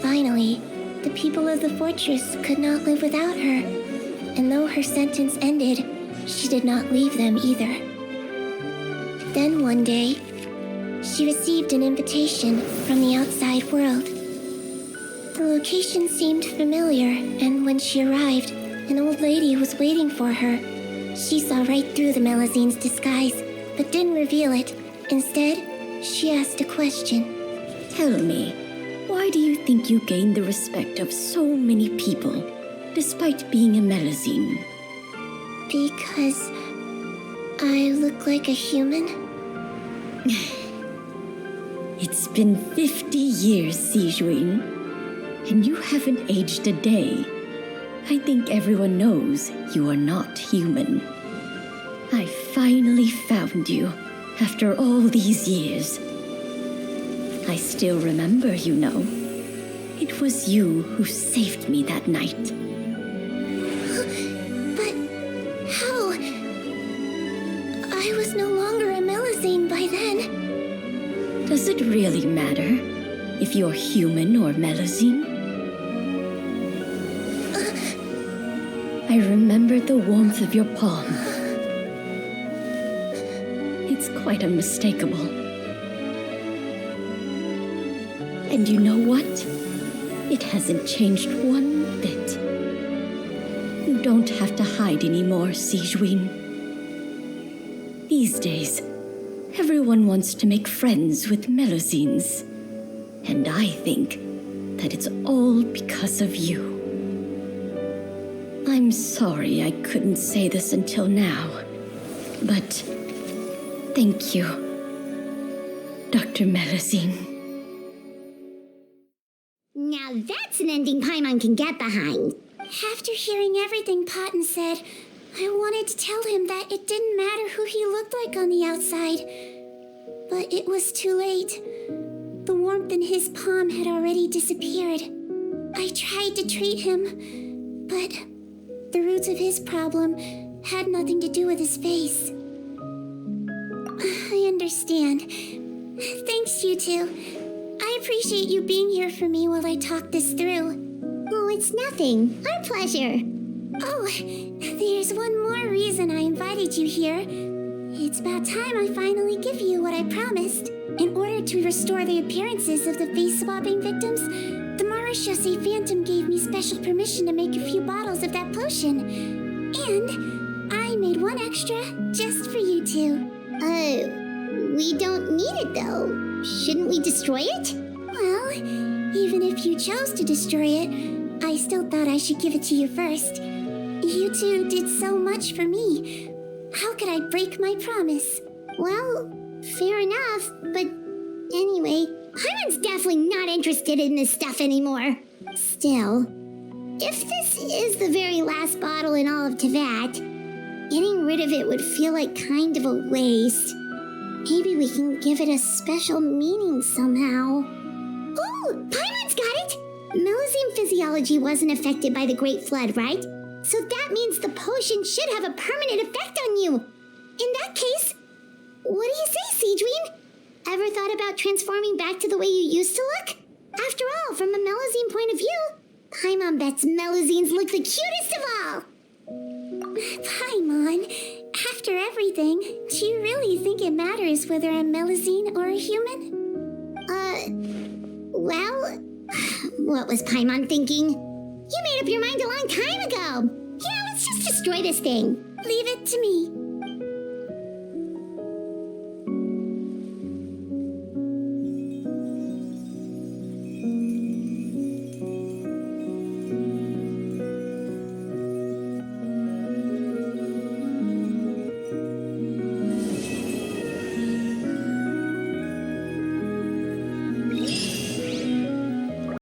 Speaker 2: Finally, the people of the fortress could not live without her, and though her sentence ended, she did not leave them either. Then one day, she received an invitation from the outside world. The location seemed familiar, and when she arrived, an old lady was waiting for her. She saw right through the Melusine's disguise, but didn't reveal it. Instead, she asked a question.
Speaker 20: Tell me, why do you think you gained the respect of so many people, despite being a Melusine?
Speaker 2: Because I look like a human?
Speaker 20: It's been 50 years, Sigewinne, and you haven't aged a day. I think everyone knows you are not human. I finally found you, after all these years. I still remember, you know. It was you who saved me that night.
Speaker 2: But how? I was no longer a Melusine by then.
Speaker 20: Does it really matter if you're human or Melusine? I remember the warmth of your palm. It's quite unmistakable. And you know what? It hasn't changed one bit. You don't have to hide anymore, Sigewinne. These days, everyone wants to make friends with Melusines. And I think that it's all because of you. I'm sorry I couldn't say this until now, but thank you, Dr. Melusine.
Speaker 1: Now that's an ending Paimon can get behind.
Speaker 2: After hearing everything Patton said, I wanted to tell him that it didn't matter who he looked like on the outside. But it was too late. The warmth in his palm had already disappeared. I tried to treat him, but the roots of his problem had nothing to do with his face. I understand. Thanks, you two. I appreciate you being here for me while I talk this through.
Speaker 1: Oh, it's nothing. Our pleasure.
Speaker 2: Oh, there's one more reason I invited you here. It's about time I finally give you what I promised. In order to restore the appearances of the face-swapping victims, the Marechaussee Phantom gave me special permission to make a few bottles of that potion. And I made one extra just for you two.
Speaker 1: We don't need it though. Shouldn't we destroy it?
Speaker 2: Well, even if you chose to destroy it, I still thought I should give it to you first. You two did so much for me. How could I break my promise?
Speaker 1: Well, fair enough, but anyway, Paimon's definitely not interested in this stuff anymore. Still, if this is the very last bottle in all of Tevat, getting rid of it would feel like kind of a waste. Maybe we can give it a special meaning somehow. Oh, Paimon's got it! Melusine physiology wasn't affected by the Great Flood, right? So that means the potion should have a permanent effect on you. In that case, what do you say, Sigewinne? Ever thought about transforming back to the way you used to look? After all, from a Melusine point of view, Paimon bets Melusines look the cutest of all.
Speaker 2: Paimon, after everything, do you really think it matters whether I'm Melusine or a human?
Speaker 1: Well, what was Paimon thinking? You made up your mind a long time ago. Yeah, let's just destroy this thing.
Speaker 2: Leave it to me.